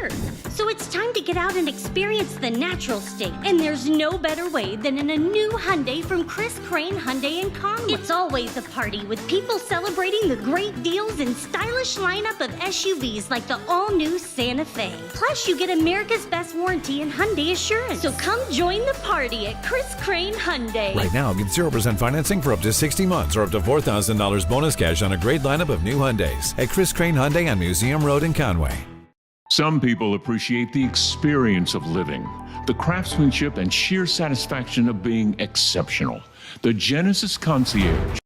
Earth. So it's time to get out and experience the natural state. And there's no better way than in a new Hyundai from Chris Crane Hyundai and Conway. It's always a party with people celebrating the great deals and stylish lineup of SUVs like the all-new Santa Fe. Plus, you get America's best warranty and Hyundai Assurance. So come join the party at Chris Crane Hyundai. Right now, get 0% financing for up to 60 months or up to $4,000 bonus cash on a great lineup of new Hyundais at Chris Crane Hyundai on Museum Road in Conway. Some people appreciate the experience of living, the craftsmanship and sheer satisfaction of being exceptional. The Genesis Concierge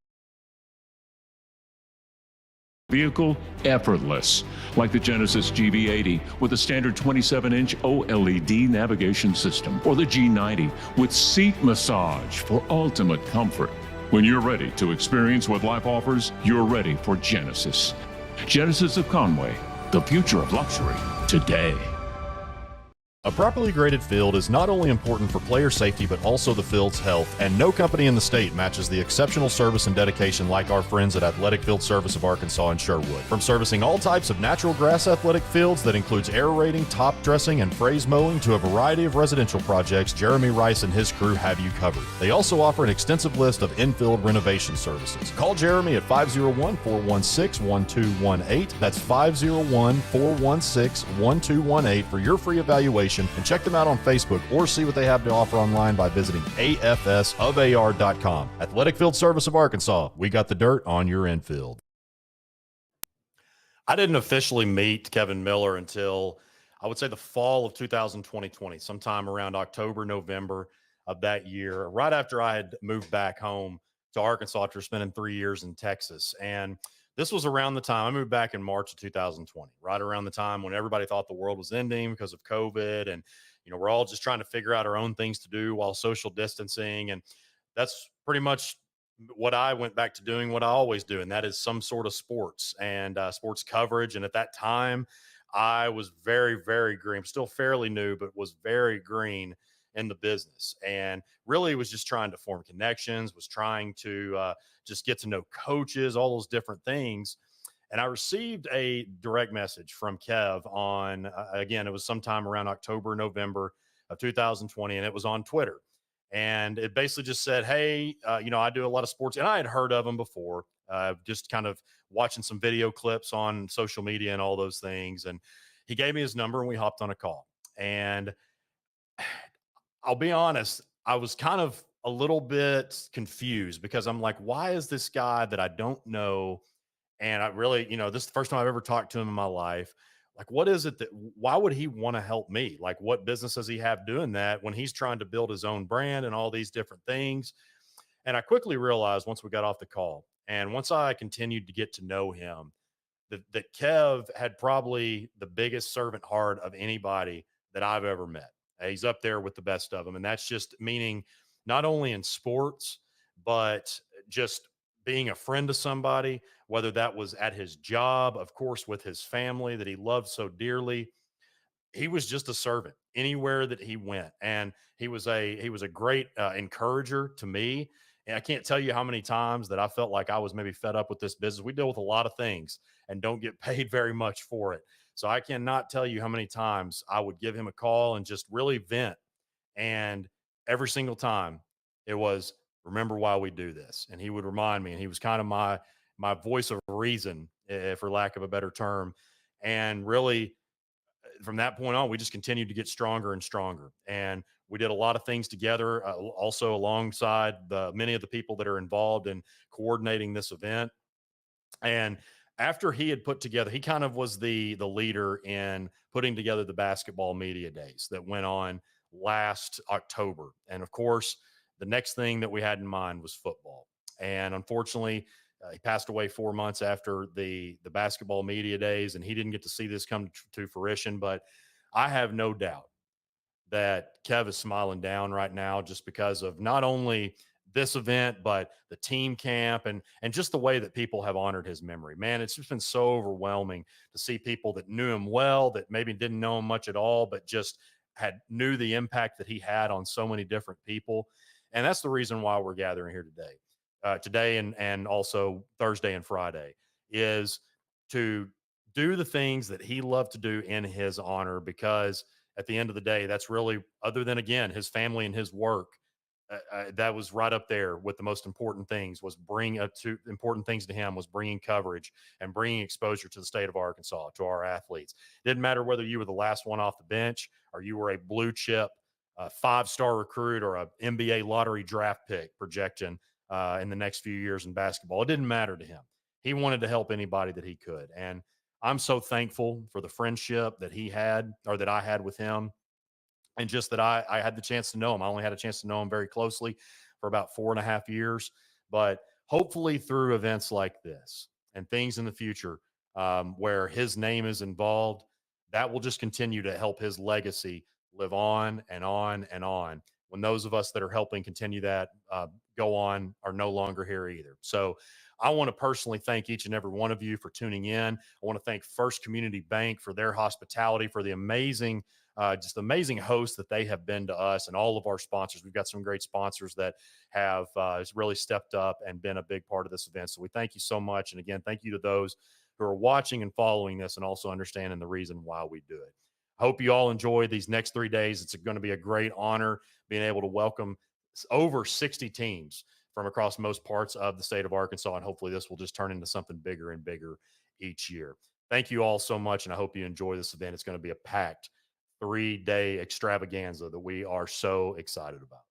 vehicle effortless, like the Genesis GV80 with a standard 27-inch OLED navigation system, or the G90 with seat massage for ultimate comfort. When you're ready to experience what life offers, you're ready for Genesis. Genesis of Conway, the future of luxury today. A properly graded field is not only important for player safety, but also the field's health, and no company in the state matches the exceptional service and dedication like our friends at Athletic Field Service of Arkansas and Sherwood. From servicing all types of natural grass athletic fields that includes aerating, top dressing, and phrase mowing to a variety of residential projects, Jeremy Rice and his crew have you covered. They also offer an extensive list of infield renovation services. Call Jeremy at 501-416-1218. That's 501-416-1218 for your free evaluation, and check them out on Facebook or see what they have to offer online by visiting afsofar.com. Athletic Field Service of Arkansas, we got the dirt on your infield. I didn't officially meet Kevin Miller until, I would say, the fall of 2020, sometime around October, November of that year, right after I had moved back home to Arkansas after spending 3 years in Texas. And this was around the time I moved back in March of 2020, right around the time when everybody thought the world was ending because of COVID. And, you know, we're all just trying to figure out our own things to do while social distancing. And that's pretty much what I went back to doing, what I always do. And that is some sort of sports and sports coverage. And at that time, I was very, very green, still fairly new, but was very green in the business, and really was just trying to form connections, was trying to just get to know coaches, all those different things. And I received a direct message from Kev on, again, it was sometime around October, November of 2020, and it was on Twitter. And it basically just said, hey, you know, I do a lot of sports, and I had heard of him before, just kind of watching some video clips on social media and all those things. And he gave me his number and we hopped on a call. And I'll be honest, I was kind of a little bit confused because I'm like, why is this guy that I don't know? And I really, you know, this is the first time I've ever talked to him in my life. Like, what is it that, why would he want to help me? Like, what business does he have doing that when he's trying to build his own brand and all these different things? And I quickly realized once we got off the call and once I continued to get to know him, that Kev had probably the biggest servant heart of anybody that I've ever met. He's up there with the best of them. And that's just meaning not only in sports, but just being a friend to somebody, whether that was at his job, of course, with his family that he loved so dearly. He was just a servant anywhere that he went. And he was a great encourager to me. And I can't tell you how many times that I felt like I was maybe fed up with this business. We deal with a lot of things and don't get paid very much for it. So I cannot tell you how many times I would give him a call and just really vent. And every single time it was, remember why we do this. And he would remind me, and he was kind of my voice of reason, for lack of a better term. And really, from that point on, we just continued to get stronger and stronger. And we did a lot of things together, also alongside many of the people that are involved in coordinating this event. And after he had put together, he kind of was the leader in putting together the basketball media days that went on last October. And of course, the next thing that we had in mind was football. And unfortunately, he passed away 4 months after the basketball media days, and he didn't get to see this come to fruition. But I have no doubt that Kev is smiling down right now just because of not only this event, but the team camp and just the way that people have honored his memory. Man, it's just been so overwhelming to see people that knew him well, that maybe didn't know him much at all, but just knew the impact that he had on so many different people. And that's the reason why we're gathering here today and also Thursday and Friday, is to do the things that he loved to do in his honor, because at the end of the day, that's really, other than again his family and his work, that was right up there with the most important things. Was bring to important things to him was bringing coverage and bringing exposure to the state of Arkansas, to our athletes. Didn't matter whether you were the last one off the bench or you were a blue chip 5-star recruit or a NBA lottery draft pick projection in the next few years in basketball. It didn't matter to him. He wanted to help anybody that he could. And I'm so thankful for the friendship that he had, or that I had with him. And just that I had the chance to know him. I only had a chance to know him very closely for about 4.5 years. But hopefully through events like this and things in the future where his name is involved, that will just continue to help his legacy live on and on and on, when those of us that are helping continue that go on are no longer here either. So I want to personally thank each and every one of you for tuning in. I want to thank First Community Bank for their hospitality, for the amazing, just amazing hosts that they have been to us, and all of our sponsors. We've got some great sponsors that have really stepped up and been a big part of this event. So we thank you so much. And again, thank you to those who are watching and following this, and also understanding the reason why we do it. I hope you all enjoy these next 3 days. It's going to be a great honor being able to welcome over 60 teams from across most parts of the state of Arkansas. And hopefully this will just turn into something bigger and bigger each year. Thank you all so much. And I hope you enjoy this event. It's going to be a packed 3-day extravaganza that we are so excited about.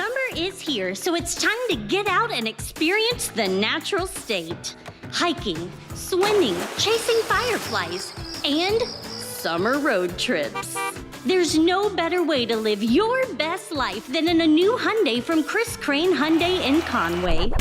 Summer is here, so it's time to get out and experience the natural state. Hiking, swimming, chasing fireflies, and summer road trips. There's no better way to live your best life than in a new Hyundai from Chris Crane Hyundai in Conway.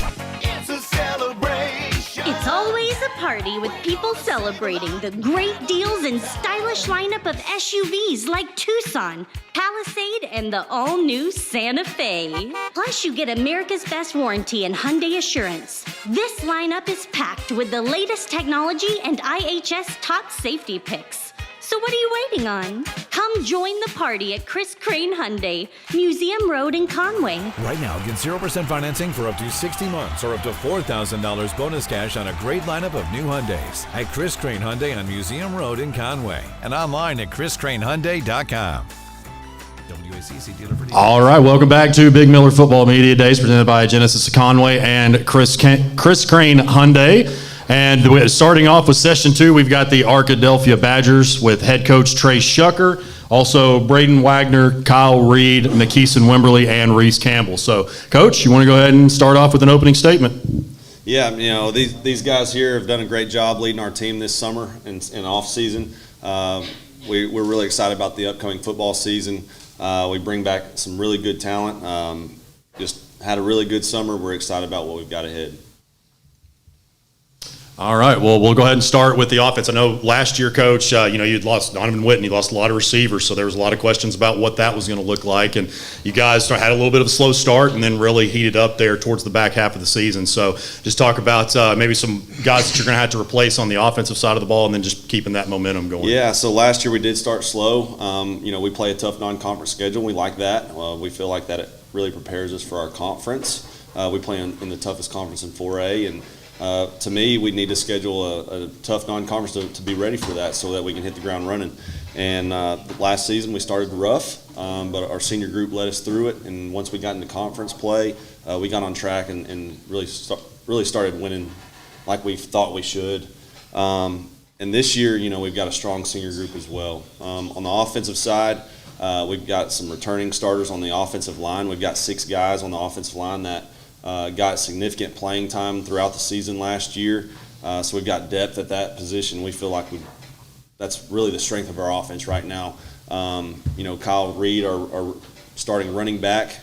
It's a celebration. It's always a party with people celebrating the great deals and stylish lineup of SUVs like Tucson, Palisade, and the all-new Santa Fe. Plus, you get America's Best Warranty and Hyundai Assurance. This lineup is packed with the latest technology and IHS top safety picks. So what are you waiting on? Come join the party at Chris Crane Hyundai, Museum Road in Conway. Right now, get 0% financing for up to 60 months or up to $4,000 bonus cash on a great lineup of new Hyundais at Chris Crane Hyundai on Museum Road in Conway and online at chriscranehyundai.com. WACC dealer for All right, welcome back to Big Miller Football Media Days presented by Genesis of Conway and Chris Crane Hyundai. And starting off with Session 2, we've got the Arkadelphia Badgers with head coach Trey Shucker, also Braden Wagner, Kyle Reed, McKeeson Wimberly, and Reese Campbell. So, Coach, you want to go ahead and start off with an opening statement? Yeah, these guys here have done a great job leading our team this summer and off season. We're really excited about the upcoming football season. We bring back some really good talent. Just had a really good summer. We're excited about what we've got ahead. All right, well, we'll go ahead and start with the offense. I know last year, Coach, you'd lost Donovan Whitten, you lost a lot of receivers, so there was a lot of questions about what that was going to look like. And you guys had a little bit of a slow start and then really heated up there towards the back half of the season. So just talk about maybe some guys that you're going to have to replace on the offensive side of the ball and then just keeping that momentum going. Yeah, so last year we did start slow. We play a tough non-conference schedule. We like that. We feel like that it really prepares us for our conference. We play in the toughest conference in 4A, and to me, we need to schedule a tough non-conference to be ready for that so that we can hit the ground running. And last season we started rough, but our senior group led us through it. And once we got into conference play, we got on track and really started winning like we thought we should. And this year, we've got a strong senior group as well. On the offensive side, we've got some returning starters on the offensive line. We've got 6 guys on the offensive line that got significant playing time throughout the season last year. So we've got depth at that position. We feel like that's really the strength of our offense right now. Kyle Reed, our starting running back,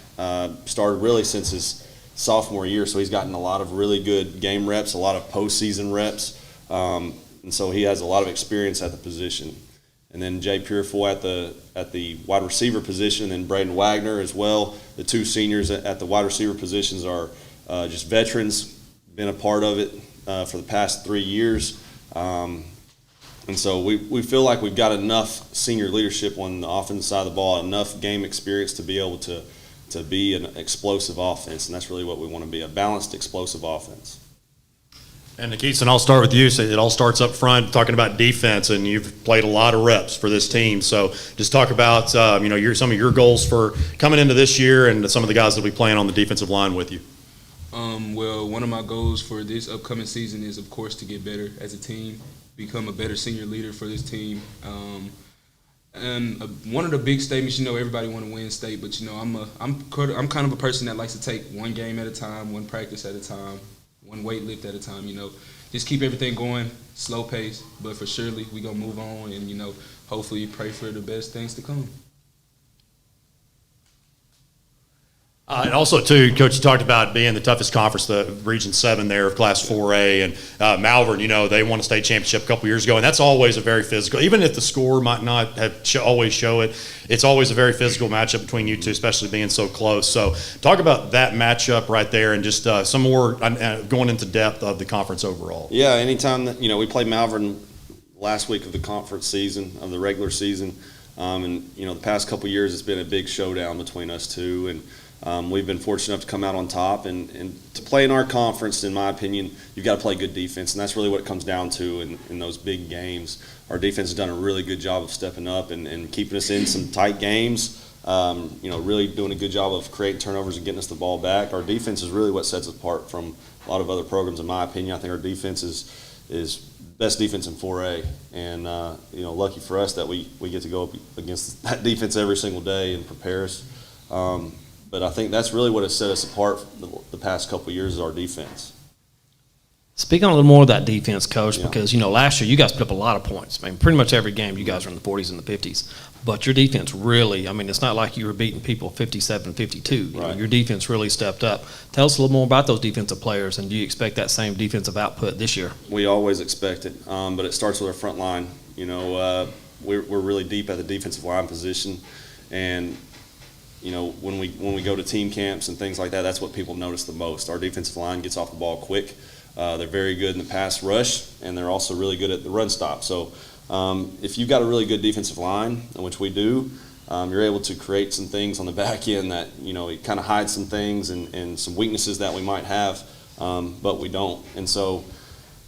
started really since his sophomore year, so he's gotten a lot of really good game reps, a lot of postseason reps, and so he has a lot of experience at the position. And then Jay Purefoy at the wide receiver position, and then Braden Wagner as well. The 2 seniors at the wide receiver positions are just veterans, been a part of it for the past 3 years. And so we feel like we've got enough senior leadership on the offensive side of the ball, enough game experience to be able to be an explosive offense, and that's really what we want to be, a balanced, explosive offense. And Keaton, I'll start with you. So it all starts up front, talking about defense, and you've played a lot of reps for this team. So just talk about some of your goals for coming into this year, and some of the guys that will be playing on the defensive line with you. Well, one of my goals for this upcoming season is, of course, to get better as a team, become a better senior leader for this team. And one of the big statements, everybody want to win state, but I'm kind of a person that likes to take one game at a time, one practice at a time, one weight lift at a time, just keep everything going, slow pace, but for surely we gonna move on and, hopefully pray for the best things to come. And also, too, Coach, you talked about being the toughest conference, the Region 7 there of Class 4A, and Malvern, they won a state championship a couple years ago, and that's always a very physical, even if the score might not have always show it, it's always a very physical matchup between you two, especially being so close. So talk about that matchup right there and just some more going into depth of the conference overall. Yeah, anytime that, we played Malvern last week of the conference season, of the regular season, and, the past couple years it's been a big showdown between us two, and we've been fortunate enough to come out on top, and to play in our conference, in my opinion, you've got to play good defense, and that's really what it comes down to in those big games. Our defense has done a really good job of stepping up and keeping us in some tight games, really doing a good job of creating turnovers and getting us the ball back. Our defense is really what sets us apart from a lot of other programs, in my opinion. I think our defense is best defense in 4A, and lucky for us that we get to go up against that defense every single day and prepare us. But I think that's really what has set us apart the past couple of years is our defense. Speak on a little more of that defense, Coach, Yeah. because, last year you guys put up a lot of points. I mean, pretty much every game you guys were in the 40s and the 50s. But your defense really, it's not like you were beating people 57-52. Right. Your defense really stepped up. Tell us a little more about those defensive players, and do you expect that same defensive output this year? We always expect it, but it starts with our front line. We're really deep at the defensive line position, and when we go to team camps and things like that, that's what people notice the most. Our defensive line gets off the ball quick. They're very good in the pass rush, and they're also really good at the run stop. So if you've got a really good defensive line, which we do, you're able to create some things on the back end that, it kind of hides some things and some weaknesses that we might have, but we don't. And so,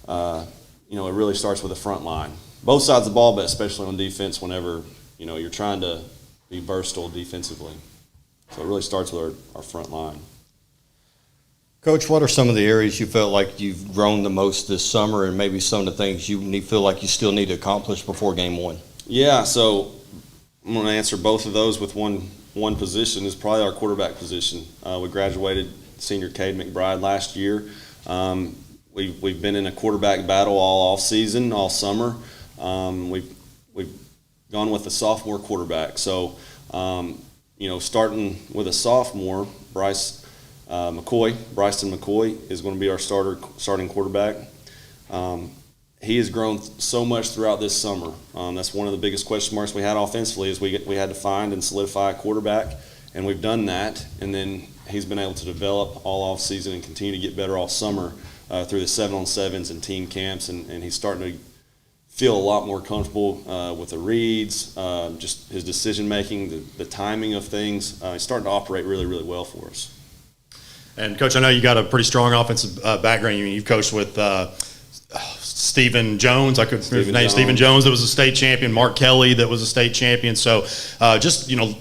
it really starts with the front line. Both sides of the ball, but especially on defense whenever, you're trying to be versatile defensively. So it really starts with our front line. Coach, what are some of the areas you felt like you've grown the most this summer, and maybe some of the things you feel like you still need to accomplish before game one? Yeah, so I'm going to answer both of those with one position. Is probably our quarterback position. We graduated senior Cade McBride last year. We've been in a quarterback battle all off season, all summer. We've gone with a sophomore quarterback. So starting with a sophomore, Bryson McCoy is going to be our starting quarterback. He has grown so much throughout this summer. That's one of the biggest question marks we had offensively is we had to find and solidify a quarterback, and we've done that. And then he's been able to develop all off season and continue to get better all summer through the 7-on-7s and team camps, and he's starting to feel a lot more comfortable with the reads, just his decision making, the timing of things. He's starting to operate really, really well for us. And, Coach, I know you got a pretty strong offensive background. You've coached with Stephen Jones. I could remember his name. Stephen Jones, that was a state champion. Mark Kelly, that was a state champion. So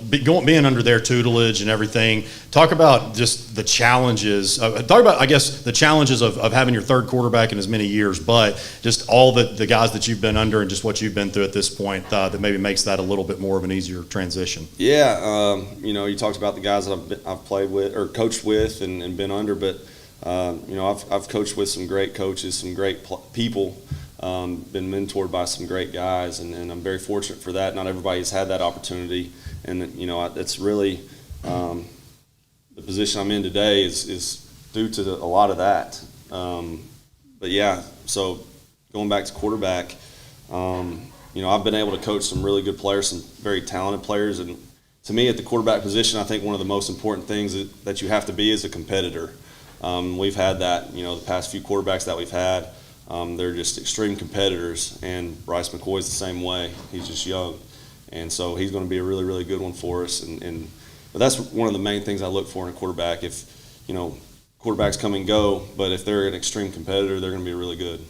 being under their tutelage and everything, talk about just the challenges. Talk about, I guess, the challenges of having your third quarterback in as many years, but just all the guys that you've been under and just what you've been through at this point that maybe makes that a little bit more of an easier transition. Yeah, you talked about the guys that I've played with or coached with and been under, but I've coached with some great coaches, some great people, been mentored by some great guys, and I'm very fortunate for that. Not everybody's had that opportunity, and it's really the position I'm in today is due to a lot of that. But yeah, so going back to quarterback, I've been able to coach some really good players, some very talented players, and to me at the quarterback position, I think one of the most important things that you have to be is a competitor. We've had that, the past few quarterbacks that we've had, they're just extreme competitors, and Bryce McCoy's the same way. He's just young, and so he's going to be a really, really good one for us. But that's one of the main things I look for in a quarterback. If, quarterbacks come and go, but if they're an extreme competitor, they're going to be really good.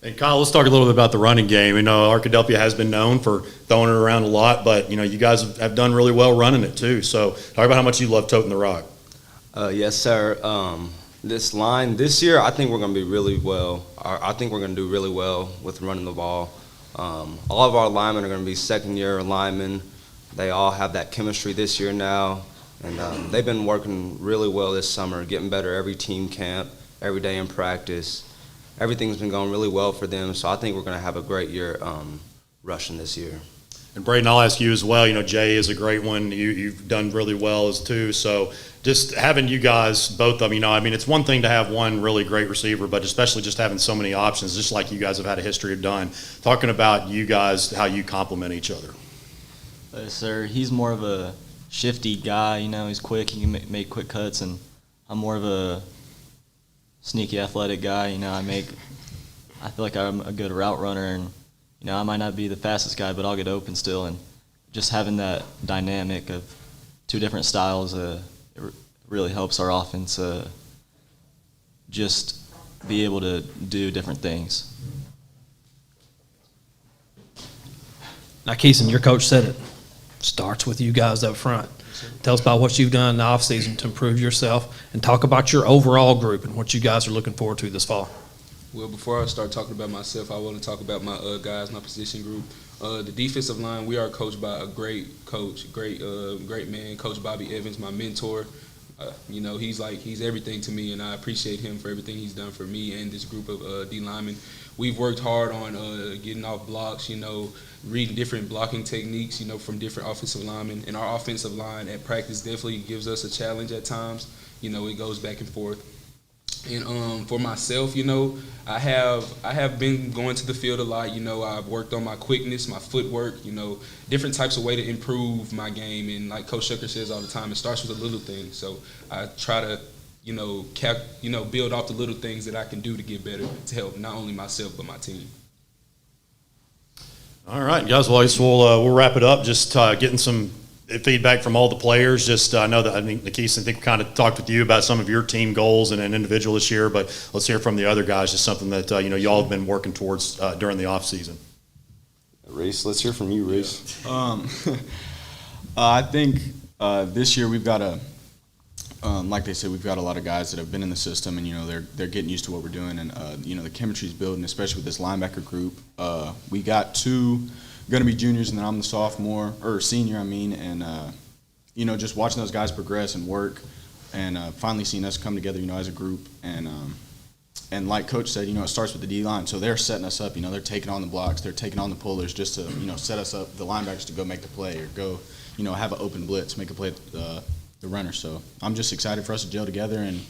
And Kyle, let's talk a little bit about the running game. Arkadelphia has been known for throwing it around a lot, but, you guys have done really well running it too. So talk about how much you love toting the rock. Yes, sir. This year, I think we're going to be really well. I think we're going to do really well with running the ball. All of our linemen are going to be second-year linemen. They all have that chemistry this year now, and they've been working really well this summer, getting better every team camp, every day in practice. Everything's been going really well for them, so I think we're going to have a great year rushing this year. And Braden, I'll ask you as well. Jay is a great one. You've done really well as too. So just having you guys, both of them, it's one thing to have one really great receiver, but especially just having so many options, just like you guys have had a history of done. Talking about you guys, how you complement each other. Sir, he's more of a shifty guy. He's quick. He can make quick cuts, and I'm more of a sneaky, athletic guy. I feel like I'm a good route runner, and I might not be the fastest guy, but I'll get open still. And just having that dynamic of two different styles, it really helps our offense just be able to do different things. Now, Keeson, your coach said it starts with you guys up front. Tell us about what you've done in the offseason to improve yourself, and talk about your overall group and what you guys are looking forward to this fall. Well, before I start talking about myself, I want to talk about my guys, my position group. The defensive line, we are coached by a great coach, great man, Coach Bobby Evans, my mentor. He's everything to me, and I appreciate him for everything he's done for me and this group of D linemen. We've worked hard on getting off blocks, reading different blocking techniques, from different offensive linemen. And our offensive line at practice definitely gives us a challenge at times. It goes back and forth. And for myself, I have been going to the field a lot. I've worked on my quickness, my footwork, different types of way to improve my game. And like Coach Shucker says all the time, it starts with a little thing. So I try to, build off the little things that I can do to get better, to help not only myself but my team. All right, guys. Well, I guess we'll wrap it up. Just getting some feedback from all the players. Just I know that Nikis, I think we kind of talked with you about some of your team goals and an individual this year, but let's hear from the other guys. Just something that y'all have been working towards during the off season. Reese, let's hear from you, Reese. I think this year we've got like they said, we've got a lot of guys that have been in the system, and they're getting used to what we're doing, and the chemistry's building, especially with this linebacker group. We got two going to be juniors, and then I'm the senior, and just watching those guys progress and work, and finally seeing us come together, as a group, and like Coach said, it starts with the D line, so they're setting us up. They're taking on the blocks, they're taking on the pullers, just to set us up, the linebackers, to go make the play or go, have an open blitz, make a play at the runner. So I'm just excited for us to gel together and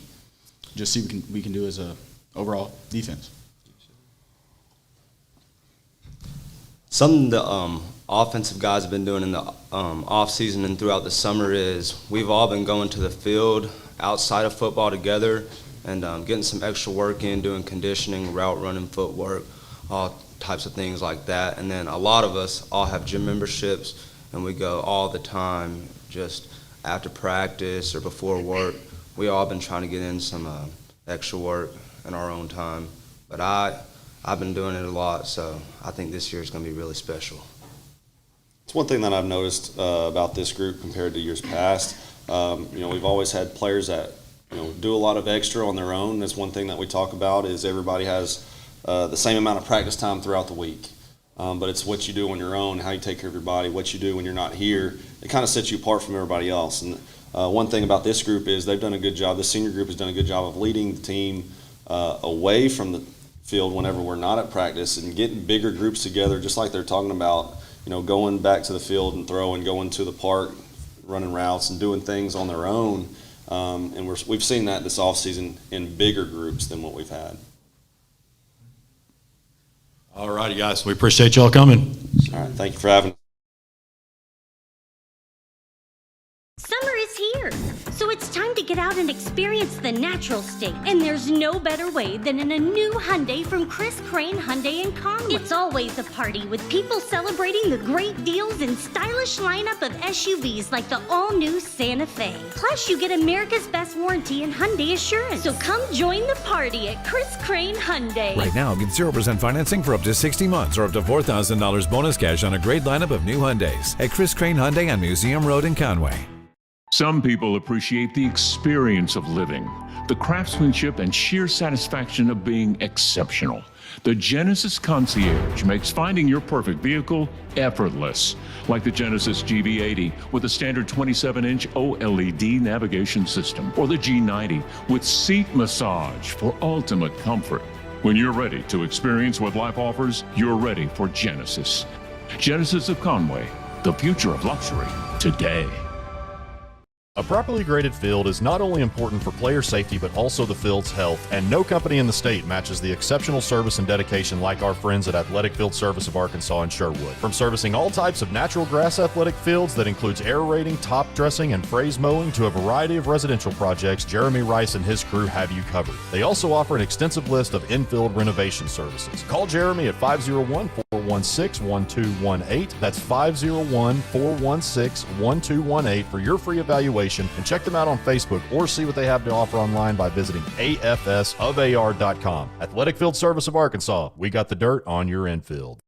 just see what we can do as a overall defense. Something the offensive guys have been doing in the off season and throughout the summer is we've all been going to the field outside of football together and getting some extra work in, doing conditioning, route running, footwork, all types of things like that. And then a lot of us all have gym memberships, and we go all the time, just after practice or before work. We all been trying to get in some extra work in our own time. But I've been doing it a lot, so I think this year is going to be really special. It's one thing that I've noticed about this group compared to years past. We've always had players that do a lot of extra on their own. That's one thing that we talk about is everybody has the same amount of practice time throughout the week. But it's what you do on your own, how you take care of your body, what you do when you're not here. It kind of sets you apart from everybody else. And one thing about this group is they've done a good job. The senior group has done a good job of leading the team away from the field whenever we're not at practice and getting bigger groups together, just like they're talking about, going back to the field and throwing, going to the park, running routes and doing things on their own. And we've seen that this offseason in bigger groups than what we've had. All righty, guys. We appreciate y'all coming. All right. Thank you for having us. Summer is here, so it's time to get out and experience the natural state. And there's no better way than in a new Hyundai from Chris Crane Hyundai and Conway. It's always a party with people celebrating the great deals and stylish lineup of SUVs like the all-new Santa Fe. Plus, you get America's best warranty and Hyundai Assurance. So come join the party at Chris Crane Hyundai. Right now, get 0% financing for up to 60 months or up to $4,000 bonus cash on a great lineup of new Hyundais at Chris Crane Hyundai on Museum Road in Conway. Some people appreciate the experience of living, the craftsmanship and sheer satisfaction of being exceptional. The Genesis Concierge makes finding your perfect vehicle effortless, like the Genesis GV80 with a standard 27-inch OLED navigation system, or the G90 with seat massage for ultimate comfort. When you're ready to experience what life offers, you're ready for Genesis. Genesis of Conway, the future of luxury today. A properly graded field is not only important for player safety but also the field's health, and no company in the state matches the exceptional service and dedication like our friends at Athletic Field Service of Arkansas and Sherwood. From servicing all types of natural grass athletic fields that includes aerating, top dressing, and phrase mowing to a variety of residential projects, Jeremy Rice and his crew have you covered. They also offer an extensive list of infield renovation services. Call Jeremy at 501-416-1218. That's 501-416-1218 for your free evaluation, and check them out on Facebook or see what they have to offer online by visiting afsofar.com. Athletic Field Service of Arkansas, we got the dirt on your infield.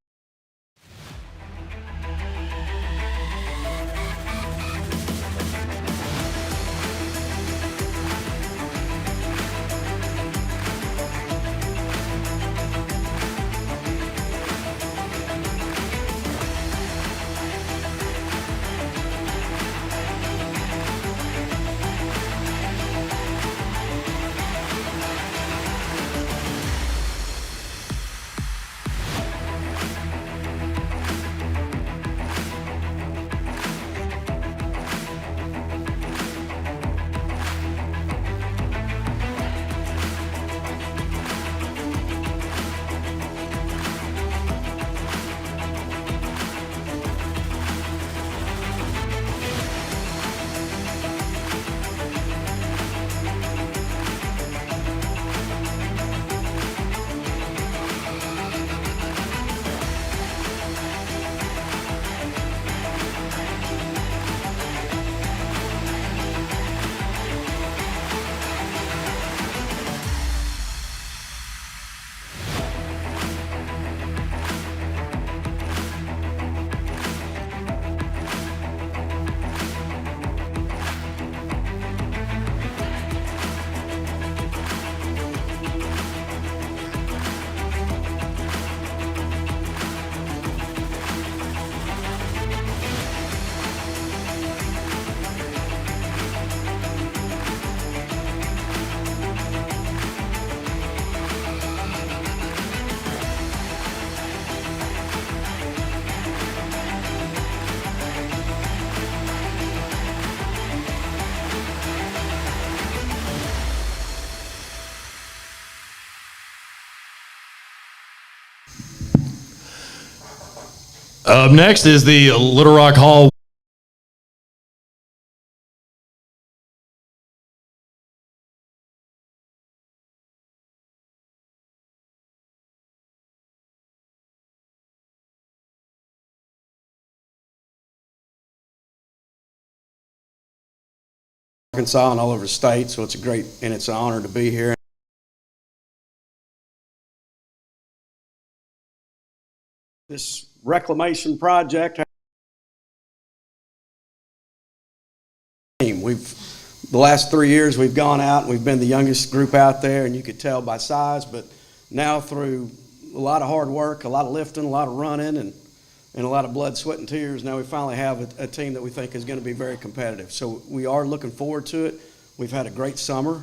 Up next is the Little Rock Hall. Arkansas and all over the state, so it's a great and it's an honor to be here. This reclamation project, the last 3 years we've gone out and we've been the youngest group out there, and you could tell by size, but now through a lot of hard work, a lot of lifting, a lot of running, and a lot of blood, sweat, and tears, now we finally have a team that we think is going to be very competitive. So we are looking forward to it. We've had a great summer.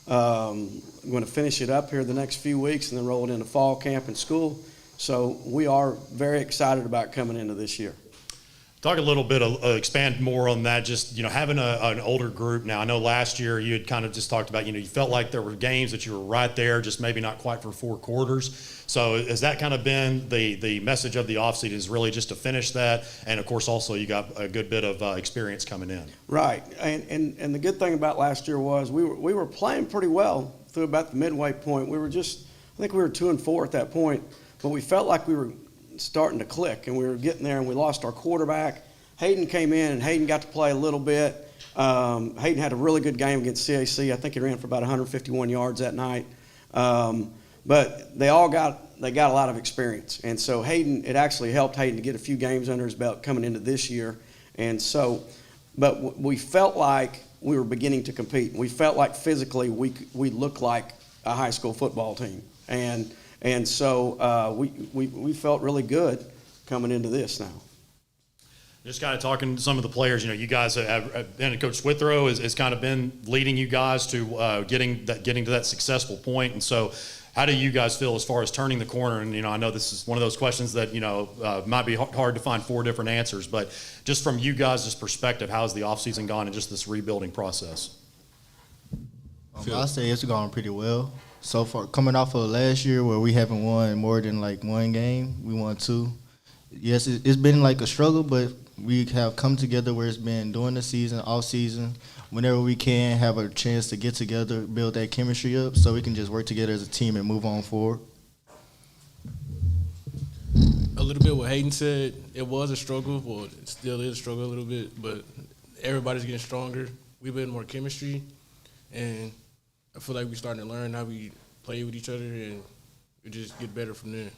I'm going to finish it up here the next few weeks and then roll it into fall camp and school. So we are very excited about coming into this year. Talk a little bit, expand more on that, just, having an older group now. I know last year you had kind of just talked about, you felt like there were games that you were right there, just maybe not quite for 4 quarters. So has that kind of been the message of the offseason, is really just to finish that? And, of course, also you got a good bit of experience coming in. Right. And the good thing about last year was we were playing pretty well through about the midway point. I think we were 2-4 at that point, but we felt like we were starting to click, and we were getting there, and we lost our quarterback. Hayden came in, and Hayden got to play a little bit. Hayden had a really good game against CAC. I think he ran for about 151 yards that night. But they got a lot of experience, and so it actually helped Hayden to get a few games under his belt coming into this year. And so, but we felt like we were beginning to compete. We felt like physically we looked like a high school football team, and so we felt really good coming into this now. Just kind of talking to some of the players, you guys have, and Coach Swithrow has kind of been leading you guys to getting to that successful point. And so how do you guys feel as far as turning the corner? And, I know this is one of those questions that, might be hard to find 4 different answers, but just from you guys' perspective, how has the offseason gone and just this rebuilding process? I'll say it's gone pretty well. So far, coming off of last year where we haven't won more than like 1 game, we won 2. Yes, it's been like a struggle, but we have come together where it's been during the season, off season, whenever we can have a chance to get together, build that chemistry up so we can just work together as a team and move on forward. A little bit what Hayden said, it was a struggle. Well, it still is a struggle a little bit, but everybody's getting stronger. We've been more chemistry, and I feel like we're starting to learn how we play with each other, and we just get better from there.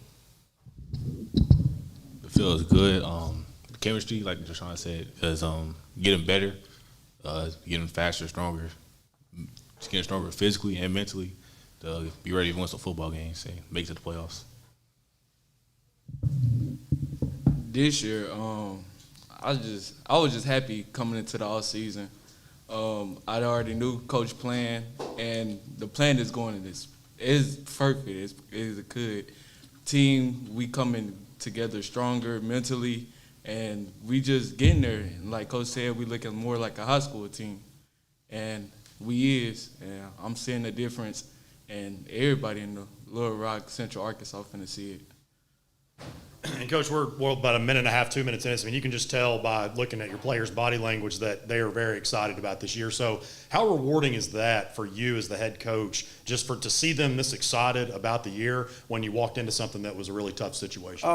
It feels good. Chemistry, like Deshaun said, is getting better, getting faster, stronger, just getting stronger physically and mentally to be ready to win some football games and make it to the playoffs. This year, I was just happy coming into the off season. I already knew Coach plan, and the plan is going is perfect. It's a good team. We coming together stronger mentally, and we just getting there. And like Coach said, we looking more like a high school team, and we is. And I'm seeing the difference, and everybody in the Little Rock, Central Arkansas finna see it. And, Coach, we're about 1.5 minutes, 2 minutes in this. I mean, you can just tell by looking at your players' body language that they are very excited about this year. So how rewarding is that for you as the head coach, just to see them this excited about the year when you walked into something that was a really tough situation?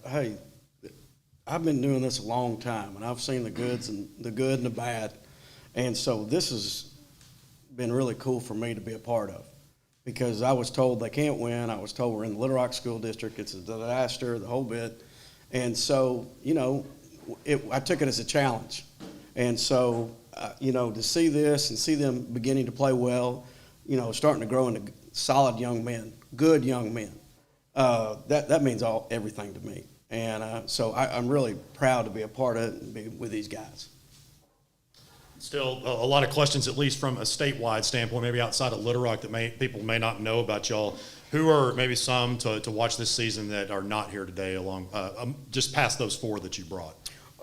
Hey, I've been doing this a long time, and I've seen the good and the bad. And so this has been really cool for me to be a part of. Because I was told they can't win. I was told we're in the Little Rock School District. It's a disaster, the whole bit. And so, I took it as a challenge. And so, to see this and see them beginning to play well, starting to grow into solid young men, good young men, that means everything to me. And so I'm really proud to be a part of it and be with these guys. Still a lot of questions, at least from a statewide standpoint, maybe outside of Little Rock, that people may not know about y'all. Who are maybe some to watch this season that are not here today, along just past those 4 that you brought?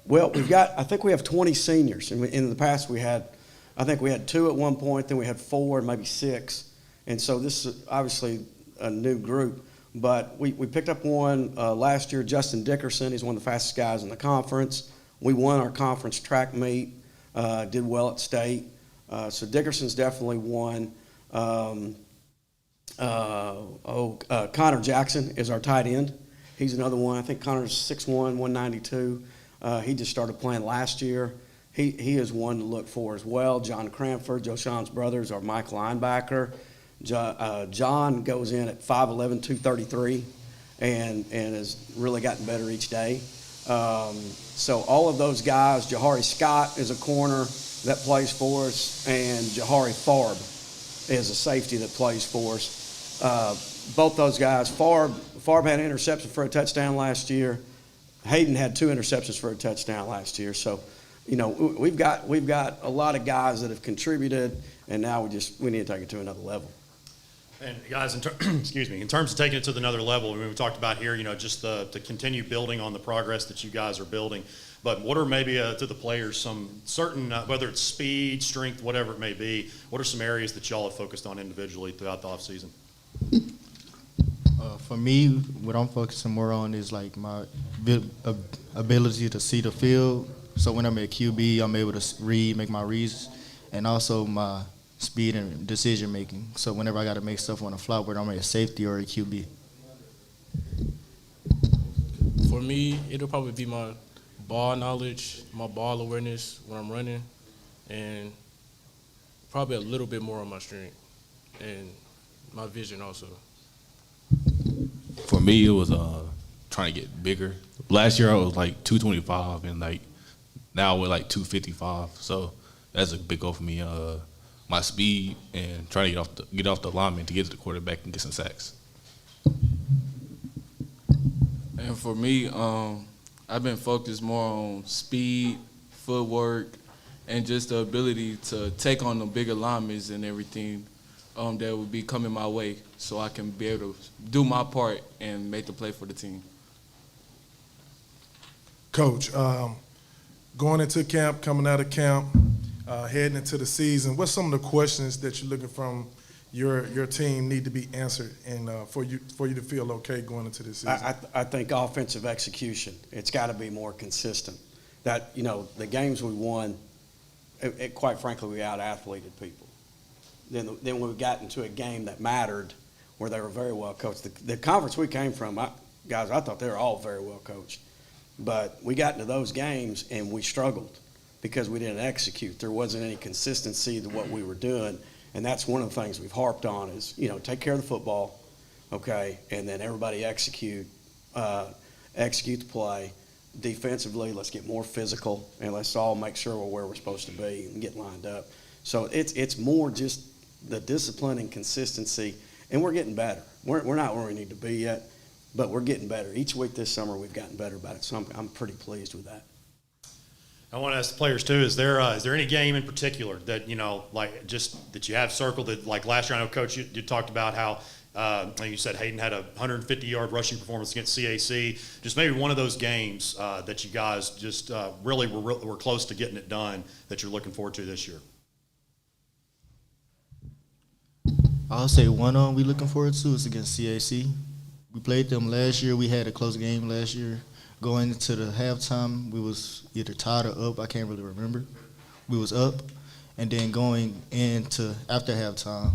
Well, I think we have 20 seniors. In the past, I think we had 2 at one point, then we had 4 and maybe 6. And so this is obviously a new group. But we picked up one last year, Justin Dickerson. He's one of the fastest guys in the conference. We won our conference track meet, did well at state. So Dickerson's definitely one. Connor Jackson is our tight end. He's another one. I think Connor's 6'1", 192. He just started playing last year. He is one to look for as well. John Cranford, Joe Sean's brothers, our Mike linebacker. John goes in at 5'11", 233, and has really gotten better each day. So all of those guys, Jahari Scott is a corner that plays for us, and Jahari Farb is a safety that plays for us. Both those guys, Farb had an interception for a touchdown last year. Hayden had 2 interceptions for a touchdown last year. So, you know, we've got a lot of guys that have contributed, and now we need to take it to another level. And guys, excuse me, in terms of taking it to another level, I mean, we talked about here, you know, just to continue building on the progress that you guys are building. But what are maybe to the players some certain, whether it's speed, strength, whatever it may be, what are some areas that y'all have focused on individually throughout the offseason? For me, what I'm focusing more on is like my ability to see the field. So when I'm at QB, I'm able to make my reads, and also my speed and decision making. So whenever I got to make stuff on the fly, whether I'm a safety or a QB. For me, it'll probably be my ball knowledge, my ball awareness when I'm running, and probably a little bit more on my strength and my vision also. For me, it was trying to get bigger. Last year I was like 225, and like now we're like 255. So that's a big goal for me. My speed and trying to get off the lineman to get to the quarterback and get some sacks. And for me, I've been focused more on speed, footwork, and just the ability to take on the bigger linemen and everything that would be coming my way, so I can be able to do my part and make the play for the team. Coach, going into camp, coming out of camp, heading into the season, what's some of the questions that you're looking from your team need to be answered, and for you to feel okay going into this season? I think offensive execution. It's got to be more consistent. That, you know, the games we won, quite frankly, we out-athleted people. Then we got into a game that mattered, where they were very well coached. The conference we came from, guys, I thought they were all very well coached. But we got into those games and we struggled because we didn't execute. There wasn't any consistency to what we were doing. And that's one of the things we've harped on is, you know, take care of the football, okay, and then everybody execute the play. Defensively, let's get more physical, and let's all make sure we're where we're supposed to be and get lined up. So it's more just the discipline and consistency, and we're getting better. We're not where we need to be yet, but we're getting better. Each week this summer we've gotten better about it, so I'm pretty pleased with that. I want to ask the players too, is there any game in particular that, you know, like just that you have circled that, like last year, I know, Coach, you talked about how, like you said, Hayden had a 150-yard rushing performance against CAC. Just maybe one of those games that you guys just really were close to getting it done that you're looking forward to this year. I'll say one we looking forward to is against CAC. We played them last year. We had a close game last year. Going into the halftime, we was either tied or up. I can't really remember. We was up, and then going into after halftime,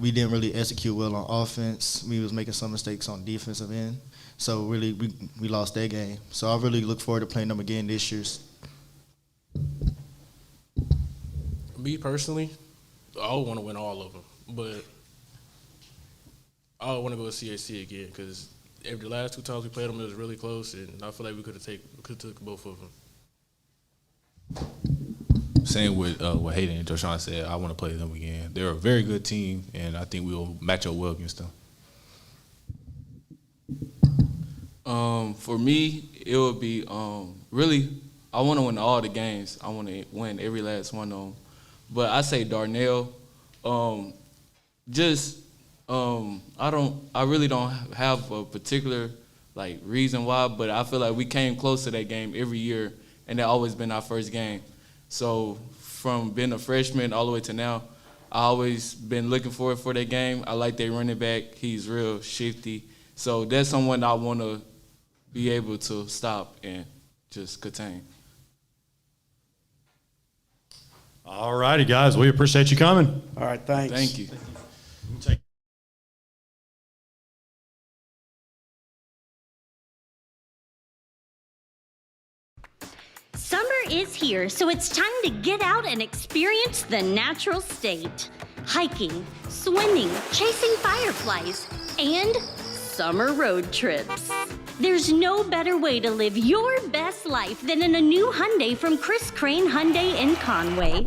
we didn't really execute well on offense. We was making some mistakes on defensive end. So really, we lost that game. So I really look forward to playing them again this year. Me personally, I would want to win all of them, but I would want to go with CAC again because the last 2 times we played them, it was really close, and I feel like we could have took both of them. Same with what Hayden and Joshawn said. I want to play them again. They're a very good team, and I think we'll match up well against them. For me, it would be really, I want to win all the games. I want to win every last one of them. But I say Darnell, I really don't have a particular like reason why, but I feel like we came close to that game every year, and that always been our first game. So from being a freshman all the way to now, I always been looking forward for that game. I like their running back. He's real shifty, So that's someone I want to be able to stop and just contain. All righty, guys. We appreciate you coming. All right, thanks. Thank you. Summer is here, so it's time to get out and experience the natural state. Hiking, swimming, chasing fireflies, and summer road trips. There's no better way to live your best life than in a new Hyundai from Chris Crane Hyundai in Conway.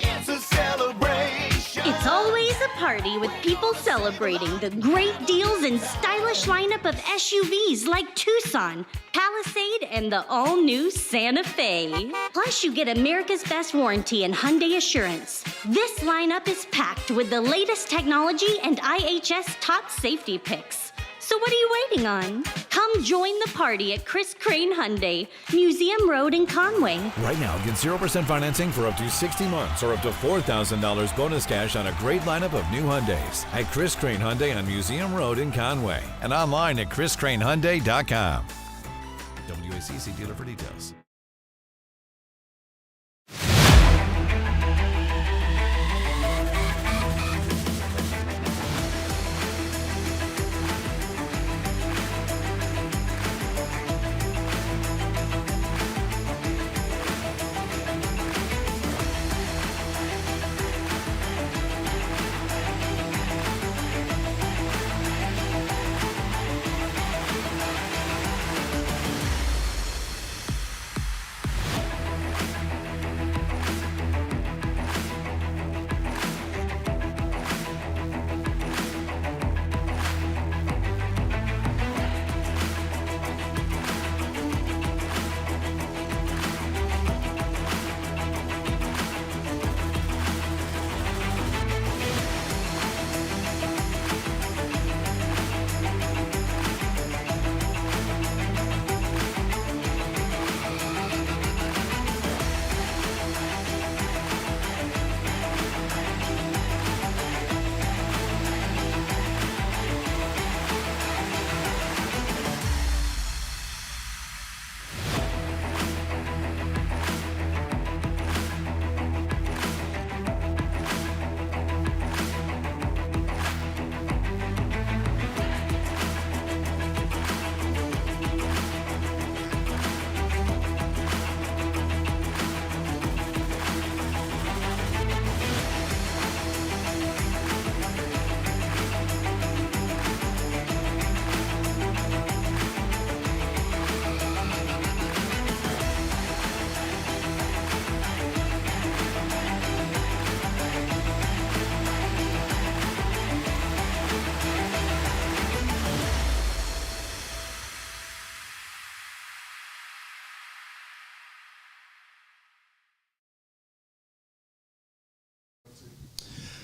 It's a celebration. It's always a party with people celebrating the great deals and stylish lineup of SUVs like Tucson, Palisade, and the all-new Santa Fe. Plus, you get America's Best Warranty and Hyundai Assurance. This lineup is packed with the latest technology and IHS top safety picks. So what are you waiting on? Come join the party at Chris Crane Hyundai, Museum Road in Conway. Right now, get 0% financing for up to 60 months or up to $4,000 bonus cash on a great lineup of new Hyundais at Chris Crane Hyundai on Museum Road in Conway and online at chriscranehyundai.com. WACC dealer for details.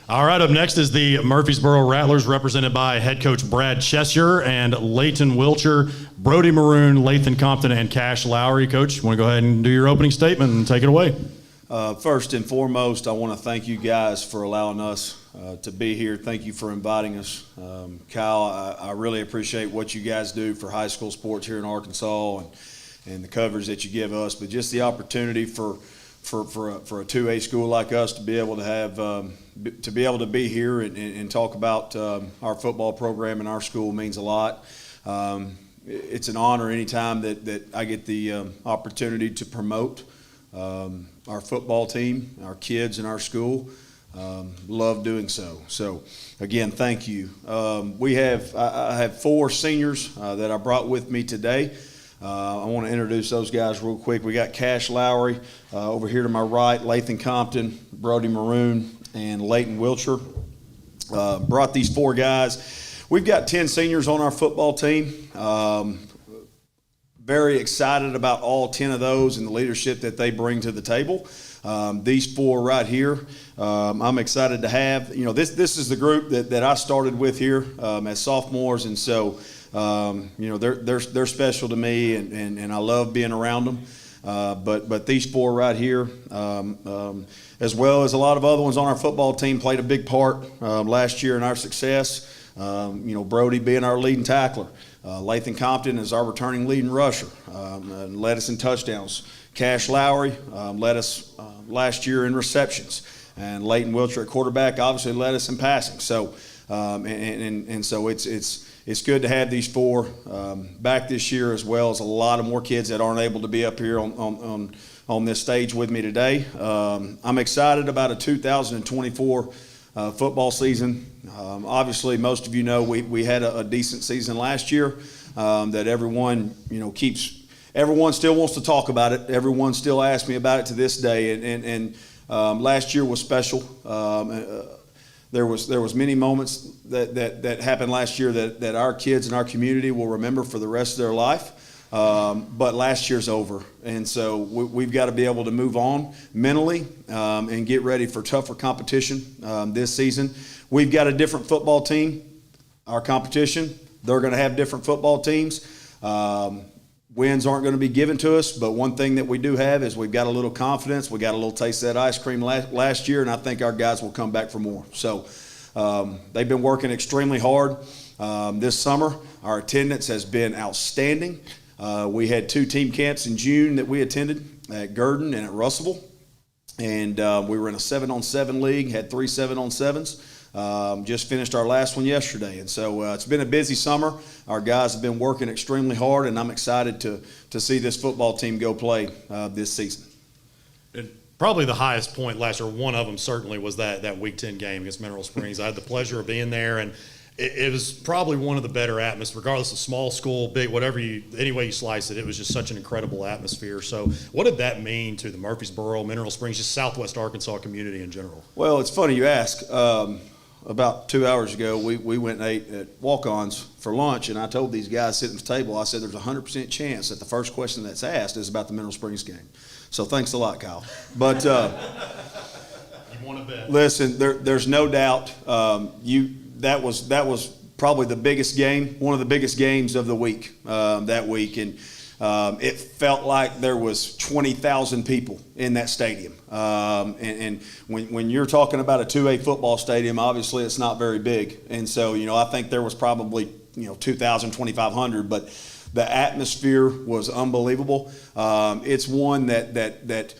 All right, up next is the Murfreesboro Rattlers, represented by head coach Brad Cheshire and Leighton Wilcher, Brody Maroon, Lathan Compton, and Cash Lowry. Coach, you want to go ahead and do your opening statement and take it away? First and foremost, I want to thank you guys for allowing us to be here. Thank you for inviting us. Kyle, I really appreciate what you guys do for high school sports here in Arkansas and the coverage that you give us, but just the opportunity for a 2A school like us to be able to have to be here and talk about our football program and our school means a lot. It's an honor anytime that I get the opportunity to promote our football team, our kids in our school. Love doing so. So again, thank you. I have 4 seniors that I brought with me today. I want to introduce those guys real quick. We got Cash Lowry over here to my right, Lathan Compton, Brody Maroon, and Leighton Wilcher. Brought these 4 guys. We've got 10 seniors on our football team. Very excited about all 10 of those and the leadership that they bring to the table. These 4 right here, I'm excited to have. You know, this is the group that I started with here as sophomores, and so you know, they're special to me, and I love being around them. But these 4 right here, as well as a lot of other ones on our football team, played a big part last year in our success. You know, Brody being our leading tackler. Lathan Compton is our returning leading rusher, and led us in touchdowns. Cash Lowry led us last year in receptions, and Leighton Wiltshire at quarterback obviously led us in passing. So, and so it's good to have these four back this year, as well as a lot of more kids that aren't able to be up here on this stage with me today. I'm excited about a 2024 football season. Obviously, most of you know we had a decent season last year that everyone everyone still wants to talk about it. Everyone still asks me about it to this day. And last year was special. There was many moments that happened last year that our kids and our community will remember for the rest of their life. But last year's over, and so we've got to be able to move on mentally and get ready for tougher competition this season. We've got a different football team. Our competition, they're going to have different football teams. Wins aren't going to be given to us, but one thing that we do have is we've got a little confidence. We got a little taste of that ice cream last year, and I think our guys will come back for more. So they've been working extremely hard this summer. Our attendance has been outstanding. We had 2 team camps in June that we attended at Gurdon and at Russellville, and we were in a 7-on-7 league, had 3 7-on-7s. Just finished our last one yesterday, and so it's been a busy summer. Our guys have been working extremely hard, and I'm excited to see this football team go play this season. And probably the highest point last year, one of them certainly, was that Week 10 game against Mineral Springs. I had the pleasure of being there, and it was probably one of the better atmospheres, regardless of small school, big, any way you slice it. It was just such an incredible atmosphere. So what did that mean to the Murfreesboro, Mineral Springs, just Southwest Arkansas community in general? Well, it's funny you ask. About 2 hours ago, we went and ate at Walk-On's for lunch, and I told these guys sitting at the table, I said there's a 100% chance that the first question that's asked is about the Mineral Springs game. So thanks a lot, Kyle. But you want to bet. Listen, there's no doubt that was probably the biggest game, one of the biggest games of the week that week, and it felt like there was 20,000 people in that stadium. And when you're talking about a 2A football stadium, obviously it's not very big. And so, I think there was probably, 2,000, 2,500, but the atmosphere was unbelievable. It's one that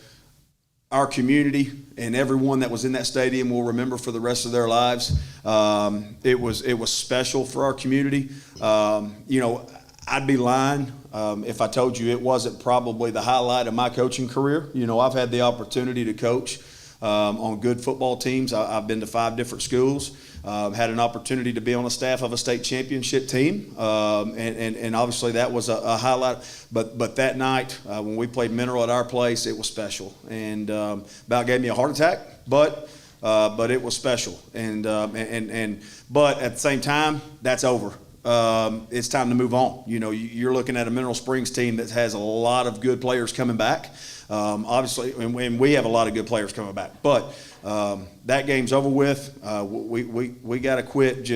our community and everyone that was in that stadium will remember for the rest of their lives. It was special for our community. I'd be lying if I told you it wasn't probably the highlight of my coaching career. I've had the opportunity to coach on good football teams. I've been to 5 different schools. Had an opportunity to be on the staff of a state championship team, and obviously that was a highlight. But that night when we played Mineral at our place, it was special, and about gave me a heart attack. But it was special, but at the same time, that's over. It's time to move on. You're looking at a Mineral Springs team that has a lot of good players coming back. Obviously, and we have a lot of good players coming back. But that game's over with. We got to quit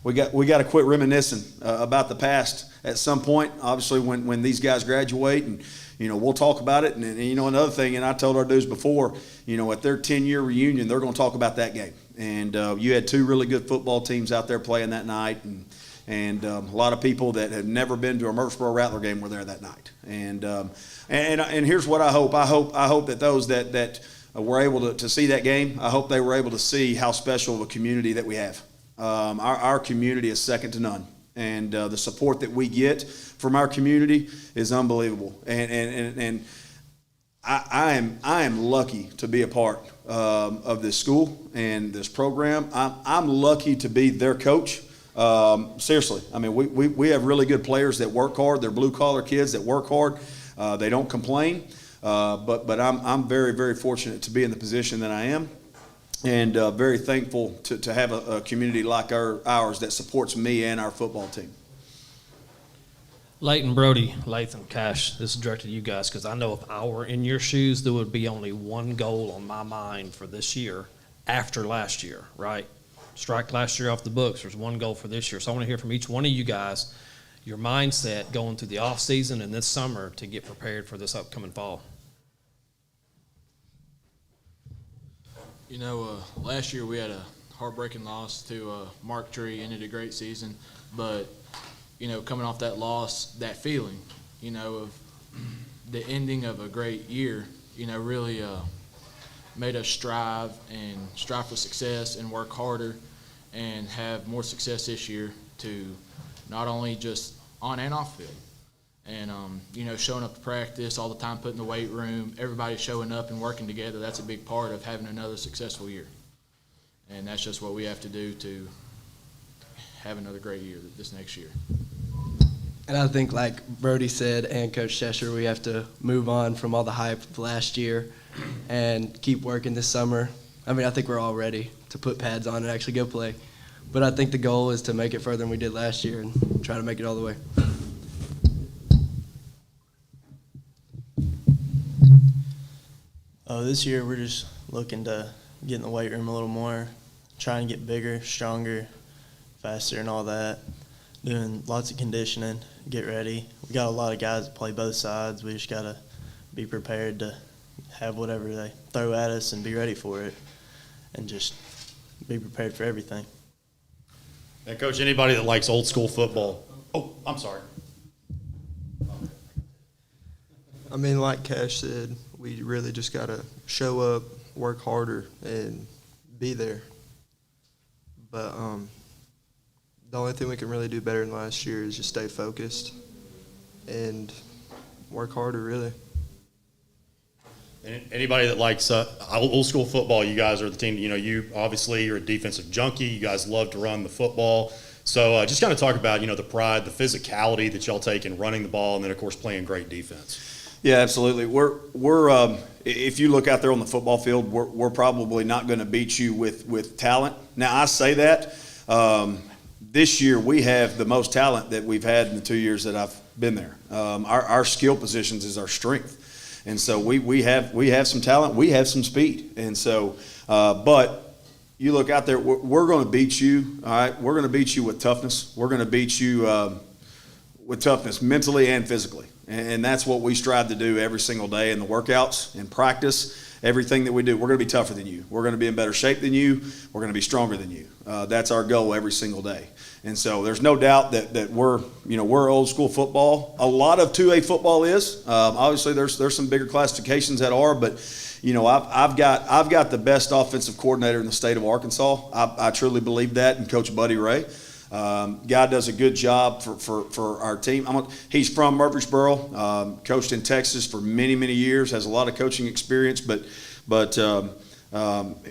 we got to quit reminiscing about the past at some point. Obviously, when these guys graduate, and we'll talk about it. And another thing, and I told our dudes before, at their 10-year reunion, they're going to talk about that game. And you had 2 really good football teams out there playing that night, and a lot of people that had never been to a Murfreesboro Rattler game were there that night. And here's what I hope. I hope that those that were able to see that game, I hope they were able to see how special of a community that we have. Our community is second to none, and the support that we get from our community is unbelievable. And I am lucky to be a part of this school and this program. I'm lucky to be their coach. Seriously, I mean, we have really good players that work hard. They're blue collar kids that work hard. They don't complain. But I'm very, very fortunate to be in the position that I am, and very thankful to have a community like ours that supports me and our football team. Leighton, Brody, Latham, Cash, this is directed to you guys, because I know if I were in your shoes, there would be only one goal on my mind for this year after last year, right? Strike last year off the books. There's one goal for this year. So I want to hear from each one of you guys your mindset going through the off season and this summer to get prepared for this upcoming fall. Last year we had a heartbreaking loss to Mark Tree. Ended a great season, but coming off that loss, that feeling, of the ending of a great year, really made us strive for success and work harder and have more success this year to not only just on and off field. And, showing up to practice all the time, putting in the weight room, everybody showing up and working together, that's a big part of having another successful year. And that's just what we have to do to have another great year this next year. And I think, like Brody said and Coach Cheshire, we have to move on from all the hype of last year and keep working this summer. I mean, I think we're all ready to put pads on and actually go play. But I think the goal is to make it further than we did last year and try to make it all the way. This year we're just looking to get in the weight room a little more, trying to get bigger, stronger, faster and all that, doing lots of conditioning, get ready. We got a lot of guys that play both sides. We just got to be prepared to have whatever they throw at us and be ready for it and just be prepared for everything. And, Coach, anybody that likes old school football – oh, I'm sorry. I mean, like Cash said, we really just got to show up, work harder, and be there. But the only thing we can really do better than last year is just stay focused and work harder, really. And anybody that likes old school football, you guys are the team. You obviously you're a defensive junkie. You guys love to run the football. So just kind of talk about the pride, the physicality that y'all take in running the ball, and then of course playing great defense. Yeah, absolutely. We're if you look out there on the football field, we're probably not going to beat you with talent. Now I say that this year we have the most talent that we've had in the 2 years that I've been there. Our skill positions is our strength, and so we have some talent, we have some speed, and so but you look out there, we're going to beat you. All right, we're going to beat you with toughness. We're going to beat you with toughness mentally and physically. And that's what we strive to do every single day in the workouts, in practice, everything that we do. We're going to be tougher than you. We're going to be in better shape than you. We're going to be stronger than you. That's our goal every single day. And so there's no doubt that we're old school football. A lot of 2A football is. Obviously there's some bigger classifications that are, but I've got the best offensive coordinator in the state of Arkansas. I truly believe that, and Coach Buddy Ray. Guy does a good job for our team. He's from Murfreesboro, coached in Texas for many, many years, has a lot of coaching experience, but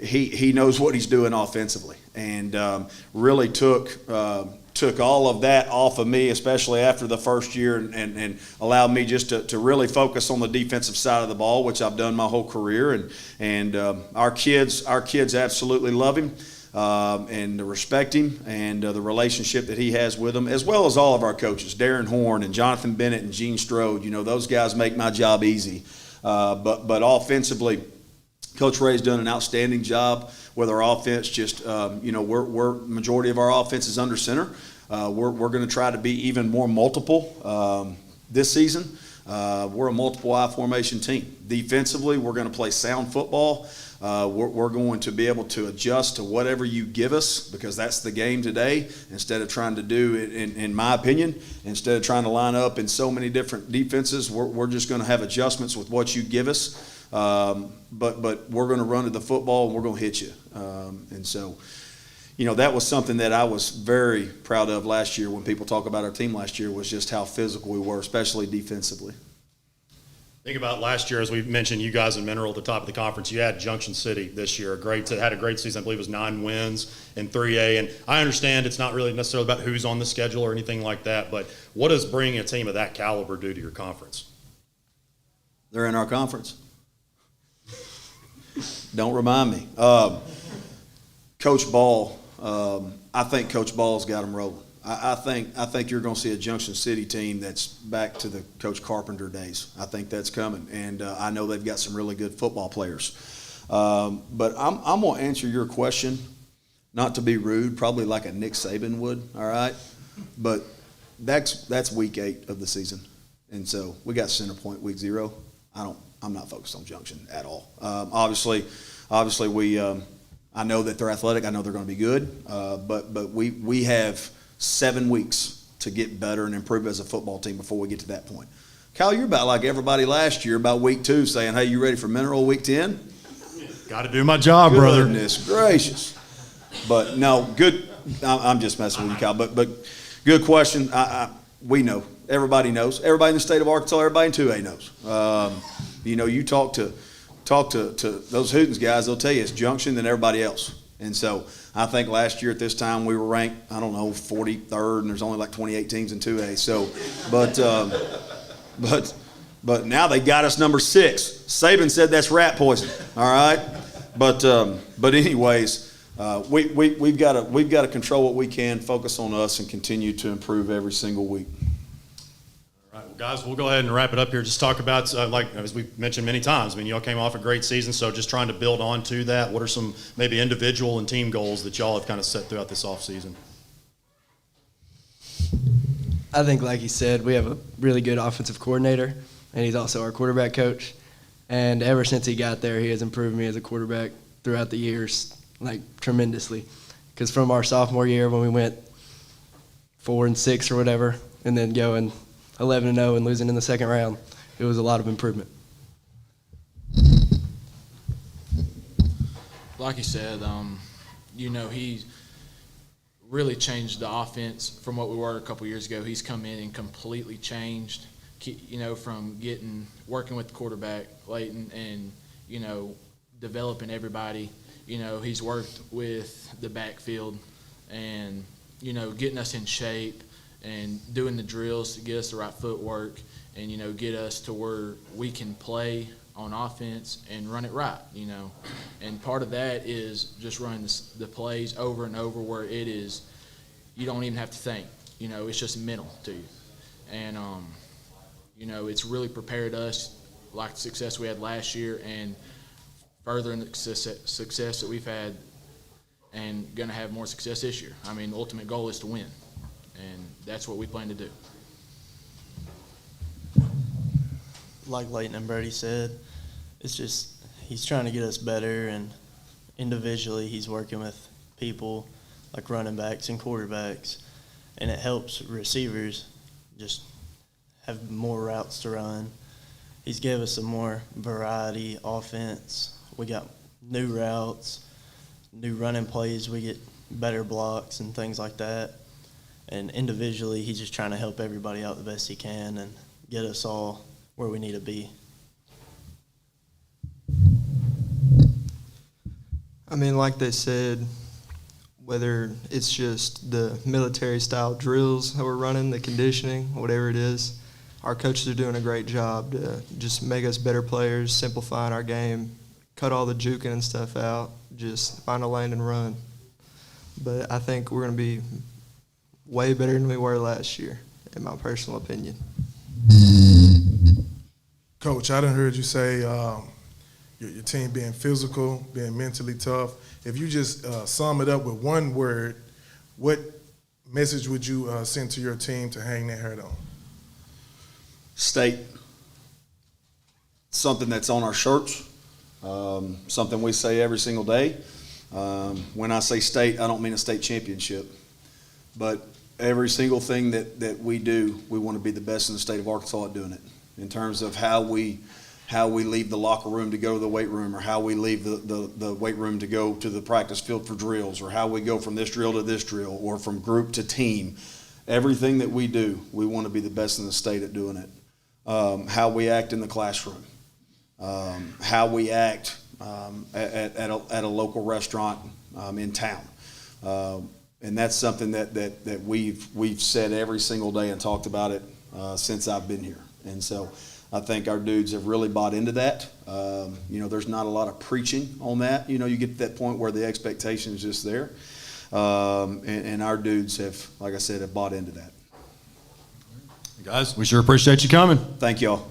he knows what he's doing offensively, and really took all of that off of me, especially after the first year, and allowed me just to really focus on the defensive side of the ball, which I've done my whole career, and our kids absolutely love him. And respect him and the relationship that he has with them, as well as all of our coaches, Darren Horn and Jonathan Bennett and Gene Strode. Those guys make my job easy. But offensively, Coach Ray's done an outstanding job with our offense. Just we're majority of our offense is under center. We're going to try to be even more multiple this season. We're a multiple I formation team. Defensively, we're going to play sound football. We're going to be able to adjust to whatever you give us, because that's the game today. Instead of trying to do it, in my opinion, instead of trying to line up in so many different defenses, we're just going to have adjustments with what you give us. But we're going to run to the football and we're going to hit you. And so, that was something that I was very proud of last year when people talk about our team last year, was just how physical we were, especially defensively. Think about last year, as we mentioned, you guys in Mineral at the top of the conference. You had Junction City this year, had a great season. I believe it was 9 wins in 3A. And I understand it's not really necessarily about who's on the schedule or anything like that, but what does bringing a team of that caliber do to your conference? They're in our conference. Don't remind me. Coach Ball, I think Coach Ball's got them rolling. I think you're going to see a Junction City team that's back to the Coach Carpenter days. I think that's coming, and I know they've got some really good football players. But I'm going to answer your question, not to be rude, probably like a Nick Saban would. All right, but that's week 8 of the season, and so we got Center Point week 0. I'm not focused on Junction at all. Obviously we. I know that they're athletic. I know they're going to be good, but we have 7 weeks to get better and improve as a football team before we get to that point. Kyle, you're about like everybody last year about week 2 saying, hey, you ready for mineral week 10? Got to do my job, brother. Goodness gracious. But no, good. I'm just messing with you, Kyle. But good question. We know. Everybody knows. Everybody in the state of Arkansas, everybody in 2A knows. You talk to those Hootens guys, they'll tell you it's Junction than everybody else. And so I think last year at this time we were ranked, 43rd, and there's only like 28 teams in 2A. So, but now they got us number 6. Saban said that's rat poison. All right, but anyways, we've got to control what we can, focus on us, and continue to improve every single week. All right, well, guys, we'll go ahead and wrap it up here. Just talk about, like as we mentioned many times, y'all came off a great season, so just trying to build on to that. What are some maybe individual and team goals that y'all have kind of set throughout this offseason? I think, like he said, we have a really good offensive coordinator, and he's also our quarterback coach. And ever since he got there, he has improved me as a quarterback throughout the years, like tremendously. Because from our sophomore year when we went 4-6 or whatever, and then going 11-0 and losing in the second round, it was a lot of improvement. Like he said, he's really changed the offense from what we were a couple years ago. He's come in and completely changed, from working with the quarterback, Leighton, and, developing everybody. He's worked with the backfield and, getting us in shape and doing the drills to get us the right footwork and, get us to where we can play on offense and run it right, And part of that is just running the plays over and over where it is, you don't even have to think, it's just mental to you. And, it's really prepared us like the success we had last year and furthering the success that we've had and going to have more success this year. The ultimate goal is to win, and that's what we plan to do. Like Leighton and Brody said, it's just he's trying to get us better, and individually he's working with people like running backs and quarterbacks, and it helps receivers just have more routes to run. He's gave us some more variety offense. We got new routes, new running plays. We get better blocks and things like that. And individually, he's just trying to help everybody out the best he can and get us all where we need to be. Like they said, whether it's just the military-style drills that we're running, the conditioning, whatever it is, our coaches are doing a great job to just make us better players, simplifying our game, cut all the juking and stuff out, just find a lane and run. But I think we're going to be way better than we were last year, in my personal opinion. Coach, I done heard you say your team being physical, being mentally tough. If you just sum it up with one word, what message would you send to your team to hang their hat on? State. Something that's on our shirts, something we say every single day. When I say state, I don't mean a state championship. But every single thing that we do, we want to be the best in the state of Arkansas at doing it. In terms of how we leave the locker room to go to the weight room, or how we leave the weight room to go to the practice field for drills, or how we go from this drill to this drill, or from group to team. Everything that we do, we want to be the best in the state at doing it. How we act in the classroom, how we act at a local restaurant in town. And that's something that we've said every single day and talked about it since I've been here. And so I think our dudes have really bought into that. There's not a lot of preaching on that. You get to that point where the expectation is just there. And our dudes have, like I said, have bought into that. Guys, we sure appreciate you coming. Thank y'all.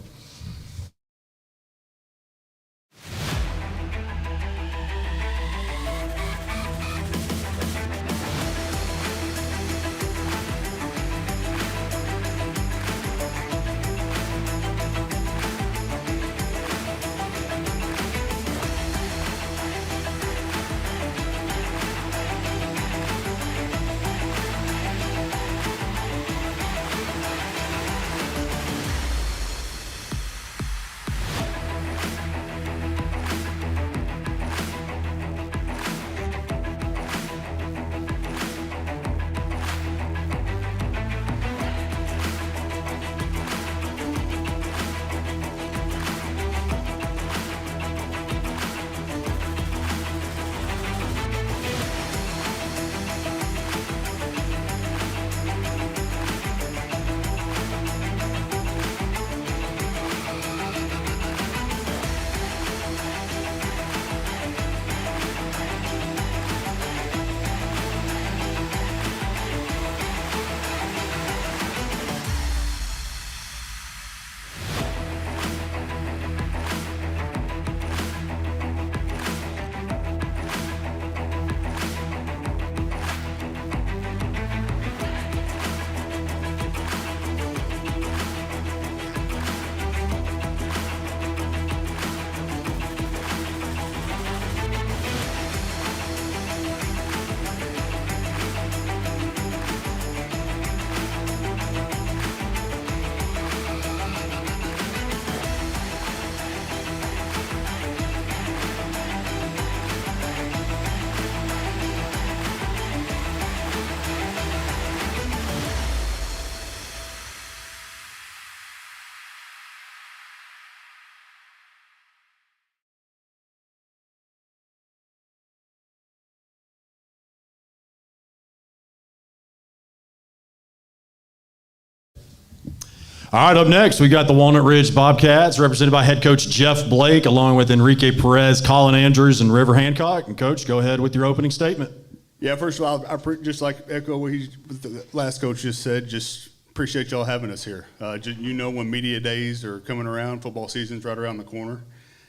All right, up next, we got the Walnut Ridge Bobcats, represented by head coach Jeff Blake, along with Enrique Perez, Colin Andrews, and River Hancock. And, Coach, go ahead with your opening statement. Yeah, first of all, just like echo what the last coach just said, just appreciate y'all having us here. When media days are coming around, football season's right around the corner,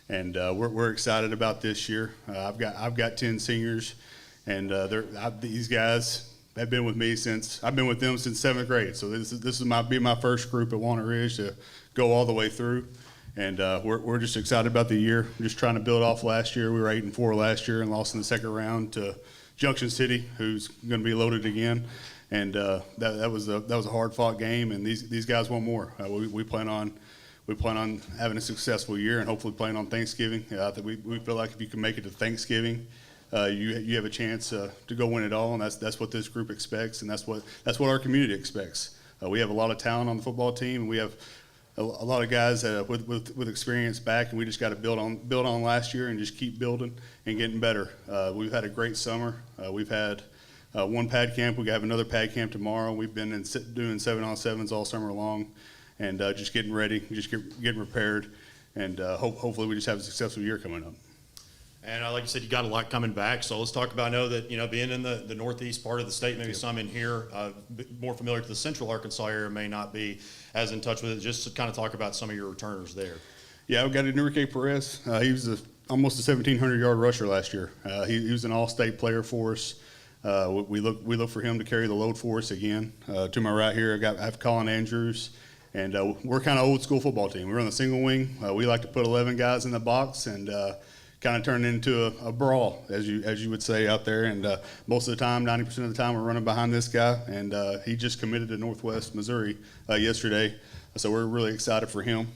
and we're excited about this year. I've got 10 seniors, and these guys have been with me I've been with them since 7th grade. So this is my first group at Walnut Ridge to go all the way through, and we're just excited about the year. We're just trying to build off last year. We were 8-4 last year and lost in the second round to Junction City, who's going to be loaded again, and that was a hard fought game. And these guys want more. We plan on having a successful year and hopefully playing on Thanksgiving. I think we feel like if you can make it to Thanksgiving, you have a chance to go win it all, and that's what this group expects, and that's what our community expects. We have a lot of talent on the football team, and we have a lot of guys with experience back, and we just got to build on last year and just keep building and getting better. We've had a great summer. We've had one pad camp. We have another pad camp tomorrow. We've been doing 7-on-7s all summer long, and just getting ready, just getting prepared, and hopefully we just have a successful year coming up. And like you said, you got a lot coming back. So let's talk about, I know that, being in the northeast part of the state, maybe some in here, more familiar to the central Arkansas area may not be as in touch with it. Just to kind of talk about some of your returners there. Yeah, I've got Enrique Perez. He was almost a 1,700-yard rusher last year. He was an all-state player for us. We look for him to carry the load for us again. To my right here, I have Colin Andrews. And we're kind of old school football team. We're on the single wing. We like to put 11 guys in the box and kind of turn it into a brawl, as you would say out there. And most of the time, 90% of the time, we're running behind this guy. And he just committed to Northwest Missouri yesterday. So we're really excited for him.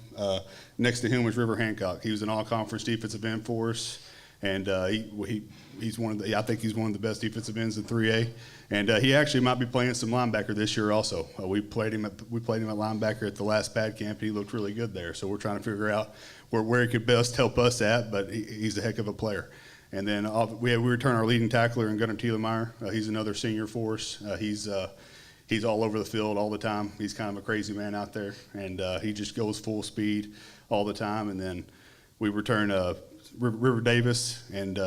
Next to him was River Hancock. He was an all-conference defensive end for us. And he's one of the best defensive ends in 3A. And he actually might be playing some linebacker this year also. We played him at linebacker at the last pad camp, and he looked really good there. So we're trying to figure out where he could best help us at, but he's a heck of a player. And then we return our leading tackler in Gunnar Thielemeyer. He's another senior for us. He's all over the field all the time. He's kind of a crazy man out there, and he just goes full speed all the time. And then we return River Davis, and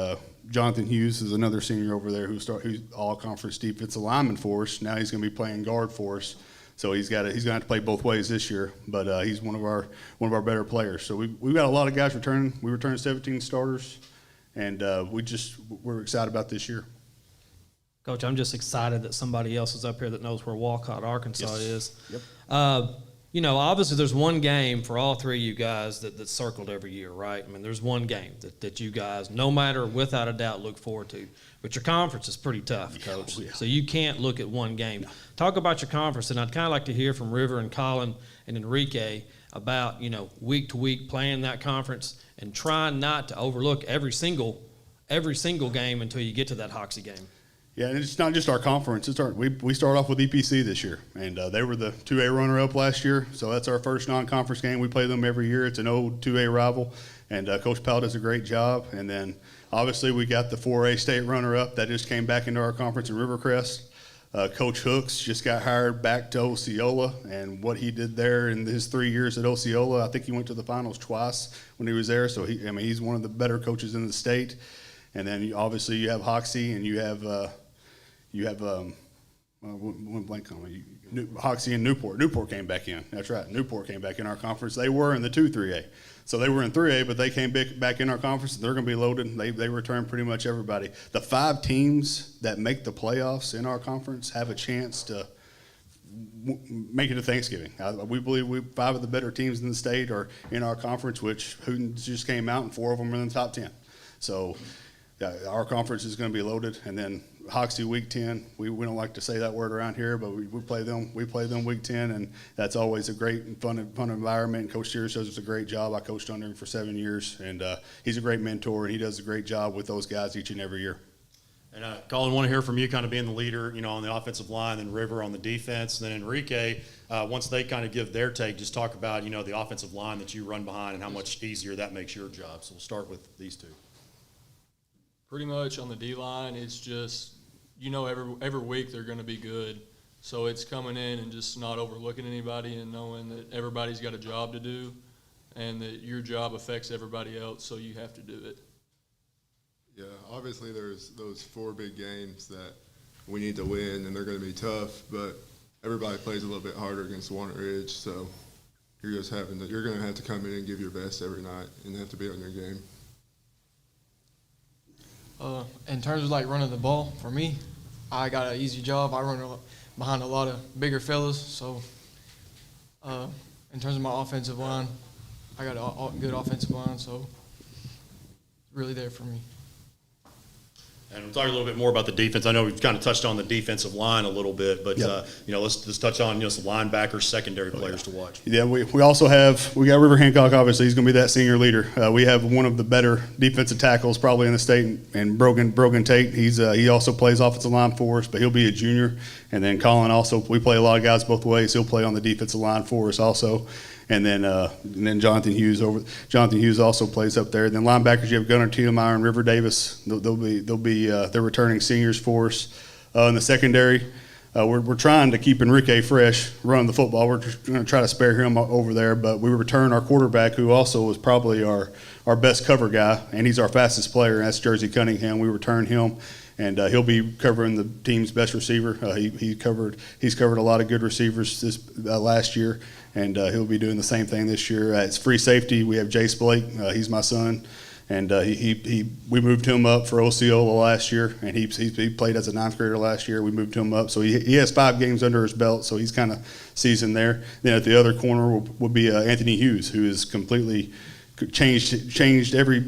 Jonathan Hughes is another senior over there who's all-conference defensive lineman for us. Now he's going to be playing guard for us. So he's going to have to play both ways this year, but he's one of our better players. So we've got a lot of guys returning. We returned 17 starters, and we're excited about this year. Coach, I'm just excited that somebody else is up here that knows where Walcott, Arkansas is. Yep. Obviously there's one game for all three of you guys that's circled every year, right? I mean, there's one game that you guys, no matter, without a doubt, look forward to. But your conference is pretty tough, Coach. Yeah. So you can't look at one game. No. Talk about your conference, and I'd kind of like to hear from River and Colin and Enrique about, week to week playing that conference and trying not to overlook every single game until you get to that Hoxie game. Yeah, and it's not just our conference. We start off with EPC this year, and they were the 2A runner-up last year, so that's our first non-conference game. We play them every year. It's an old 2A rival, and Coach Powell does a great job. And then, obviously, we got the 4A state runner-up that just came back into our conference in Rivercrest. Coach Hooks just got hired back to Osceola, and what he did there in his 3 years at Osceola, I think he went to the finals twice when he was there, so he's one of the better coaches in the state. And then, obviously, you have Hoxie, and you have Hoxie and Newport. Newport came back in. That's right. Newport came back in our conference. They were in the 2-3A. So they were in 3A, but they came back in our conference. They're going to be loaded. They return pretty much everybody. The 5 teams that make the playoffs in our conference have a chance to make it to Thanksgiving. We believe 5 of the better teams in the state are in our conference, which Hootens just came out, and 4 of them are in the top 10. So our conference is going to be loaded. And then Hoxie week 10, we don't like to say that word around here, but we play them week 10, and that's always a great and fun environment. And Coach Sears does a great job. I coached under him for 7 years, and he's a great mentor, and he does a great job with those guys each and every year. And Colin, want to hear from you, kind of being the leader, on the offensive line, then River on the defense, and then Enrique. Once they kind of give their take, just talk about the offensive line that you run behind and how much easier that makes your job. So we'll start with these two. Pretty much on the D-line, it's just, every week they're going to be good. So it's coming in and just not overlooking anybody and knowing that everybody's got a job to do and that your job affects everybody else, so you have to do it. Yeah, obviously there's those 4 big games that we need to win, and they're going to be tough, but everybody plays a little bit harder against Walnut Ridge, so you're going to have to come in and give your best every night and have to be on your game. In terms of like running the ball, for me, I got an easy job. I run behind a lot of bigger fellas, so in terms of my offensive line, I got a good offensive line, so it's really there for me. And we'll talk a little bit more about the defense. I know we've kind of touched on the defensive line a little bit, but let's touch on some linebackers, secondary players to watch. Yeah, we also we got River Hancock. Obviously, he's going to be that senior leader. We have one of the better defensive tackles probably in the state, and Brogan Tate. He also plays offensive line for us, but he'll be a junior. And then Colin also. We play a lot of guys both ways. He'll play on the defensive line for us also. And then Jonathan Hughes also plays up there. And then linebackers, you have Gunnar Tiedemeyer and River Davis. They're returning seniors for us. In the secondary, we're trying to keep Enrique fresh, running the football. We're just going to try to spare him over there. But we return our quarterback, who also was probably our best cover guy, and he's our fastest player. And that's Jersey Cunningham. We return him. And he'll be covering the team's best receiver. He's covered a lot of good receivers this last year, and he'll be doing the same thing this year. It's free safety. We have Jace Blake. He's my son, and we moved him up for Osceola last year, and he played as a 9th grader last year. We moved him up, so he has 5 games under his belt, so he's kind of seasoned there. Then at the other corner will be Anthony Hughes, who is completely changed every.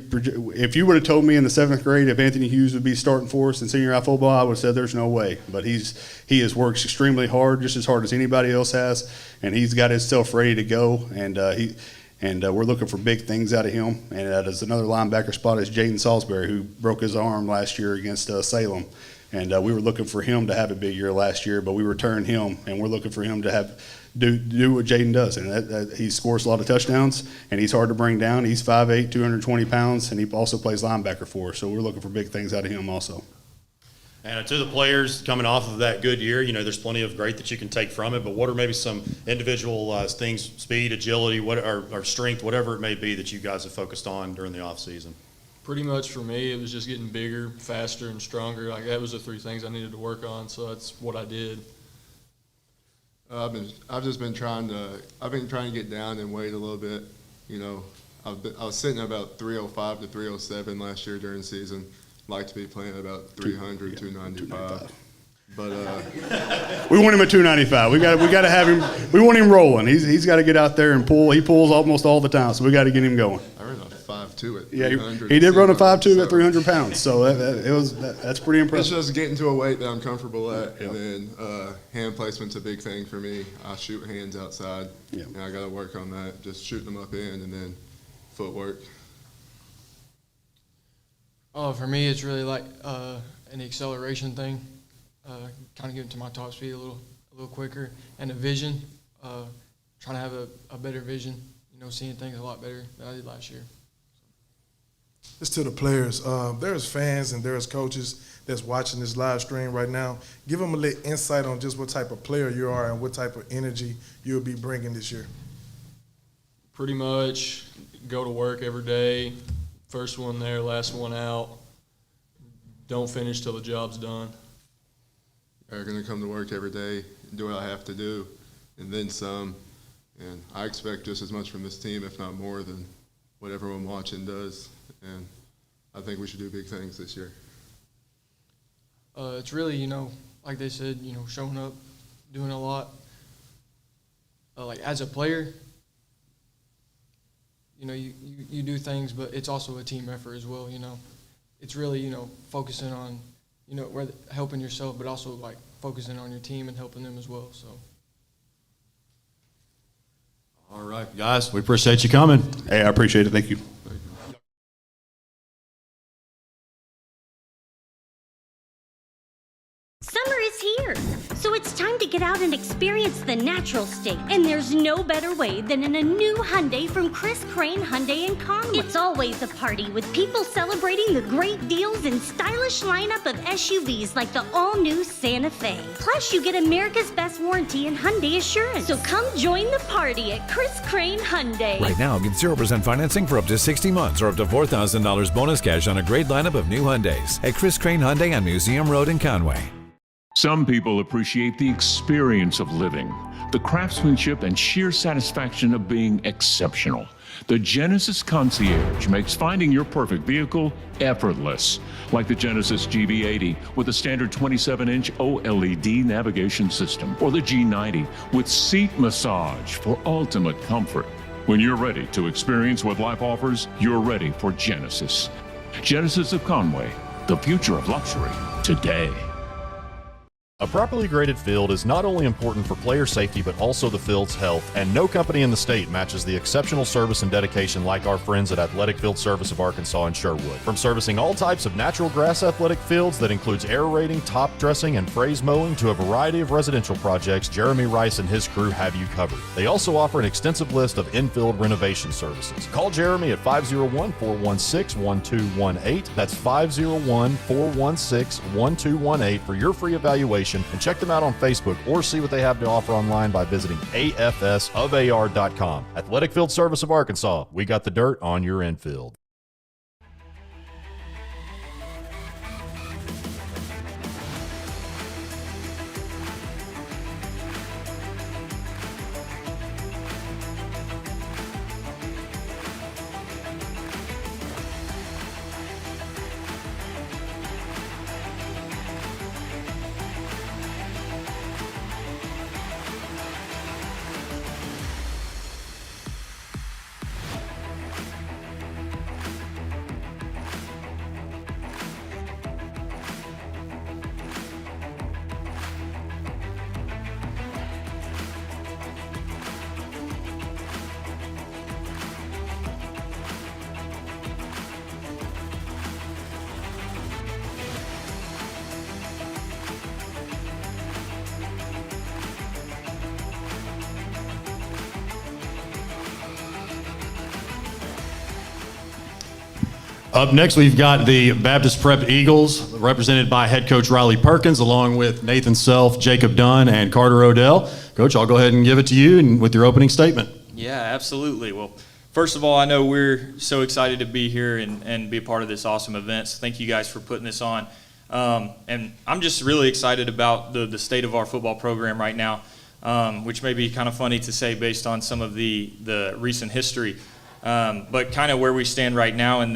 If you would have told me in the 7th grade if Anthony Hughes would be starting for us in senior high football, I would have said there's no way. But he has worked extremely hard, just as hard as anybody else has, and he's got himself ready to go. And we're looking for big things out of him. And as another linebacker spot is Jaden Salisbury, who broke his arm last year against Salem. And we were looking for him to have a big year last year, but we returned him, and we're looking for him to do what Jaden does. And he scores a lot of touchdowns, and he's hard to bring down. He's 5'8", 220 pounds, and he also plays linebacker for us. So we're looking for big things out of him also. And to the players coming off of that good year, there's plenty of great that you can take from it, but what are maybe some individual things, speed, agility, or strength, whatever it may be, that you guys have focused on during the off season? Pretty much for me, it was just getting bigger, faster, and stronger. Like that was the 3 things I needed to work on, so that's what I did. I've just been trying to get down and weight a little bit. I was sitting at about 305 to 307 last year during the season. Like to be playing about 300, 295. But we want him at 295. We got to have him. We want him rolling. He's got to get out there and pull. He pulls almost all the time, so we got to get him going. I ran a 5.2 at 300. Yeah, he did run a 5.2 at 300 pounds, so that's pretty impressive. It's just getting to a weight that I'm comfortable at, and then hand placement's a big thing for me. I shoot hands outside, and I got to work on that, just shooting them up in, and then footwork. For me, it's really like an acceleration thing, kind of getting to my top speed a little quicker, and a vision, trying to have a better vision, seeing things a lot better than I did last year. Just to the players, there's fans and there's coaches that's watching this live stream right now. Give them a little insight on just what type of player you are and what type of energy you'll be bringing this year. Pretty much go to work every day. First one there, last one out. Don't finish till the job's done. I'm going to come to work every day, do what I have to do, and then some. And I expect just as much from this team, if not more, than what everyone watching does. And I think we should do big things this year. It's really, like they said, showing up, doing a lot. Like as a player, you do things, but it's also a team effort as well, It's really, focusing on, helping yourself, but also like focusing on your team and helping them as well, so. All right, guys, we appreciate you coming. Hey, I appreciate it. Thank you. Summer is here, so it's time to get out and experience the natural state, and there's no better way than in a new Hyundai from Chris Crane Hyundai and Conway. It's always a party with people celebrating the great deals and stylish lineup of SUVs like the all-new Santa Fe. Plus, you get America's best warranty and Hyundai Assurance. So come join the party at Chris Crane Hyundai. Right now, get 0% financing for up to 60 months or up to $4,000 bonus cash on a great lineup of new Hyundais at Chris Crane Hyundai on Museum Road in Conway. Some people appreciate the experience of living, the craftsmanship and sheer satisfaction of being exceptional. The Genesis Concierge makes finding your perfect vehicle effortless, like the Genesis GV80 with a standard 27-inch OLED navigation system, or the G90 with seat massage for ultimate comfort. When you're ready to experience what life offers, you're ready for Genesis. Genesis of Conway, the future of luxury today. A properly graded field is not only important for player safety, but also the field's health, and no company in the state matches the exceptional service and dedication like our friends at Athletic Field Service of Arkansas and Sherwood. From servicing all types of natural grass athletic fields that includes aerating, top dressing, and phrase mowing to a variety of residential projects, Jeremy Rice and his crew have you covered. They also offer an extensive list of infield renovation services. Call Jeremy at 501-416-1218. That's 501-416-1218 for your free evaluation. And check them out on Facebook or see what they have to offer online by visiting afsofar.com. Athletic Field Service of Arkansas. We got the dirt on your infield. Up next, we've got the Baptist Prep Eagles, represented by head coach Riley Perkins, along with Nathan Self, Jacob Dunn, and Carter Odell. Coach, I'll go ahead and give it to you and with your opening statement. Yeah, absolutely. Well, first of all, I know we're so excited to be here and be a part of this awesome event. So thank you guys for putting this on. And I'm just really excited about the state of our football program right now, which may be kind of funny to say based on some of the recent history. But kind of where we stand right now and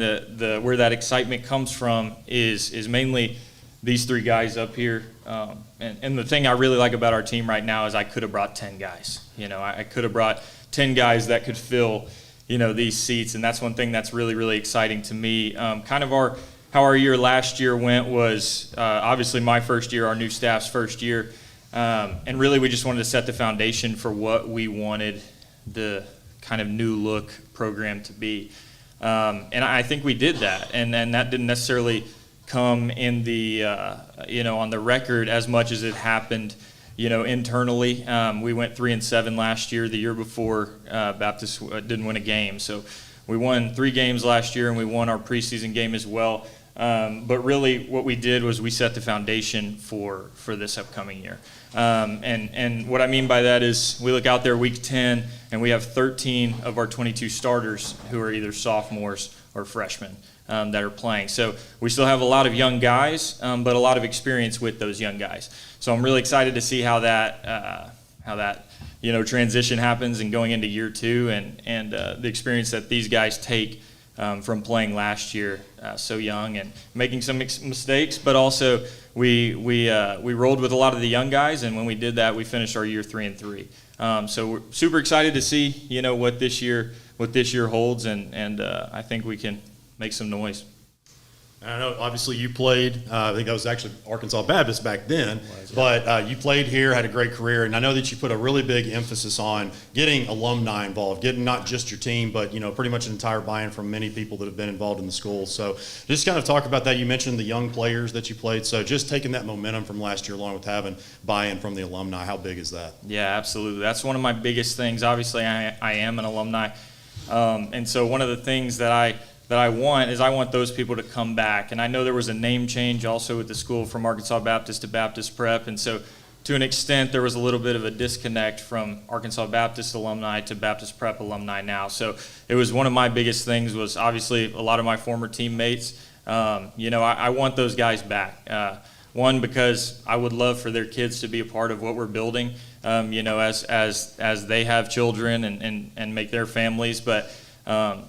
where that excitement comes from is mainly these three guys up here. And the thing I really like about our team right now is I could have brought 10 guys. You know, I could have brought 10 guys that could fill, you know, these seats. And that's one thing that's really, really exciting to me. Kind of how our year last year went was obviously my first year, our new staff's first year. And really we just wanted to set the foundation for what we wanted the kind of new look program to be. And I think we did that. And that didn't necessarily come in the, on the record as much as it happened, internally. We went 3-7 last year. The year before, Baptist didn't win a game. So we won 3 games last year and we won our preseason game as well. But really what we did was we set the foundation for this upcoming year. And what I mean by that is we look out there week 10 and we have 13 of our 22 starters who are either sophomores or freshmen that are playing. So we still have a lot of young guys, but a lot of experience with those young guys. So I'm really excited to see how that transition happens and going into year 2 and the experience that these guys take from playing last year so young and making some mistakes, but also we rolled with a lot of the young guys, and when we did that, we finished our year 3-3. So we're super excited to see what this year holds, and I think we can make some noise. I know, obviously, you played, I think that was actually Arkansas Baptist back then, but you played here, had a great career, and I know that you put a really big emphasis on getting alumni involved, getting not just your team, but, pretty much an entire buy-in from many people that have been involved in the school. So just kind of talk about that. You mentioned the young players that you played, so just taking that momentum from last year along with having buy-in from the alumni, how big is that? Yeah, absolutely. That's one of my biggest things. Obviously, I am an alumni, and so one of the things that I want those people to come back. And I know there was a name change also with the school from Arkansas Baptist to Baptist Prep. And so to an extent, there was a little bit of a disconnect from Arkansas Baptist alumni to Baptist Prep alumni now. So it was one of my biggest things was obviously a lot of my former teammates. I want those guys back. One, because I would love for their kids to be a part of what we're building, as they have children and make their families. But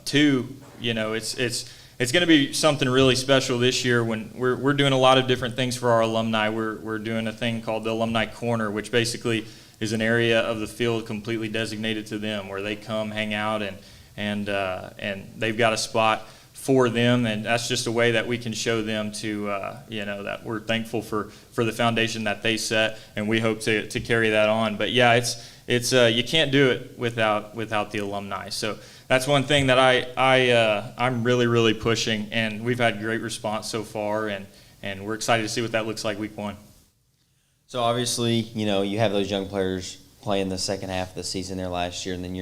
two, it's going to be something really special this year when we're doing a lot of different things for our alumni. We're doing a thing called the Alumni Corner, which basically is an area of the field completely designated to them, where they come, hang out, and they've got a spot for them, and that's just a way that we can show them to that we're thankful for the foundation that they set, and we hope to carry that on. But yeah, it's you can't do it without the alumni. So that's one thing that I'm really, really pushing, and we've had great response so far, and we're excited to see what that looks like week 1. So obviously, you have those young players playing the second half of the season there last year, and then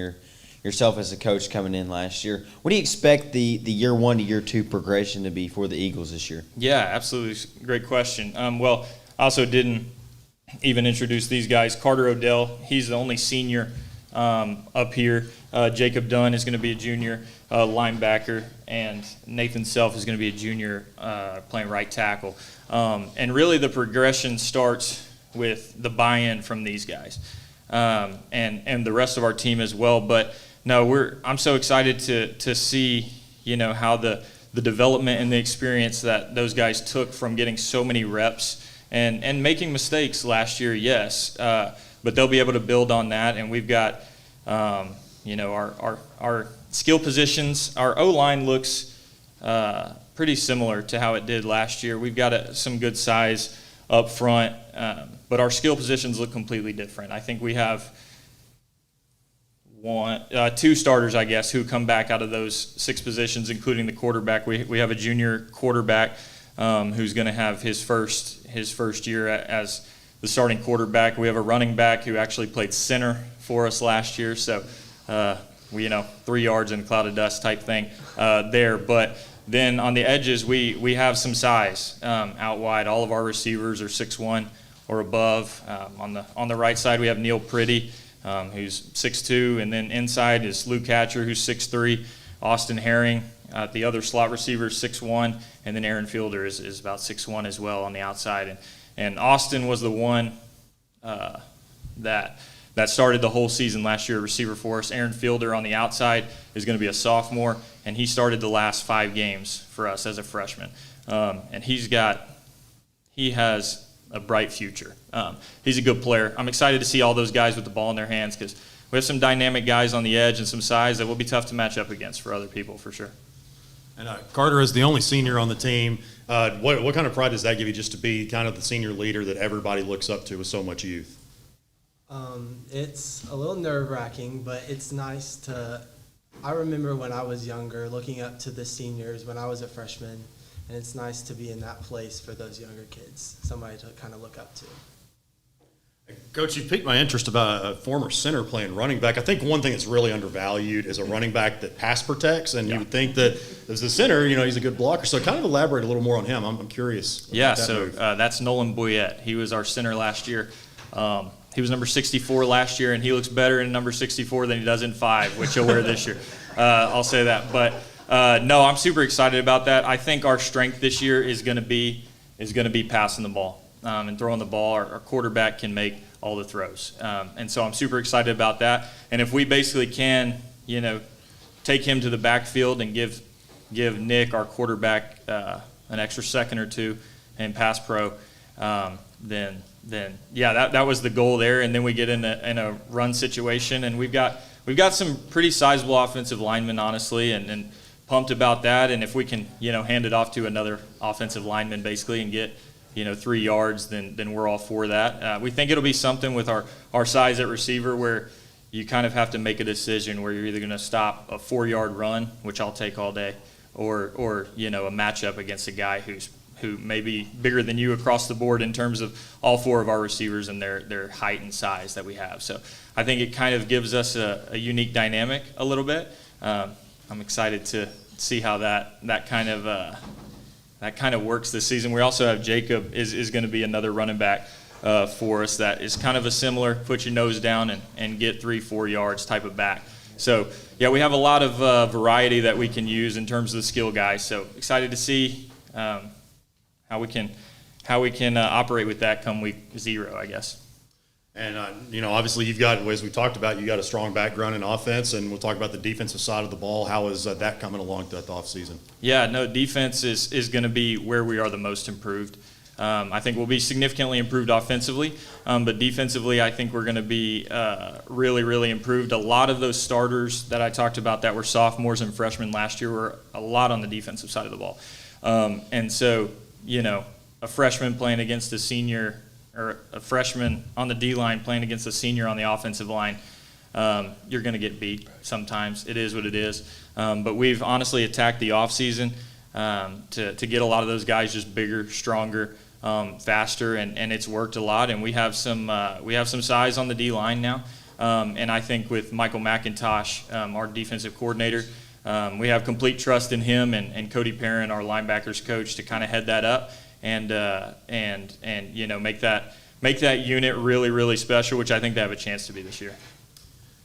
yourself as a coach coming in last year. What do you expect the year 1 to year 2 progression to be for the Eagles this year? Yeah, absolutely. Great question. Well, I also didn't even introduce these guys. Carter Odell, he's the only senior up here. Jacob Dunn is going to be a junior linebacker, and Nathan Self is going to be a junior playing right tackle. And really the progression starts with the buy-in from these guys and the rest of our team as well. But no, I'm so excited to see how the development and the experience that those guys took from getting so many reps and making mistakes last year, yes, but they'll be able to build on that. And we've got our skill positions. Our O-line looks pretty similar to how it did last year. We've got some good size up front, but our skill positions look completely different. I think we have two starters, I guess, who come back out of those 6 positions, including the quarterback. We have a junior quarterback who's going to have his first year as the starting quarterback. We have a running back who actually played center for us last year, so 3 yards in a cloud of dust type thing there. But then on the edges, we have some size out wide. All of our receivers are 6'1" or above. On the right side, we have Neil Pretty, who's 6'2", and then inside is Luke Hatcher, who's 6'3", Austin Herring, the other slot receiver, 6'1", and then Aaron Fielder is about 6'1" as well on the outside. And Austin was the one that started the whole season last year, receiver for us. Aaron Fielder on the outside is going to be a sophomore, and he started the last 5 games for us as a freshman. And he has a bright future. He's a good player. I'm excited to see all those guys with the ball in their hands because we have some dynamic guys on the edge and some size that will be tough to match up against for other people for sure. And Carter is the only senior on the team. What kind of pride does that give you just to be kind of the senior leader that everybody looks up to with so much youth? It's a little nerve-wracking, but it's nice to – I remember when I was younger looking up to the seniors when I was a freshman, and it's nice to be in that place for those younger kids, somebody to kind of look up to. Coach, you piqued my interest about a former center playing running back. I think one thing that's really undervalued is a running back that pass protects, and you would think that as a center, he's a good blocker. So kind of elaborate a little more on him. I'm curious. Yeah, so that's Nolan Boyette. He was our center last year. He was number 64 last year, and he looks better in number 64 than he does in 5, which he'll wear this year. I'll say that. But no, I'm super excited about that. I think our strength this year is going to be passing the ball and throwing the ball. Our quarterback can make all the throws, and so I'm super excited about that. And if we basically can, take him to the backfield and give Nick, our quarterback, an extra second or two in pass pro, then yeah, that was the goal there. And then we get in a run situation, and we've got some pretty sizable offensive linemen, honestly, and pumped about that. And if we can, hand it off to another offensive lineman basically and get, 3 yards, then we're all for that. We think it'll be something with our size at receiver where you kind of have to make a decision where you're either going to stop a 4-yard run, which I'll take all day, or a matchup against a guy who may be bigger than you across the board in terms of all 4 of our receivers and their height and size that we have. So I think it kind of gives us a unique dynamic a little bit. I'm excited to see how that kind of works this season. We also have Jacob is going to be another running back for us that is kind of a similar put your nose down and get 3-4 yards type of back. So yeah, we have a lot of variety that we can use in terms of the skill guys. So excited to see how we can operate with that come week 0, I guess. And, obviously you've got, as we talked about, you got a strong background in offense, and we'll talk about the defensive side of the ball. How is that coming along throughout the offseason? Yeah, no, defense is going to be where we are the most improved. I think we'll be significantly improved offensively, but defensively I think we're going to be really, really improved. A lot of those starters that I talked about that were sophomores and freshmen last year were a lot on the defensive side of the ball. And so, a freshman playing against a senior or a freshman on the D-line playing against a senior on the offensive line, you're going to get beat sometimes. It is what it is. But we've honestly attacked the offseason to get a lot of those guys just bigger, stronger, faster, and it's worked a lot. And we have some size on the D-line now. And I think with Michael McIntosh, our defensive coordinator, we have complete trust in him and Cody Perrin, our linebackers coach, to kind of head that up and make that unit really, really special, which I think they have a chance to be this year.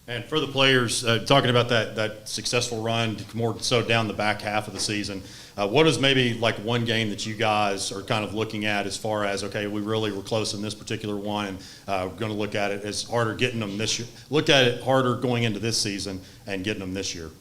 And for the players, talking about that successful run, more so down the back half of the season, what is maybe like one game that you guys are kind of looking at as far as, okay, we really were close in this particular one, and we're going to look at it as harder getting them this year, look at it harder going into this season and getting them this year?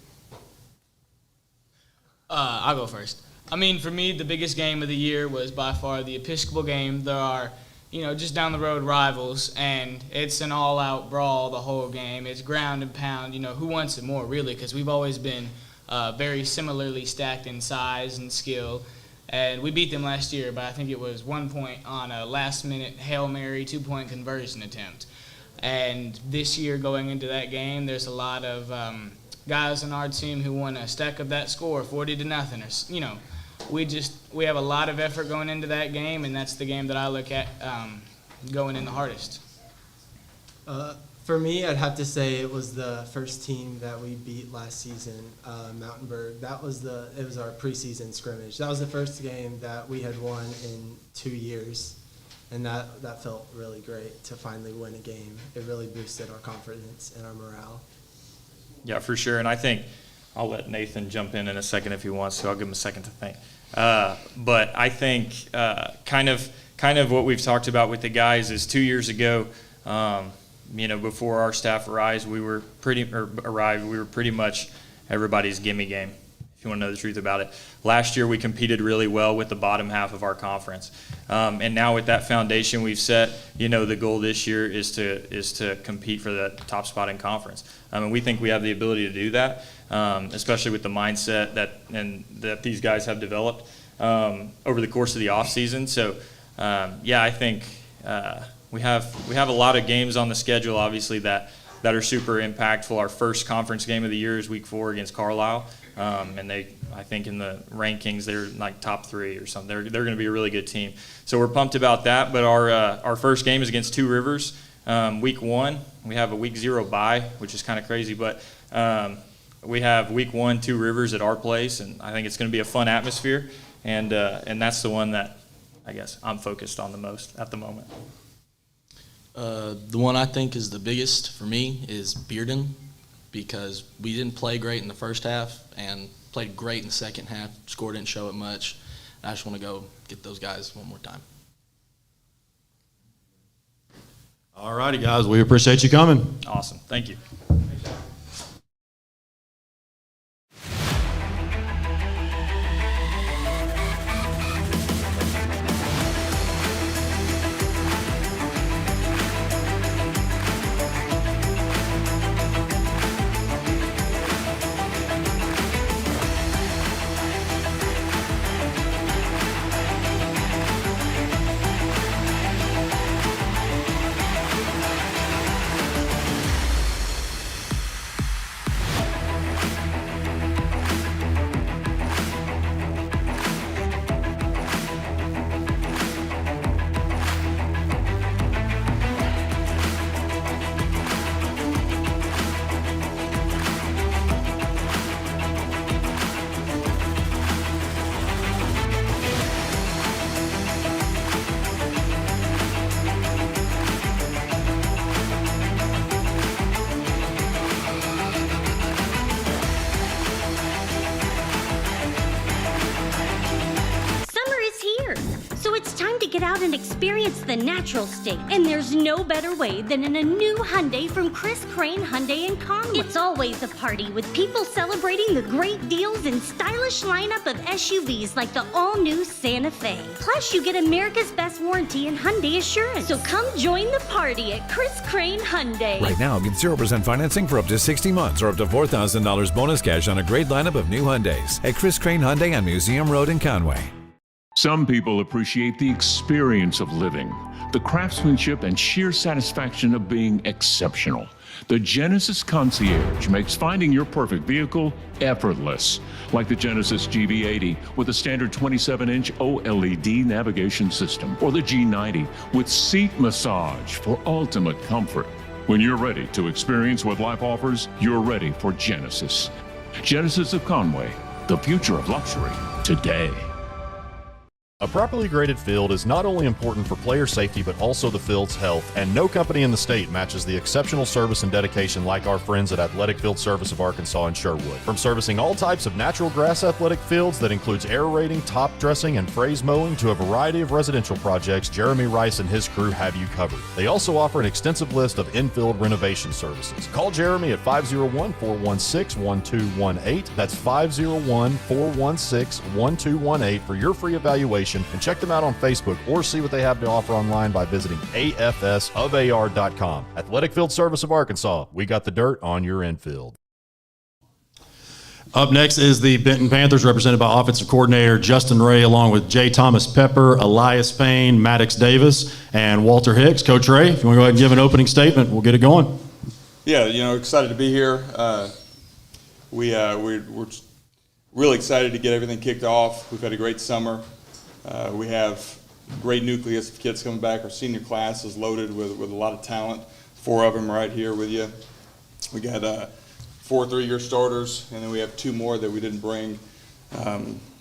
I'll go first. I mean, for me, the biggest game of the year was by far the Episcopal game. There are, just down the road rivals, and it's an all-out brawl the whole game. It's ground and pound. Who wants it more, really? Because we've always been very similarly stacked in size and skill. And we beat them last year, but I think it was 1 point on a last-minute Hail Mary 2-point conversion attempt. And this year, going into that game, there's a lot of guys on our team who want to stack up that score 40-0, or we have a lot of effort going into that game, and that's the game that I look at going in the hardest. For me, I'd have to say it was the first team that we beat last season, Mountainburg. It was our preseason scrimmage. That was the first game that we had won in 2 years, and that felt really great to finally win a game. It really boosted our confidence and our morale. Yeah, for sure, and I think I'll let Nathan jump in a second if he wants to. I'll give him a second to think. But I think kind of what we've talked about with the guys is 2 years ago, before our staff arrived, we were pretty much everybody's gimme game, if you want to know the truth about it. Last year we competed really well with the bottom half of our conference. And now with that foundation we've set, the goal this year is to compete for the top spot in conference. And we think we have the ability to do that, especially with the mindset that these guys have developed over the course of the offseason. So, I think we have a lot of games on the schedule, obviously, that are super impactful. Our first conference game of the year is week 4 against Carlisle. And I think in the rankings, they're like top 3 or something. They're going to be a really good team. So we're pumped about that. But our first game is against Two Rivers, week 1. We have a week 0 bye, which is kind of crazy. But we have week 1, Two Rivers at our place, and I think it's going to be a fun atmosphere. And that's the one that I guess I'm focused on the most at the moment. The one I think is the biggest for me is Bearden, because we didn't play great in the first half and played great in the second half. Score didn't show it much. I just want to go get those guys one more time. All righty, guys. We appreciate you coming. Awesome. Thank you. out and experience the natural state. And there's no better way than in a new Hyundai from Chris Crane Hyundai and Conway. It's always a party with people celebrating the great deals and stylish lineup of SUVs like the all-new Santa Fe. Plus, you get America's best warranty and Hyundai Assurance. So come join the party at Chris Crane Hyundai. Right now, get 0% financing for up to 60 months or up to $4,000 bonus cash on a great lineup of new Hyundais at Chris Crane Hyundai on Museum Road in Conway. Some people appreciate the experience of living, the craftsmanship and sheer satisfaction of being exceptional. The Genesis Concierge makes finding your perfect vehicle effortless, like the Genesis GV80 with a standard 27-inch OLED navigation system, or the G90 with seat massage for ultimate comfort. When you're ready to experience what life offers, you're ready for Genesis. Genesis of Conway, the future of luxury today. A properly graded field is not only important for player safety but also the field's health, and no company in the state matches the exceptional service and dedication like our friends at Athletic Field Service of Arkansas in Sherwood. From servicing all types of natural grass athletic fields that includes aerating, top dressing, and phrase mowing to a variety of residential projects, Jeremy Rice and his crew have you covered. They also offer an extensive list of infield renovation services. Call Jeremy at 501-416-1218. That's 501-416-1218 for your free evaluation, and check them out on Facebook or see what they have to offer online by visiting afsofar.com. Athletic Field Service of Arkansas. We got the dirt on your infield. Up next is the Benton Panthers, represented by offensive coordinator Justin Ray, along with J. Thomas Pepper, Elias Payne, Maddox Davis, and Walter Hicks. Coach Ray, if you want to go ahead and give an opening statement, we'll get it going. Yeah, excited to be here. We're really excited to get everything kicked off. We've had a great summer. We have a great nucleus of kids coming back. Our senior class is loaded with a lot of talent. 4 of them right here with you. We got 4 3-year starters, and then we have 2 more that we didn't bring.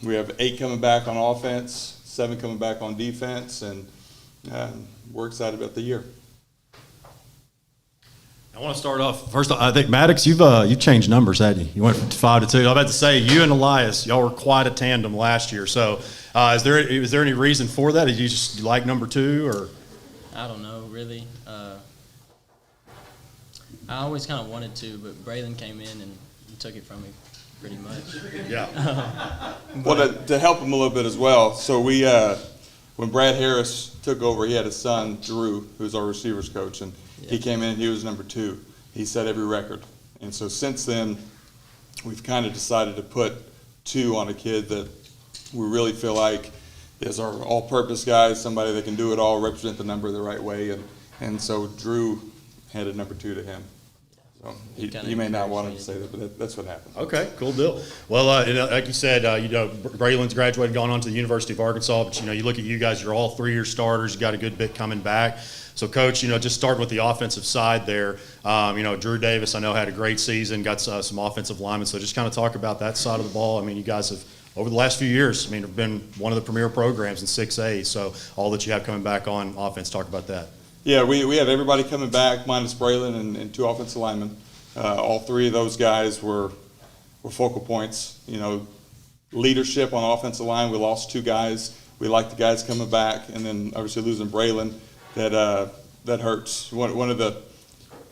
We have 8 coming back on offense, 7 coming back on defense, and we're excited about the year. I want to start off first. I think Maddox, you've changed numbers, haven't you? You went from 5 to 2. I'm about to say you and Elias, y'all were quite a tandem last year. So, is there any reason for that? Did you just like number 2, or? I don't know, really. I always kind of wanted to, but Braylon came in and took it from me pretty much. Yeah. Well, to help him a little bit as well. So when Brad Harris took over, he had his son Drew, who's our receivers coach, and he came in. He was number 2. He set every record, and so since then, we've kind of decided to put 2 on a kid that we really feel like is our all-purpose guy, somebody that can do it all, represent the number the right way, and so Drew handed number 2 to him. So he may not want him to say that, but that's what happened. Okay, cool deal. Well, like you said, Braylon's graduated, gone on to the University of Arkansas, but you look at you guys, you're all 3-year starters. You got a good bit coming back. So, Coach, just starting with the offensive side there, Drew Davis, I know, had a great season, got some offensive linemen. So just kind of talk about that side of the ball. I mean, you guys have, over the last few years, have been one of the premier programs in 6A. So all that you have coming back on offense, talk about that. Yeah, we have everybody coming back, minus Braylon and 2 offensive linemen. All 3 of those guys were focal points. Leadership on the offensive line. We lost 2 guys. We like the guys coming back, and then obviously losing Braylon, that hurts. One of the,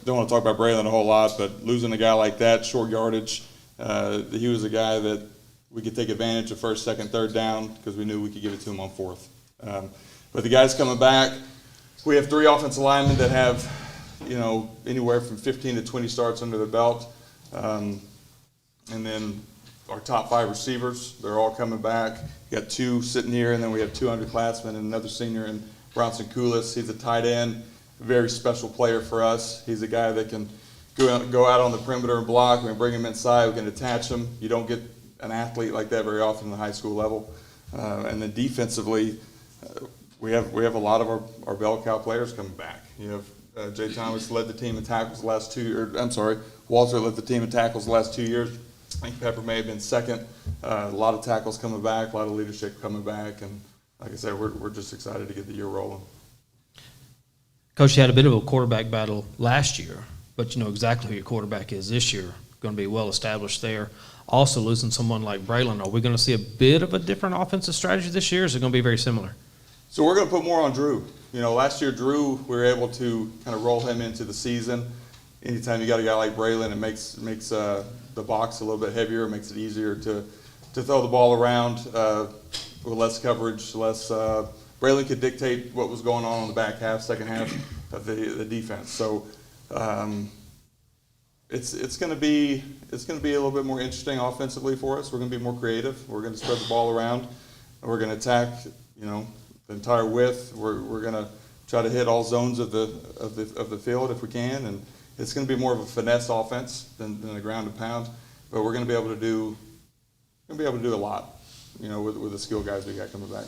don't want to talk about Braylon a whole lot, but losing a guy like that, short yardage, he was a guy that we could take advantage of 1st, 2nd, 3rd down because we knew we could give it to him on 4th. But the guys coming back, we have 3 offensive linemen that have, anywhere from 15 to 20 starts under their belt. And then our top 5 receivers, they're all coming back. We got 2 sitting here, and then we have 2 underclassmen and another senior in Bronson Koulis. He's a tight end, a very special player for us. He's a guy that can go out on the perimeter and block. We can bring him inside. We can attach him. You don't get an athlete like that very often in the high school level. And then defensively, we have a lot of our bell cow players coming back. Jay Thomas led the team in tackles the last 2 years. Walter led the team in tackles the last 2 years. I think Pepper may have been 2nd. A lot of tackles coming back, a lot of leadership coming back, and like I said, we're just excited to get the year rolling. Coach, you had a bit of a quarterback battle last year, but you know exactly who your quarterback is this year. Going to be well established there. Also, losing someone like Braylon, are we going to see a bit of a different offensive strategy this year, or is it going to be very similar? So we're going to put more on Drew. You know, last year Drew, we were able to kind of roll him into the season. Anytime you got a guy like Braylon, it makes the box a little bit heavier, makes it easier to throw the ball around with less coverage, less. Braylon could dictate what was going on the back half, second half of the defense. So it's going to be a little bit more interesting offensively for us. We're going to be more creative. We're going to spread the ball around, and we're going to attack. You know, the entire width. We're going to try to hit all zones of the field if we can, and it's going to be more of a finesse offense than a ground and pound. But we're going to be able to do a lot. You know, with the skill guys we got coming back.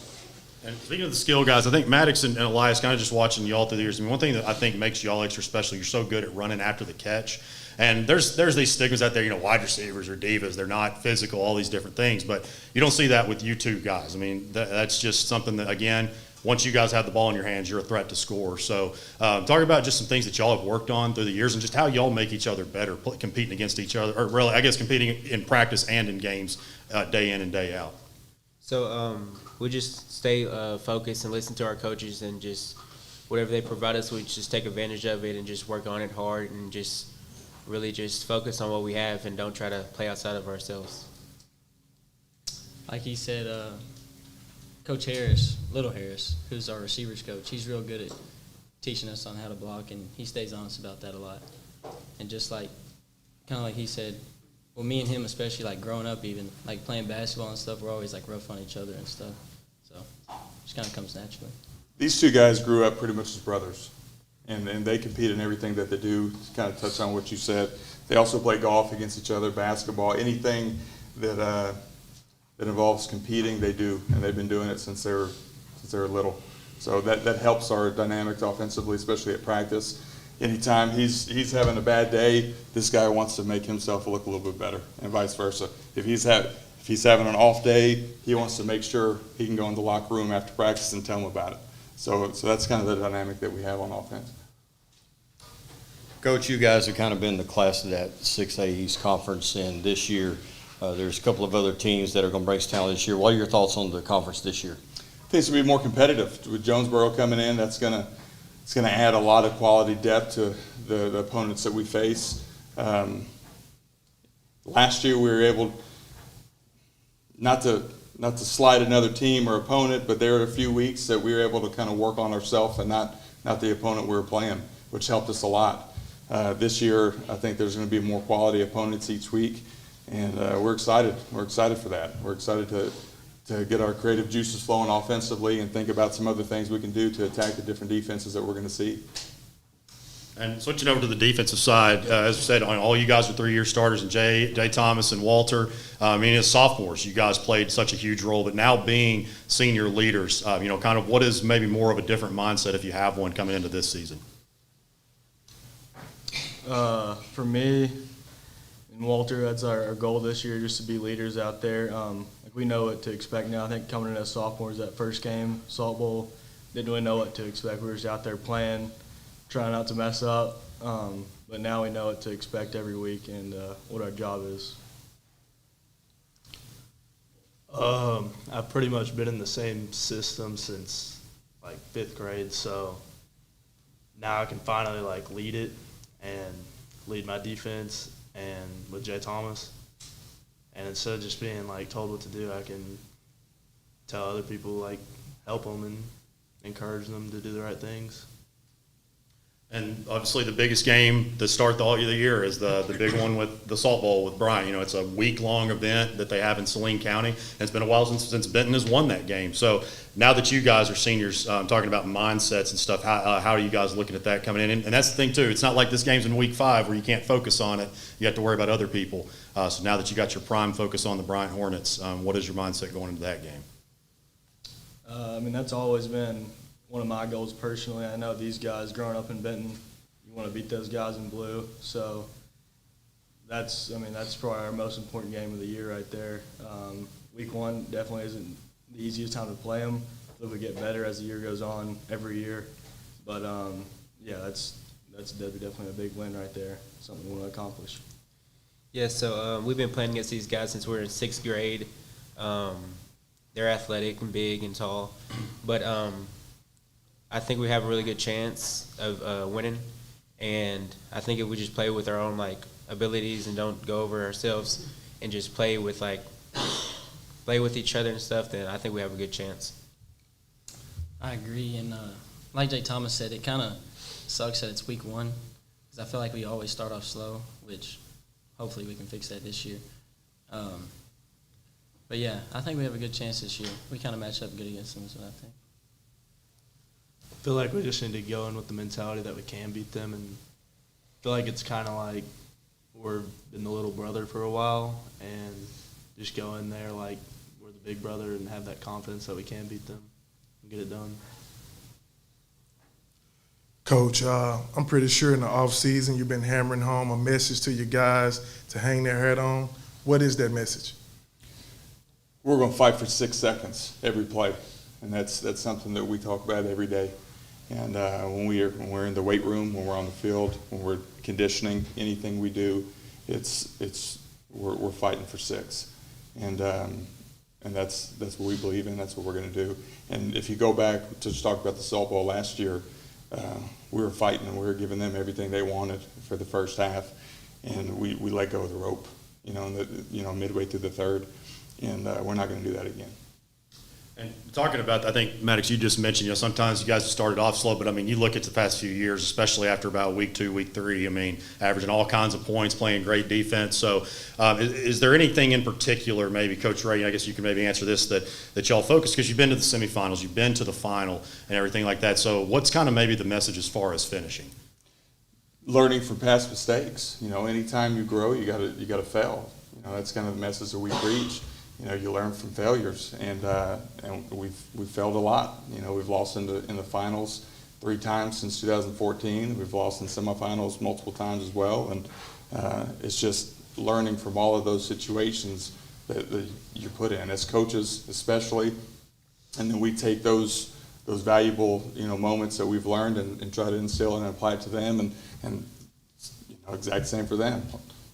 And speaking of the skill guys, I think Maddox and Elias, kind of just watching y'all through the years, I mean, one thing that I think makes y'all extra special, you're so good at running after the catch. And there's these stigmas out there, you know, wide receivers or divas, they're not physical, all these different things. But you don't see that with you two guys. I mean, that's just something that, again, once you guys have the ball in your hands, you're a threat to score. So talk about just some things that y'all have worked on through the years and just how y'all make each other better, competing against each other, or really, I guess, competing in practice and in games day in and day out. So we just stay focused and listen to our coaches, and just whatever they provide us, we just take advantage of it and just work on it hard and just really just focus on what we have and don't try to play outside of ourselves. Like he said, Coach Harris, Little Harris, who's our receivers coach, he's real good at teaching us on how to block, and he stays honest about that a lot. And just like, kind of like he said, well, me and him especially, like growing up even, like playing basketball and stuff, we're always like rough on each other and stuff. So it just kind of comes naturally. These two guys grew up pretty much as brothers, and they compete in everything that they do. To kind of touch on what you said, they also play golf against each other, basketball, anything that involves competing, they do, and they've been doing it since they were little. So that helps our dynamics offensively, especially at practice. Anytime he's having a bad day, this guy wants to make himself look a little bit better, and vice versa. If he's having an off day, he wants to make sure he can go in the locker room after practice and tell him about it. So that's kind of the dynamic that we have on offense. Coach, you guys have kind of been the class of that 6A East Conference, and this year there's a couple of other teams that are going to bring talent this year. What are your thoughts on the conference this year? I think it's going to be more competitive. With Jonesboro coming in, it's going to add a lot of quality depth to the opponents that we face. Last year we were able not to slide another team or opponent, but there were a few weeks that we were able to kind of work on ourselves and not the opponent we were playing, which helped us a lot. This year, I think there's going to be more quality opponents each week, and we're excited. We're excited for that. We're excited to get our creative juices flowing offensively and think about some other things we can do to attack the different defenses that we're going to see. And switching over to the defensive side, as I said, all you guys are 3-year starters, and Jay Thomas and Walter. I mean, as sophomores, you guys played such a huge role, but now being senior leaders, kind of what is maybe more of a different mindset if you have one coming into this season? For me and Walter, that's our goal this year, just to be leaders out there. We know what to expect now. I think coming in as sophomores, that first game, Salt Bowl, didn't really know what to expect. We were just out there playing, trying not to mess up. But now we know what to expect every week and what our job is. I've pretty much been in the same system since like 5th grade, so now I can finally like lead it and lead my defense and with Jay Thomas. And instead of just being like told what to do, I can tell other people, like help them and encourage them to do the right things. And obviously the biggest game to start the year is the big one with the Salt Bowl with Bryant. It's a week-long event that they have in Saline County. And it's been a while since Benton has won that game. So now that you guys are seniors, talking about mindsets and stuff, how are you guys looking at that coming in? And that's the thing, too. It's not like this game's in week 5 where you can't focus on it. You have to worry about other people. So now that you got your prime focus on the Bryant Hornets, what is your mindset going into that game? That's always been one of my goals personally. I know these guys growing up in Benton, you want to beat those guys in blue. So that's probably our most important game of the year right there. Week 1 definitely isn't the easiest time to play them. They'll get better as the year goes on every year. But that's definitely a big win right there. Something we want to accomplish. Yeah, so we've been playing against these guys since we were in 6th grade. they're athletic and big and tall. But I think we have a really good chance of winning. And I think if we just play with our own abilities and don't go over ourselves and just play with each other and stuff, then I think we have a good chance. I agree, and like Jay Thomas said, it kind of sucks that it's week 1 because I feel like we always start off slow, which hopefully we can fix that this year. But yeah, I think we have a good chance this year. We kind of match up good against them, is what I think. I feel like we just need to go in with the mentality that we can beat them, and I feel like it's kind of like we've been the little brother for a while, and just go in there like we're the big brother and have that confidence that we can beat them and get it done. Coach, I'm pretty sure in the offseason you've been hammering home a message to your guys to hang their head on. What is that message? We're going to fight for 6 seconds every play, and that's something that we talk about every day. And when we're in the weight room, when we're on the field, when we're conditioning, anything we do, we're fighting for 6, and that's what we believe in. That's what we're going to do. And if you go back to just talk about the softball last year, we were fighting and we were giving them everything they wanted for the first half, and we let go of the rope, midway through the third, and we're not going to do that again. And talking about, I think, Maddox, you just mentioned, sometimes you guys have started off slow, but, you look at the past few years, especially after about week 2, week 3, averaging all kinds of points, playing great defense. So is there anything in particular, maybe, Coach Ray, I guess you can maybe answer this, that y'all focus, because you've been to the semifinals, you've been to the final and everything like that. So what's kind of maybe the message as far as finishing? Learning from past mistakes. Anytime you grow, you got to fail. That's kind of the message that we preach. You learn from failures, and we've failed a lot. We've lost in the finals 3 times since 2014. We've lost in semifinals multiple times as well, and it's just learning from all of those situations that you put in as coaches, especially. And then we take those valuable moments that we've learned and try to instill and apply it to them, and exact same for them.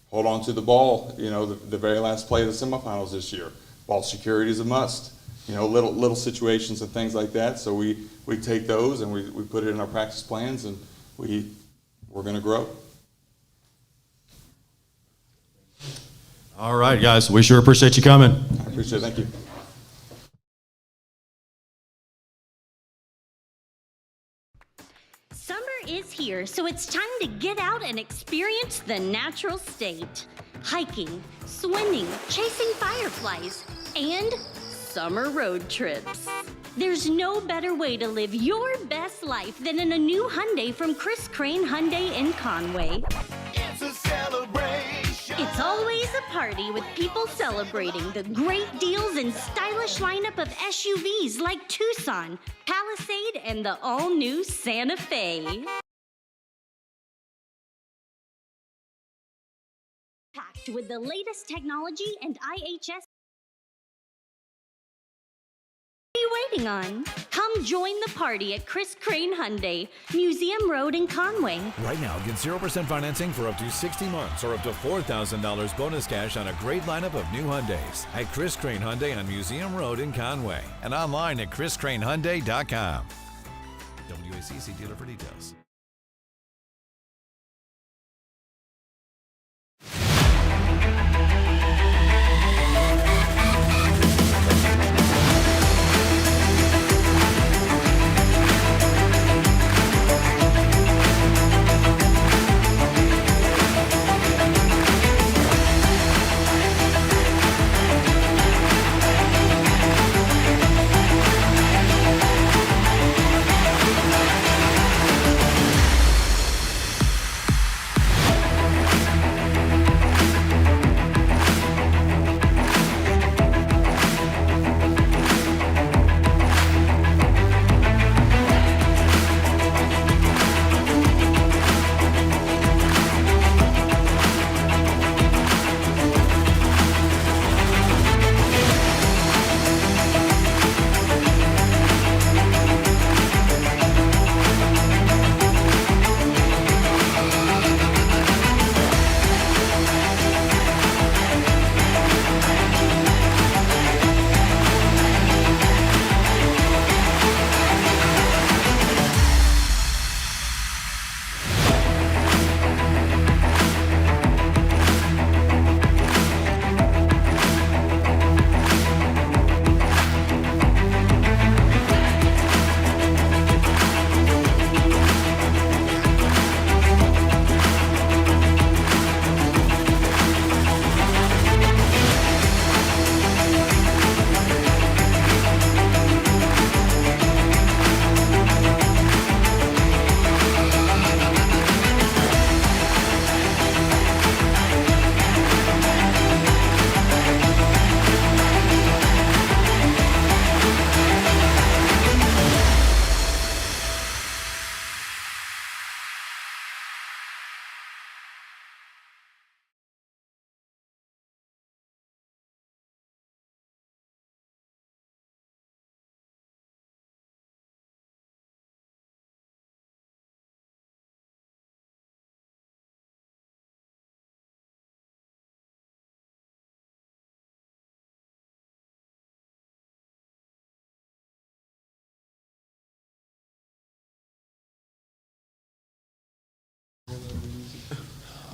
Hold on to the ball, the very last play of the semifinals this year. Ball security is a must. Little situations and things like that. So we take those and we put it in our practice plans, and we're going to grow. All right, guys. We sure appreciate you coming. I appreciate it. Thank you. Summer is here, so it's time to get out and experience the natural state. Hiking, swimming, chasing fireflies, and summer road trips. There's no better way to live your best life than in a new Hyundai from Chris Crane Hyundai in Conway. It's a celebration. It's always a party with people celebrating the great deals and stylish lineup of SUVs like Tucson, Palisade, and the all-new Santa Fe. Packed with the latest technology and IHS. What are you waiting on? Come join the party at Chris Crane Hyundai, Museum Road in Conway. Right now, get 0% financing for up to 60 months or up to $4,000 bonus cash on a great lineup of new Hyundais at Chris Crane Hyundai on Museum Road in Conway and online at chriscranehyundai.com. WACC dealer for details.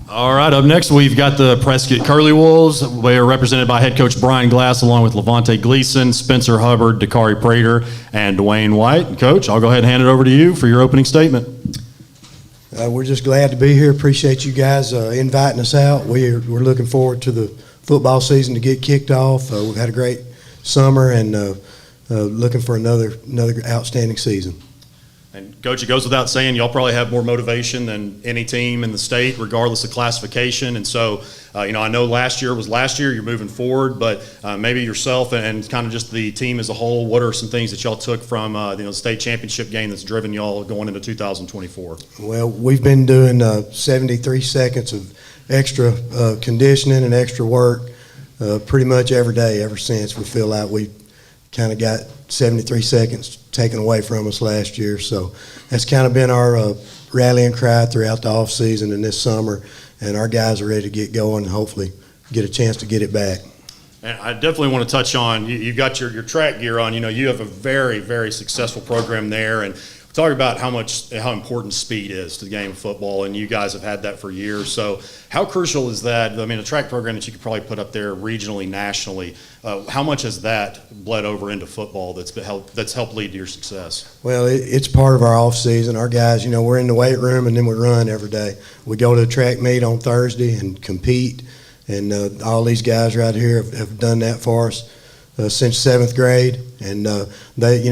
All right, up next we've got the Prescott Curley Wolves. They are represented by head coach Brian Glass along with Levante Gleason, Spencer Hubbard, Dakari Prater, and Dwayne White. Coach, I'll go ahead and hand it over to you for your opening statement. We're just glad to be here. Appreciate you guys inviting us out. We're looking forward to the football season to get kicked off. We've had a great summer and looking for another outstanding season. And Coach, it goes without saying, y'all probably have more motivation than any team in the state, regardless of classification. And so, I know last year was last year. You're moving forward, but maybe yourself and kind of just the team as a whole. What are some things that y'all took from the state championship game that's driven y'all going into 2024? Well, we've been doing 73 seconds of extra conditioning and extra work pretty much every day ever since. We feel like we kind of got 73 seconds taken away from us last year. So that's kind of been our rallying cry throughout the off season and this summer. And our guys are ready to get going and hopefully get a chance to get it back. And I definitely want to touch on, you've got your track gear on. You have a very, very successful program there. And talk about how important speed is to the game of football, and you guys have had that for years. So how crucial is that? I mean, a track program that you could probably put up there regionally, nationally, how much has that bled over into football that's helped lead to your success? Well, it's part of our off season. Our guys, we're in the weight room and then we run every day. We go to a track meet on Thursday and compete, and all these guys right here have done that for us since 7th grade, and they,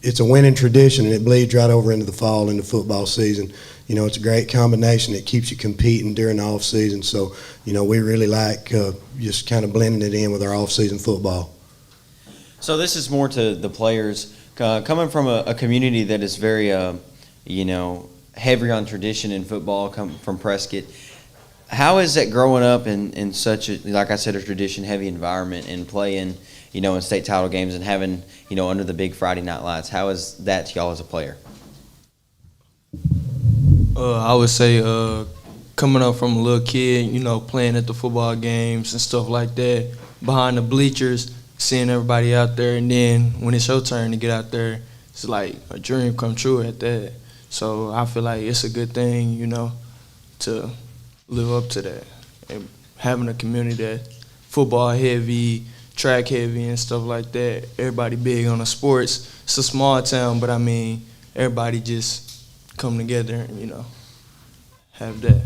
it's a winning tradition, and it bleeds right over into the fall, into football season. It's a great combination. It keeps you competing during the off season. So, we really like just kind of blending it in with our off season football. So this is more to the players coming from a community that is very, heavy on tradition in football. Come from Prescott. How is that growing up in such a, like I said, a tradition-heavy environment and playing, in state title games and having, under the big Friday night lights? How is that to y'all as a player? I would say coming up from a little kid, playing at the football games and stuff like that, behind the bleachers, seeing everybody out there, and then when it's your turn to get out there, it's like a dream come true at that. So I feel like it's a good thing, to live up to that. And having a community that football heavy, track heavy and stuff like that. Everybody big on the sports. It's a small town, but everybody just come together and, have that.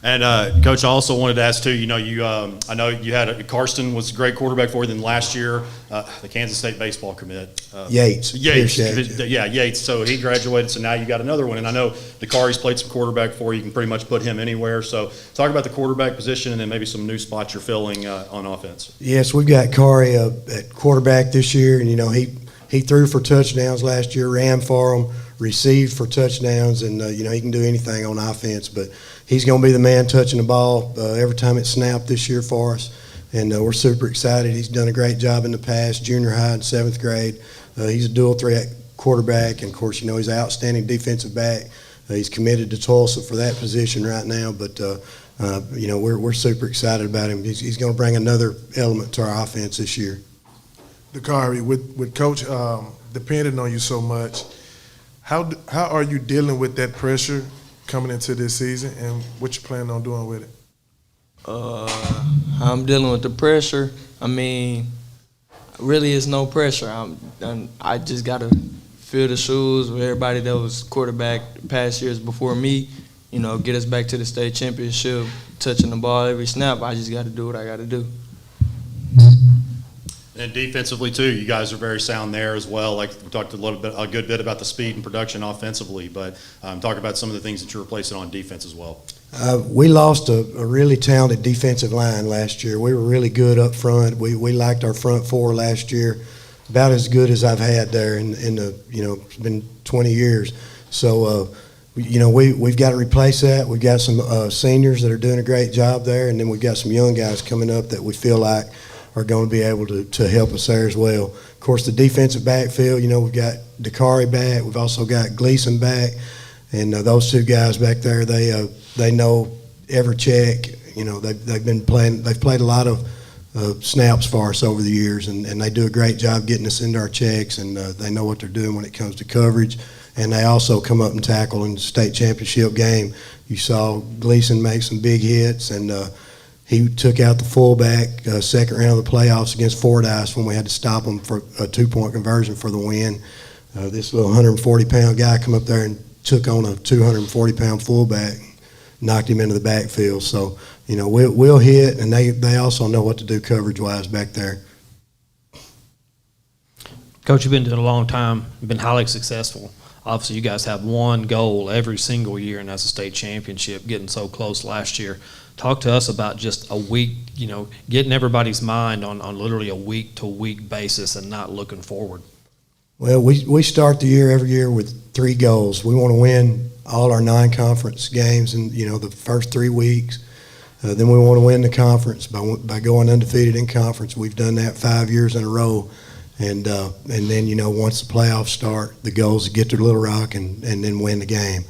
And Coach, I also wanted to ask too. I know you had Karsten was a great quarterback for you. Then last year, the Kansas State baseball commit Yates. Yates. So he graduated. So now you got another one. And I know Dakari's played some quarterback for you. You can pretty much put him anywhere. So talk about the quarterback position and then maybe some new spots you're filling on offense. Yes, we've got Kari at quarterback this year, and he threw for touchdowns last year, ran for them, received for touchdowns, and he can do anything on offense. But he's going to be the man touching the ball every time it's snapped this year for us, and we're super excited. He's done a great job in the past, junior high and 7th grade. He's a dual threat quarterback, and of course, he's an outstanding defensive back. He's committed to Tulsa for that position right now, but we're super excited about him. He's going to bring another element to our offense this year. Dakari, with Coach depending on you so much, how are you dealing with that pressure coming into this season, and what you planning on doing with it? I'm dealing with the pressure. Really, it's no pressure. I just gotta fill the shoes with everybody that was quarterback the past years before me. Get us back to the state championship, touching the ball every snap. I just gotta do what I gotta do. And defensively too, you guys are very sound there as well. Like we talked a good bit about the speed and production offensively, but talk about some of the things that you're replacing on defense as well. We lost a really talented defensive line last year. We were really good up front. We liked our front four last year, about as good as I've had there in the it's been 20 years. So we've got to replace that. We've got some seniors that are doing a great job there, and then we've got some young guys coming up that we feel like are going to be able to help us there as well. Of course, the defensive backfield, we've got Dakari back. We've also got Gleason back. And those two guys back there, they know every check. They've been playing. They've played a lot of snaps for us over the years, and they do a great job getting us into our checks, and they know what they're doing when it comes to coverage. And they also come up and tackle in the state championship game. You saw Gleason make some big hits, and he took out the fullback second round of the playoffs against Fordyce when we had to stop them for a 2-point conversion for the win. This little 140-pound guy come up there and took on a 240-pound fullback, knocked him into the backfield. So, you know, we'll hit, and they also know what to do coverage-wise back there. Coach, you've been doing it a long time. You've been highly successful. Obviously, you guys have one goal every single year, and that's a state championship, getting so close last year. Talk to us about just a week, you know, getting everybody's mind on literally a week-to-week basis and not looking forward. Well, we start the year every year with 3 goals. We want to win all our non-conference games in, you know, the first 3 weeks. Then we want to win the conference by going undefeated in conference. We've done that 5 years in a row. And then, you know, once the playoffs start, the goal is to get to Little Rock and then win the game.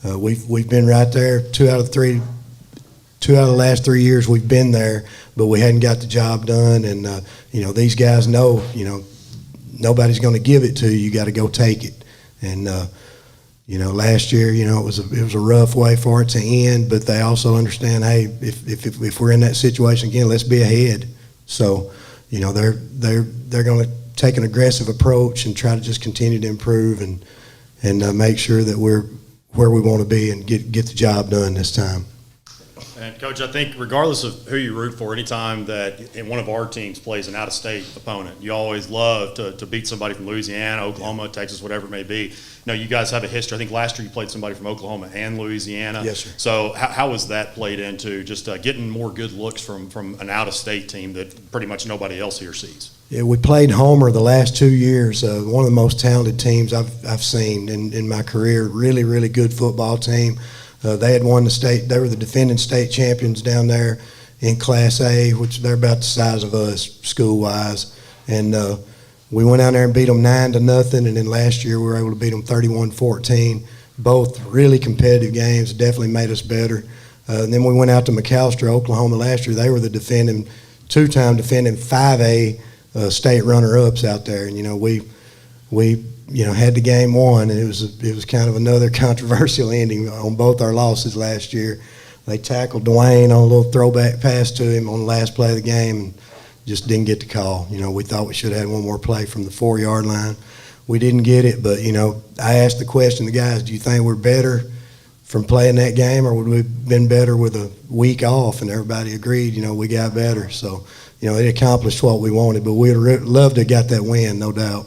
We've been right there 2 out of the last 3 years we've been there, but we hadn't got the job done. And, you know, these guys know, you know, nobody's going to give it to you. You got to go take it. And, you know, last year, you know, it was a rough way for it to end, but they also understand, hey, if we're in that situation again, let's be ahead. So, you know, they're going to take an aggressive approach and try to just continue to improve and make sure that we're where we want to be and get the job done this time. And Coach, I think regardless of who you root for, anytime that one of our teams plays an out-of-state opponent, you always love to beat somebody from Louisiana, Oklahoma, Texas, whatever it may be. You know, you guys have a history. I think last year you played somebody from Oklahoma and Louisiana. Yes, sir. So how was that played into just getting more good looks from an out-of-state team that pretty much nobody else here sees? Yeah, we played Homer the last 2 years. One of the most talented teams I've seen in my career. Really, really good football team. They had won the state. They were the defending state champions down there in Class A, which they're about the size of us school-wise. And we went out there and beat them 9-0. And then last year we were able to beat them 31-14. Both really competitive games. Definitely made us better. And then we went out to McAllister, Oklahoma last year. They were the two-time defending 5A state runner-ups out there. And, you know, we had the game won, and it was kind of another controversial ending on both our losses last year. They tackled Dwayne on a little throwback pass to him on the last play of the game and just didn't get the call. You know, we thought we should have had one more play from the 4-yard line. We didn't get it, but, you know, I asked the question to the guys, do you think we're better from playing that game, or would we have been better with a week off? And everybody agreed, you know, we got better. So, you know, it accomplished what we wanted, but we'd love to have got that win, no doubt.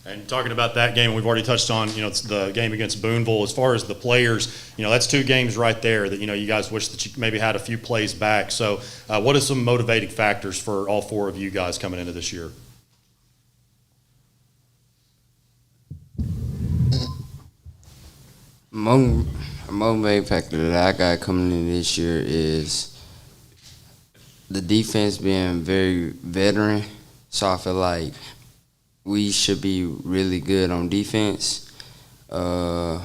And talking about that game, we've already touched on, you know, it's the game against Boonville. As far as the players, you know, that's 2 games right there that, you know, you guys wish that you maybe had a few plays back. So what are some motivating factors for all 4 of you guys coming into this year? A motivating factor that I got coming in this year is the defense being very veteran. So I feel like we should be really good on defense. That's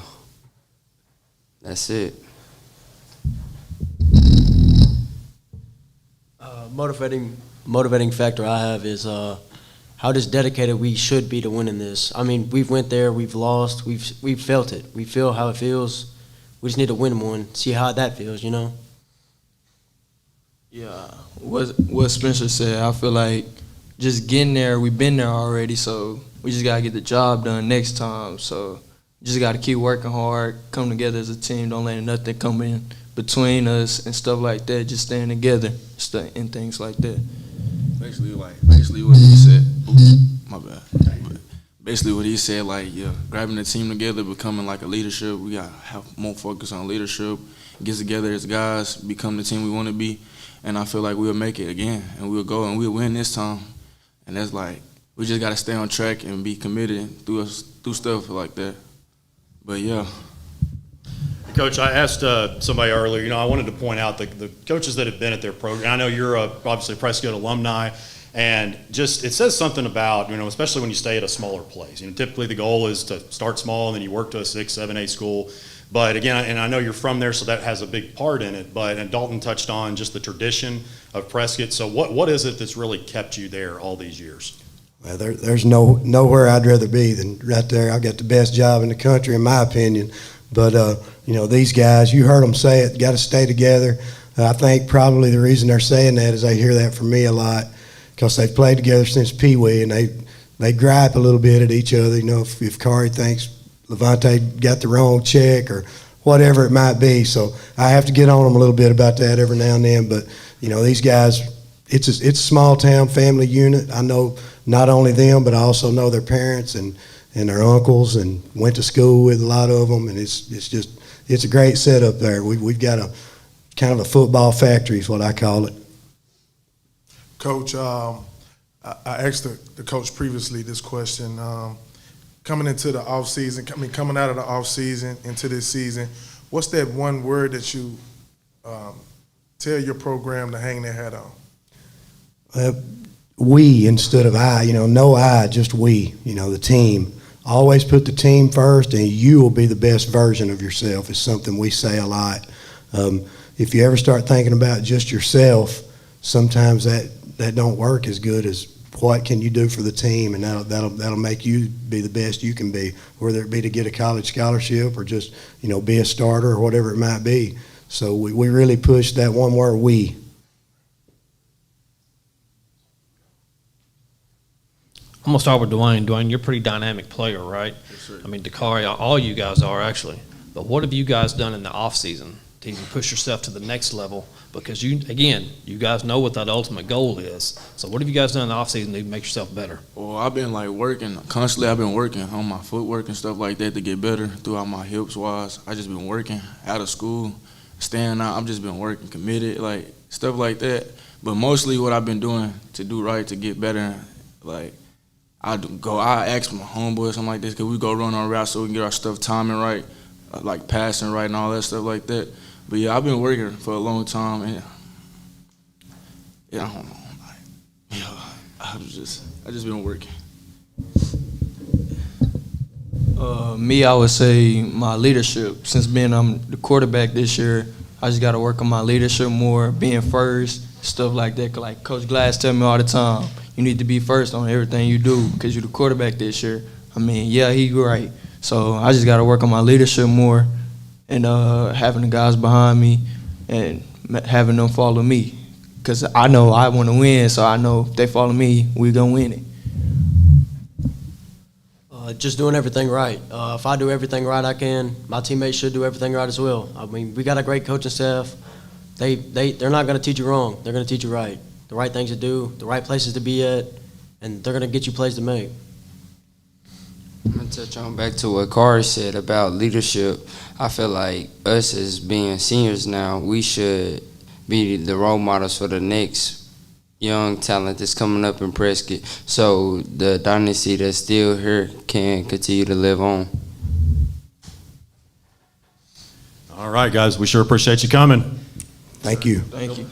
it. Motivating factor I have is how just dedicated we should be to winning this. I mean, we've went there, we've lost, we've felt it. We feel how it feels. We just need to win one, see how that feels, you know? Yeah, what Spencer said, I feel like just getting there, we've been there already, so we just got to get the job done next time. So just got to keep working hard, come together as a team, don't let nothing come in between us and stuff like that, just staying together and things like that. Basically what he said, my bad. But basically what he said, like, yeah, grabbing the team together, becoming like a leadership. We got to have more focus on leadership, get together as guys, become the team we want to be, and I feel like we'll make it again, and we'll go and we'll win this time. And that's like, we just got to stay on track and be committed through stuff like that. But, yeah. Coach, I asked somebody earlier, you know, I wanted to point out the coaches that have been at their program. I know you're obviously Prescott alumni, and just it says something about, you know, especially when you stay at a smaller place. You know, typically the goal is to start small and then you work to a 6, 7, 8 school. But again, and I know you're from there, so that has a big part in it. But and Dalton touched on just the tradition of Prescott. So what is it that's really kept you there all these years? Well, there's nowhere I'd rather be than right there. I've got the best job in the country, in my opinion. But, these guys, you heard them say it, got to stay together. I think probably the reason they're saying that is they hear that from me a lot because they've played together since Pee Wee, and they gripe a little bit at each other. If Kari thinks Levante got the wrong check or whatever it might be. So I have to get on them a little bit about that every now and then. But, these guys, it's a small town family unit. I know not only them, but I also know their parents and their uncles, and went to school with a lot of them, and it's a great setup there. We've got a kind of a football factory is what I call it. Coach, I asked the coach previously this question. Coming into the off season, coming out of the off season into this season, what's that one word that you tell your program to hang their hat on? We instead of I, no I, just we, the team. Always put the team first, and you will be the best version of yourself is something we say a lot. If you ever start thinking about just yourself, sometimes that don't work as good as what can you do for the team, and that'll make you be the best you can be, whether it be to get a college scholarship or just, be a starter or whatever it might be. So we really push that one word, we. I'm going to start with Dwayne. Dwayne, you're a pretty dynamic player, right? Yes, sir. I mean, Dakari, all you guys are actually. But what have you guys done in the offseason to even push yourself to the next level? Because, you guys know what that ultimate goal is. So what have you guys done in the offseason to make yourself better? Well, I've been working constantly. I've been working on my footwork and stuff like that to get better throughout my hips wise. I just been working out of school, staying out. I've just been working, committed, stuff like that. But mostly what I've been doing to do right, to get better, I ask my homeboy or something like this, could we go run on route so we can get our stuff timing right, passing right and all that stuff like that. But yeah, I've been working for a long time, and I don't know, I just been working. I would say my leadership. Since I'm the quarterback this year, I just got to work on my leadership more, being first, stuff like that. Like Coach Glass tell me all the time, you need to be first on everything you do because you're the quarterback this year. He's right. So I just got to work on my leadership more and having the guys behind me and having them follow me because I know I want to win, so I know if they follow me, we're going to win it. Just doing everything right. If I do everything right, my teammates should do everything right as well. We got a great coaching staff. They're not going to teach you wrong. They're going to teach you right. The right things to do, the right places to be at, and they're going to get you plays to make. I'm going to touch on back to what Kari said about leadership. I feel like us as being seniors now, we should be the role models for the next young talent that's coming up in Prescott, so the dynasty that's still here can continue to live on. All right, guys, we sure appreciate you coming. Thank you. Thank you.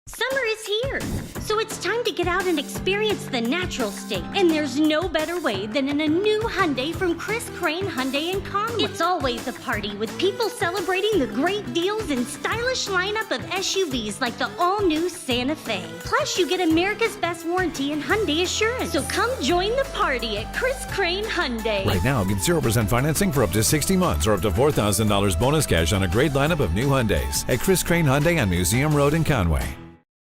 Summer is here, so it's time to get out and experience the natural state. And there's no better way than in a new Hyundai from Chris Crane Hyundai and Conway. It's always a party with people celebrating the great deals and stylish lineup of SUVs like the all-new Santa Fe. Plus, you get America's best warranty and Hyundai assurance. So come join the party at Chris Crane Hyundai. Right now, get 0% financing for up to 60 months or up to $4,000 bonus cash on a great lineup of new Hyundais at Chris Crane Hyundai on Museum Road in Conway.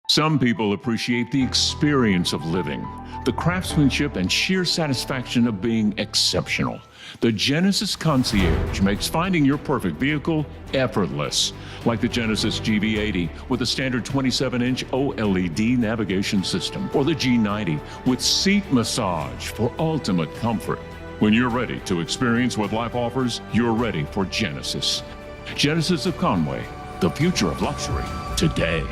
Some people appreciate the experience of living, the craftsmanship and sheer satisfaction of being exceptional. The Genesis Concierge makes finding your perfect vehicle effortless, like the Genesis GV80 with a standard 27-inch OLED navigation system, or the G90 with seat massage for ultimate comfort. When you're ready to experience what life offers, you're ready for Genesis. Genesis of Conway, the future of luxury today.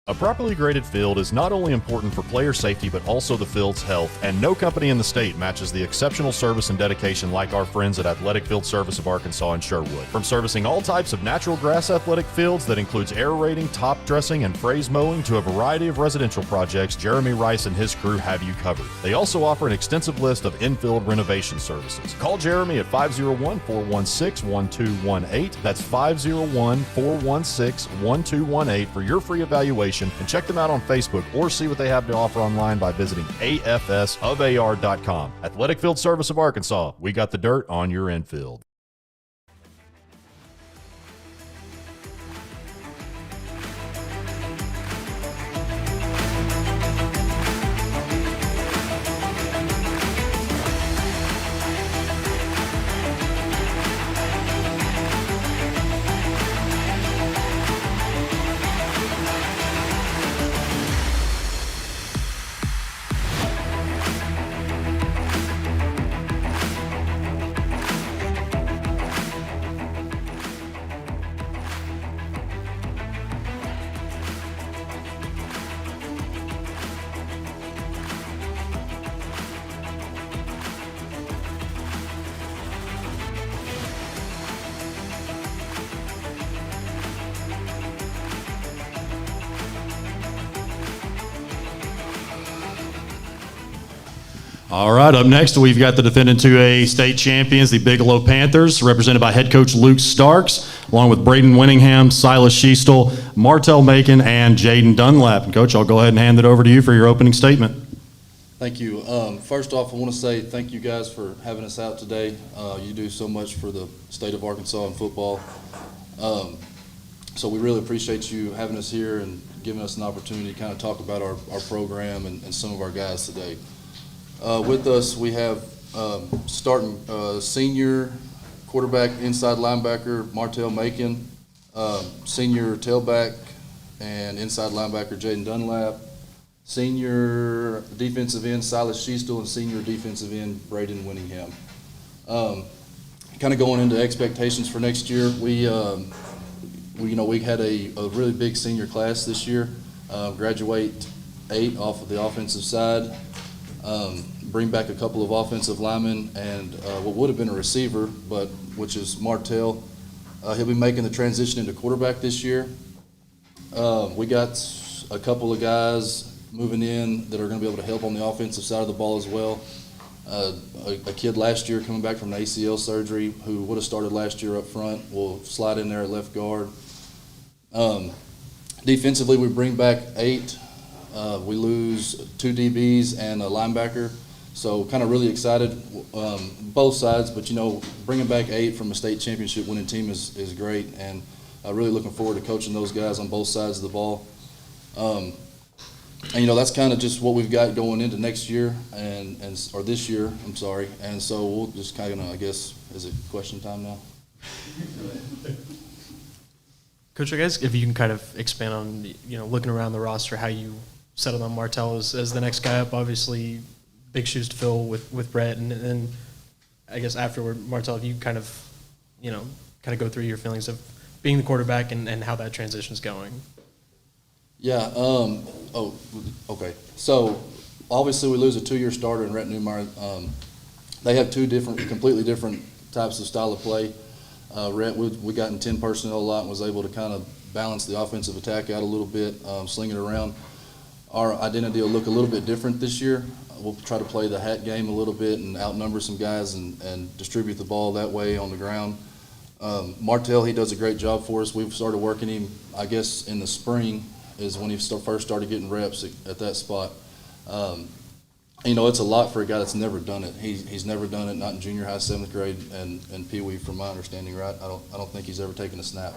A properly graded field is not only important for player safety, but also the field's health, and no company in the state matches the exceptional service and dedication like our friends at Athletic Field Service of Arkansas in Sherwood. From servicing all types of natural grass athletic fields that includes aerating, top dressing, and phrase mowing to a variety of residential projects, Jeremy Rice and his crew have you covered. They also offer an extensive list of infield renovation services. Call Jeremy at 501-416-1218. That's 501-416-1218 for your free evaluation, and check them out on Facebook or see what they have to offer online by visiting afsofar.com. Athletic Field Service of Arkansas, we got the dirt on your infield. All right, up next, we've got the defending 2A state champions, the Bigelow Panthers, represented by head coach Luke Starks, along with Braden Winningham, Silas Schiestel, Martell Macon, and Jaden Dunlap. And Coach, I'll go ahead and hand it over to you for your opening statement. Thank you. First off, I want to say thank you guys for having us out today. You do so much for the state of Arkansas in football. So we really appreciate you having us here and giving us an opportunity to kind of talk about our program and some of our guys today. With us, we have starting senior quarterback, inside linebacker Martell Macon, senior tailback and inside linebacker Jaden Dunlap, senior defensive end Silas Schiestel, and senior defensive end Braden Winningham. Kind of going into expectations for next year, we had a really big senior class this year. Graduate 8 off of the offensive side. Bring back a couple of offensive linemen and what would have been a receiver, but which is Martell. He'll be making the transition into quarterback this year. We got a couple of guys moving in that are going to be able to help on the offensive side of the ball as well. A kid last year coming back from an ACL surgery who would have started last year up front will slide in there at left guard. Defensively, we bring back 8. We lose 2 DBs and a linebacker. So kind of really excited, both sides, but bringing back 8 from a state championship winning team is great, and really looking forward to coaching those guys on both sides of the ball. And that's kind of just what we've got going into next year or this year, I'm sorry. And so we'll just kind of, I guess, is it question time now? Coach, I guess if you can kind of expand on, looking around the roster, how you settled on Martell as the next guy up. Obviously, big shoes to fill with Brett, and then I guess afterward, Martell, if you kind of go through your feelings of being the quarterback and how that transition's going. Yeah. Okay. So obviously, we lose a 2-year starter in Rhett Newmeyer. They have 2 completely different types of style of play. Rhett, we got in 10 personnel a lot and was able to kind of balance the offensive attack out a little bit, sling it around. Our identity will look a little bit different this year. We'll try to play the hat game a little bit and outnumber some guys and distribute the ball that way on the ground. Martell, he does a great job for us. We've started working him, I guess, in the spring is when he first started getting reps at that spot. It's a lot for a guy that's never done it. He's never done it, not in junior high, 7th grade, and Pee Wee, from my understanding, right? I don't think he's ever taken a snap.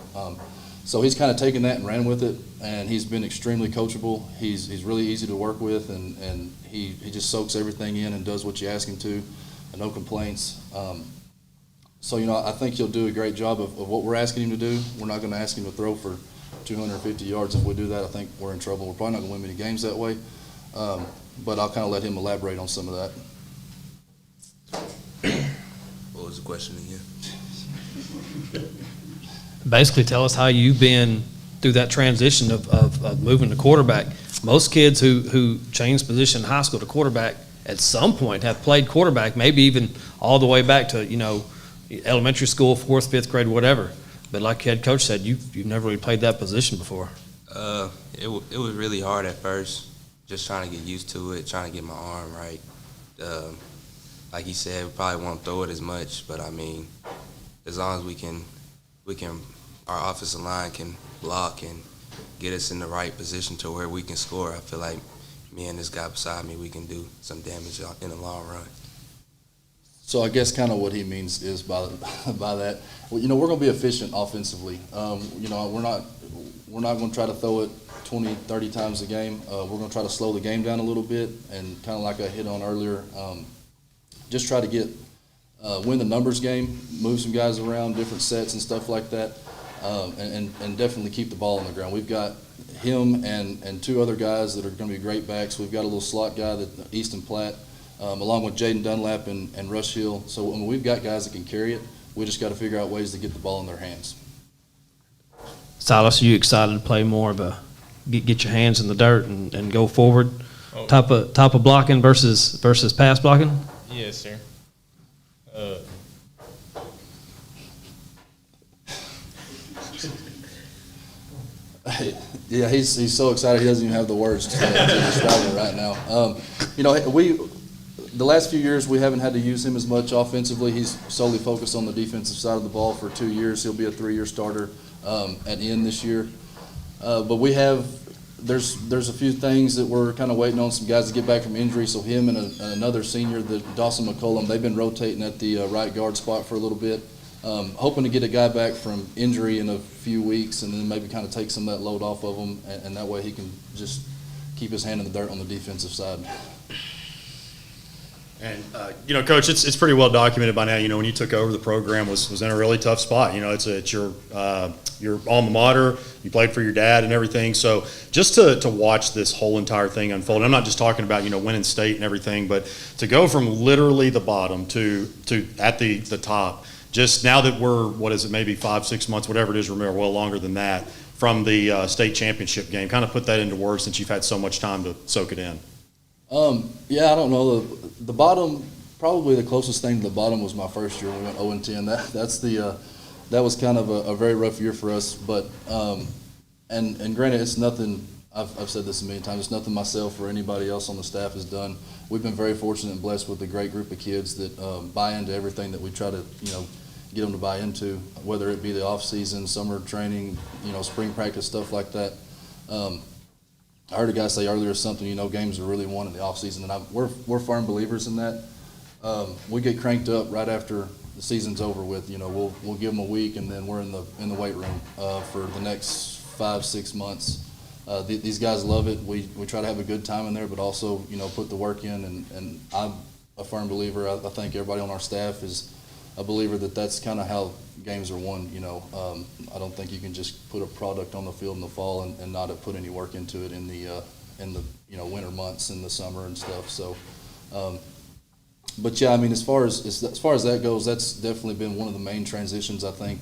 So he's kind of taken that and ran with it, and he's been extremely coachable. He's really easy to work with, and he just soaks everything in and does what you ask him to, and no complaints. So I think he'll do a great job of what we're asking him to do. We're not going to ask him to throw for 250 yards. If we do that, I think we're in trouble. We're probably not going to win many games that way. But I'll kind of let him elaborate on some of that. What was the question again? Basically, tell us how you've been through that transition of moving to quarterback. Most kids who change position in high school to quarterback at some point have played quarterback, maybe even all the way back to, elementary school, 4th, 5th grade, whatever. But like head coach said, you've never really played that position before. It was really hard at first, just trying to get used to it, trying to get my arm right. Like he said, we probably won't throw it as much, but I mean, as long as we can, our offensive line can block and get us in the right position to where we can score. I feel like me and this guy beside me, we can do some damage in the long run. So I guess kind of what he means is by that, well, we're going to be efficient offensively. We're not going to try to throw it 20, 30 times a game. We're going to try to slow the game down a little bit, and kind of like I hit on earlier, just try to get win the numbers game, move some guys around, different sets and stuff like that, and definitely keep the ball on the ground. We've got him and 2 other guys that are going to be great backs. We've got a little slot guy, that Easton Platt, along with Jaden Dunlap and Rush Hill. So when we've got guys that can carry it, we just got to figure out ways to get the ball in their hands. Silas, are you excited to play more of a get your hands in the dirt and go forward type of blocking versus pass blocking? Yes, sir. Yeah, he's so excited he doesn't even have the words to describe it right now. The last few years we haven't had to use him as much offensively. He's solely focused on the defensive side of the ball for 2 years. He'll be a 3-year starter at the end this year. But there's a few things that we're kind of waiting on some guys to get back from injury. So him and another senior, Dawson McCollum, they've been rotating at the right guard spot for a little bit. Hoping to get a guy back from injury in a few weeks and then maybe kind of take some of that load off of him, and that way he can just keep his hand in the dirt on the defensive side. And, Coach, it's pretty well documented by now, when you took over, the program was in a really tough spot. It's your alma mater, you played for your dad and everything. So just to watch this whole entire thing unfold, I'm not just talking about, winning state and everything, but to go from literally the bottom to at the top, just now that we're, maybe 5-6 months, whatever it is, remember, well longer than that, from the state championship game, kind of put that into words since you've had so much time to soak it in. Yeah, I don't know. The bottom, probably the closest thing to the bottom was my first year when we went 0-10. That was kind of a very rough year for us. But and granted, it's nothing. I've said this a million times. It's nothing myself or anybody else on the staff has done. We've been very fortunate and blessed with a great group of kids that buy into everything that we try to get them to buy into, whether it be the off season, summer training, spring practice, stuff like that. I heard a guy say earlier something, games are really won in the offseason, and we're firm believers in that. We get cranked up right after the season's over with. We'll give them a week, and then we're in the weight room for the next 5-6 months. These guys love it. We try to have a good time in there, but also put the work in. And I'm a firm believer. I think everybody on our staff is a believer that that's kind of how games are won. I don't think you can just put a product on the field in the fall and not have put any work into it in the winter months and the summer and stuff. So, but yeah, I mean, as far as that goes, that's definitely been one of the main transitions. I think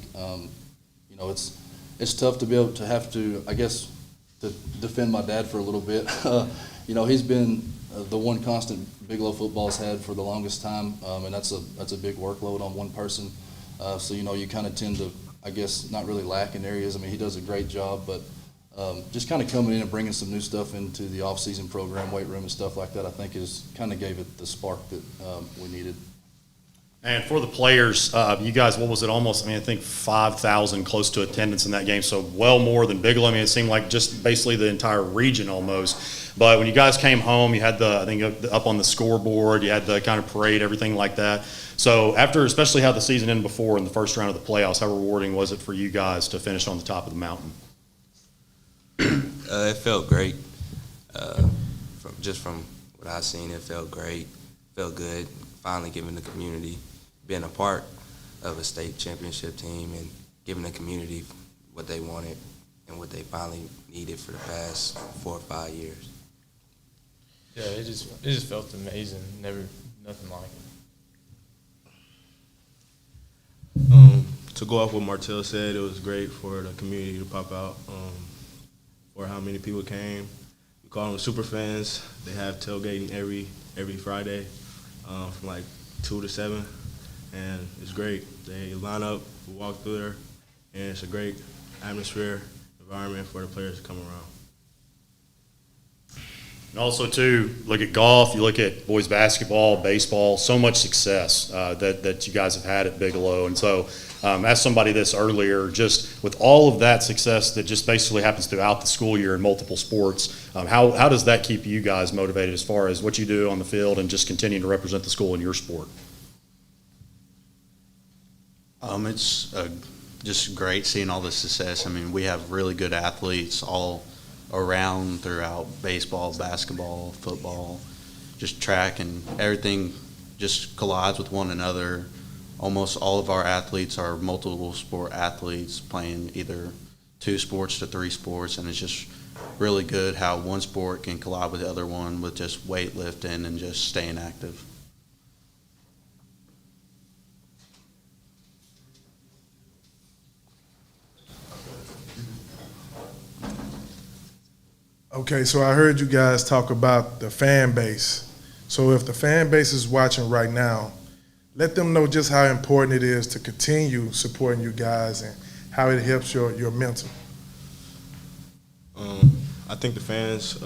it's tough to be able to have to, I guess, to defend my dad for a little bit. He's been the one constant Bigelow football's had for the longest time, and that's a big workload on one person. So you kind of tend to, I guess, not really lack in areas. I mean, he does a great job, but just kind of coming in and bringing some new stuff into the off-season program, weight room and stuff like that, I think is kind of gave it the spark that we needed. And for the players, you guys, what was it, almost, I think 5,000 close to attendance in that game, so well more than Bigelow. I mean, it seemed like just basically the entire region almost. But when you guys came home, you had up on the scoreboard, you had the kind of parade, everything like that. So after, especially how the season ended before in the first round of the playoffs, how rewarding was it for you guys to finish on the top of the mountain? It felt great. From what I've seen, it felt great. Felt good. Finally giving the community, being a part of a state championship team and giving the community what they wanted and what they finally needed for the past 4 or 5 years. Yeah, it just felt amazing. Nothing like it. to go off what Martell said, it was great for the community to pop out, for how many people came. We call them super fans. They have tailgating every Friday from like 2 to 7, and it's great. They line up, we walk through there, and it's a great atmosphere, environment for the players to come around. And also, too, look at golf, you look at boys basketball, baseball, so much success that you guys have had at Bigelow. And so, as somebody this earlier, just with all of that success that just basically happens throughout the school year in multiple sports, how does that keep you guys motivated as far as what you do on the field and just continuing to represent the school in your sport? It's just great seeing all the success. I mean, we have really good athletes all around throughout baseball, basketball, football, just track, and everything just collides with one another. Almost all of our athletes are multiple sport athletes playing either 2 sports to 3 sports, and it's just really good how one sport can collide with the other one with just weightlifting and just staying active. Okay, so I heard you guys talk about the fan base. So if the fan base is watching right now, let them know just how important it is to continue supporting you guys and how it helps your mental. I think the fans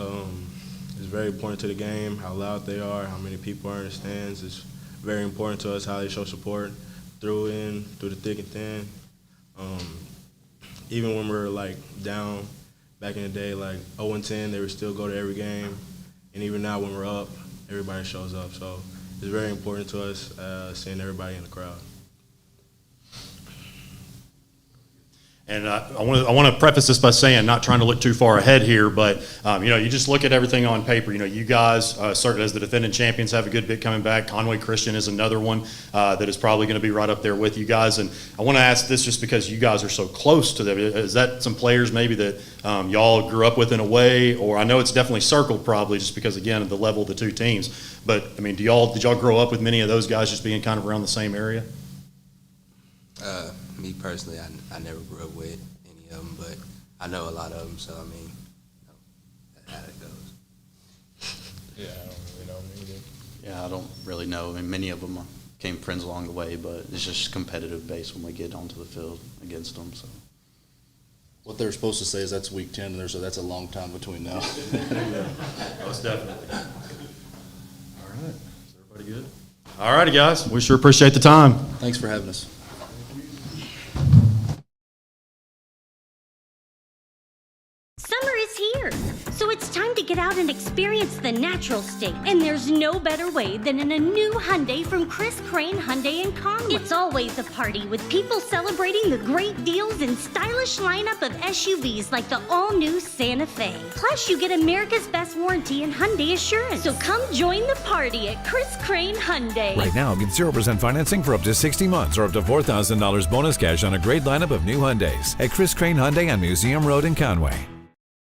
is very important to the game, how loud they are, how many people are in the stands. It's very important to us how they show support through the thick and thin. Even when we're like down, back in the day, like 0-10, they would still go to every game. And even now when we're up, everybody shows up. So it's very important to us seeing everybody in the crowd. And I want to preface this by saying, not trying to look too far ahead here, but you just look at everything on paper. You guys, certainly as the defending champions, have a good bit coming back. Conway Christian is another one that is probably going to be right up there with you guys. And I want to ask this just because you guys are so close to them. Is that some players maybe that y'all grew up with in a way, or I know it's definitely circled probably just because again of the level of the two teams. But I mean, did y'all grow up with many of those guys just being kind of around the same area? Me personally, I never grew up with any of them, but I know a lot of them, so I mean, that's how it goes. Yeah, I don't really know them either. Yeah, I don't really know. I mean, many of them became friends along the way, but it's just competitive base when we get onto the field against them. So, what they're supposed to say is that's week 10, and so that's a long time between now. Most definitely. All right, is everybody good? All righty, guys. We sure appreciate the time. Thanks for having us. Summer is here, so it's time to get out and experience the natural state. And there's no better way than in a new Hyundai from Chris Crane Hyundai and Conway. It's always a party with people celebrating the great deals and stylish lineup of SUVs like the all-new Santa Fe. Plus, you get America's best warranty and Hyundai assurance. So come join the party at Chris Crane Hyundai. Right now, get 0% financing for up to 60 months or up to $4,000 bonus cash on a great lineup of new Hyundais at Chris Crane Hyundai on Museum Road in Conway.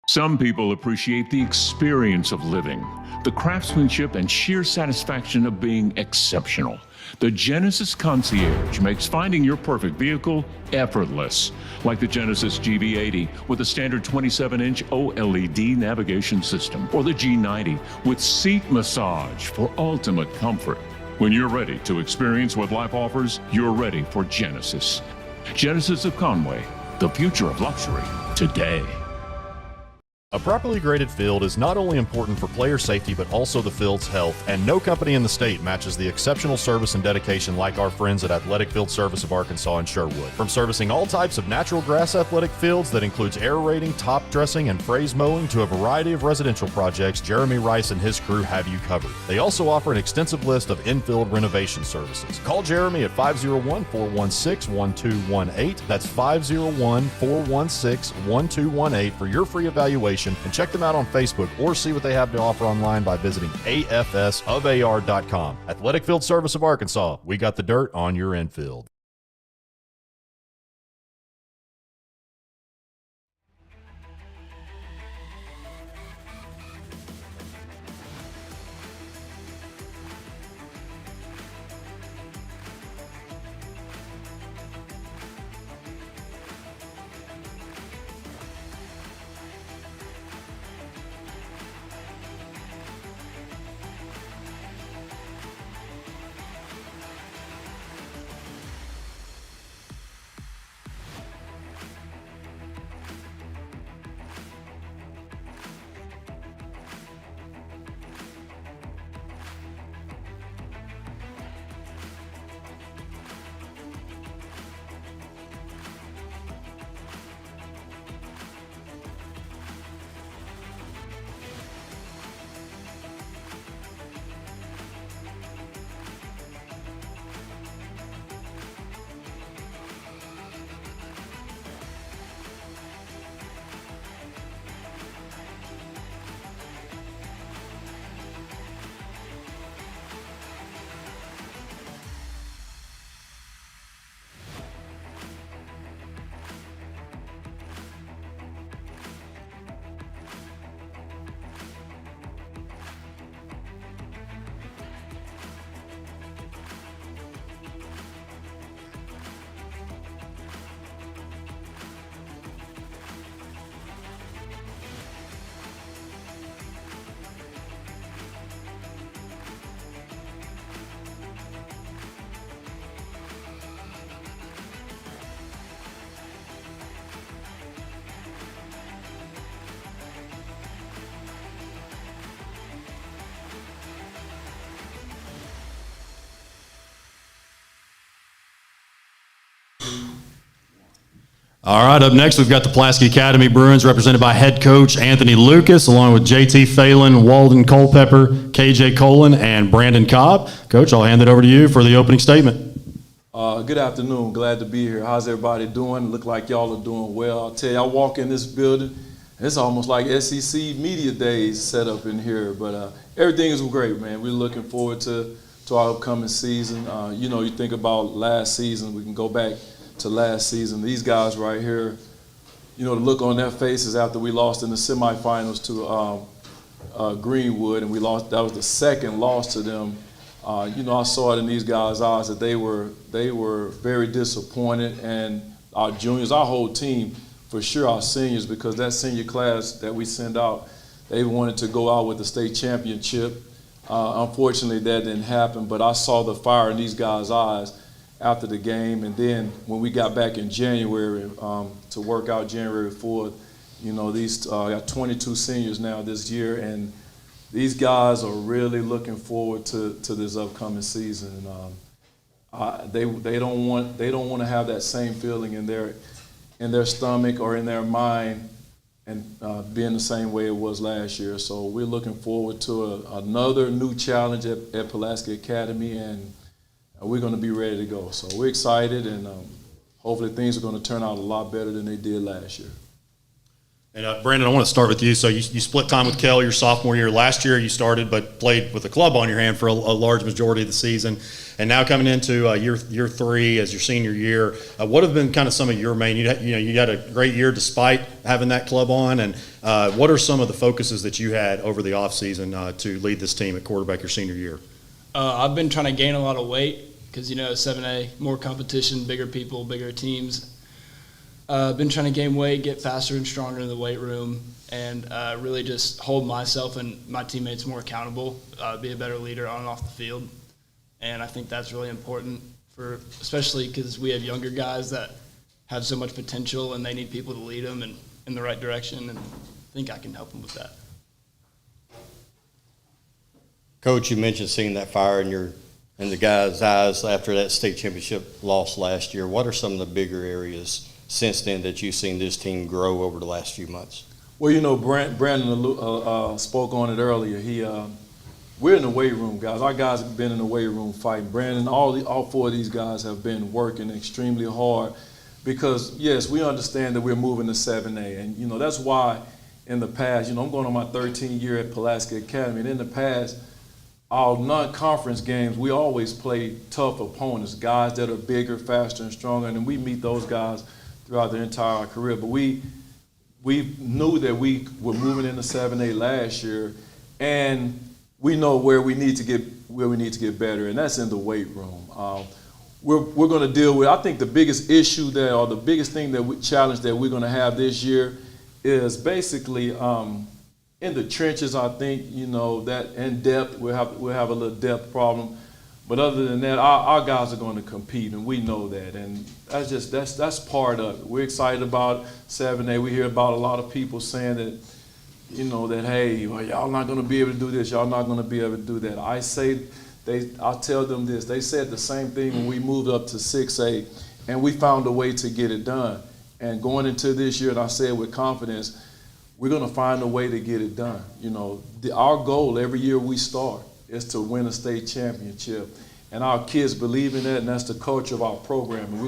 Some people appreciate the experience of living, the craftsmanship and sheer satisfaction of being exceptional. The Genesis Concierge makes finding your perfect vehicle effortless, like the Genesis GV80 with a standard 27-inch OLED navigation system, or the G90 with seat massage for ultimate comfort. When you're ready to experience what life offers, you're ready for Genesis. Genesis of Conway, the future of luxury today. A properly graded field is not only important for player safety but also the field's health, and no company in the state matches the exceptional service and dedication like our friends at Athletic Field Service of Arkansas in Sherwood. From servicing all types of natural grass athletic fields that includes aerating, top dressing, and phrase mowing to a variety of residential projects, Jeremy Rice and his crew have you covered. They also offer an extensive list of infield renovation services. Call Jeremy at 501-416-1218. That's 501-416-1218 for your free evaluation, and check them out on Facebook or see what they have to offer online by visiting afsofar.com. Athletic Field Service of Arkansas, we got the dirt on your infield. All right, up next, we've got the Pulaski Academy Bruins represented by head coach Anthony Lucas, along with JT Phelan, Walden Culpepper, KJ Colin, and Brandon Cobb. Coach, I'll hand it over to you for the opening statement. Good afternoon. Glad to be here. How's everybody doing? Look like y'all are doing well. I'll tell you, I walk in this building, it's almost like SEC Media Days set up in here, but everything is great, man. We're looking forward to our upcoming season. You think about last season, we can go back to last season. These guys right here, the look on their faces after we lost in the semifinals to Greenwood, and we lost. That was the second loss to them. I saw it in these guys' eyes that they were very disappointed, and our juniors, our whole team, for sure our seniors, because that senior class that we send out, they wanted to go out with the state championship. Unfortunately, that didn't happen, but I saw the fire in these guys' eyes after the game, and then when we got back in January to work out January 4th, these I got 22 seniors now this year, and these guys are really looking forward to this upcoming season. They don't want to have that same feeling in their stomach or in their mind and being the same way it was last year. So we're looking forward to another new challenge at Pulaski Academy, and we're going to be ready to go. So we're excited, and hopefully things are going to turn out a lot better than they did last year. And Brandon, I want to start with you. So you split time with Kel your sophomore year. Last year you started but played with a club on your hand for a large majority of the season. And now coming into year 3 as your senior year, what have been kind of some of your main, you had a great year despite having that club on, and what are some of the focuses that you had over the offseason to lead this team at quarterback your senior year? I've been trying to gain a lot of weight because, 7A, more competition, bigger people, bigger teams. Been trying to gain weight, get faster and stronger in the weight room, and really just hold myself and my teammates more accountable, be a better leader on and off the field. And I think that's really important especially because we have younger guys that have so much potential and they need people to lead them in the right direction, and I think I can help them with that. Coach, you mentioned seeing that fire in the guys' eyes after that state championship loss last year. What are some of the bigger areas since then that you've seen this team grow over the last few months? Well, Brandon spoke on it earlier. We're in the weight room, guys. Our guys have been in the weight room fighting. Brandon, all 4 of these guys have been working extremely hard because, yes, we understand that we're moving to 7A. And, that's why in the past, I'm going on my 13th year at Pulaski Academy, and in the past, our non-conference games, we always play tough opponents, guys that are bigger, faster, and stronger, and we meet those guys throughout their entire career. But we knew that we were moving into 7A last year, and we know where we need to get better, and that's in the weight room. We're going to deal with, I think the biggest issue there, or the biggest challenge that we're going to have this year is basically in the trenches. I think that in depth we'll have a little depth problem, but other than that, our guys are going to compete, and we know that, and that's part of it. We're excited about 7A. We hear about a lot of people saying that, that hey, well, y'all not going to be able to do this, y'all not going to be able to do that. I tell them this. They said the same thing when we moved up to 6A, and we found a way to get it done. And going into this year, and I say it with confidence, we're going to find a way to get it done. Our goal every year we start is to win a state championship, and our kids believe in that, and that's the culture of our program. And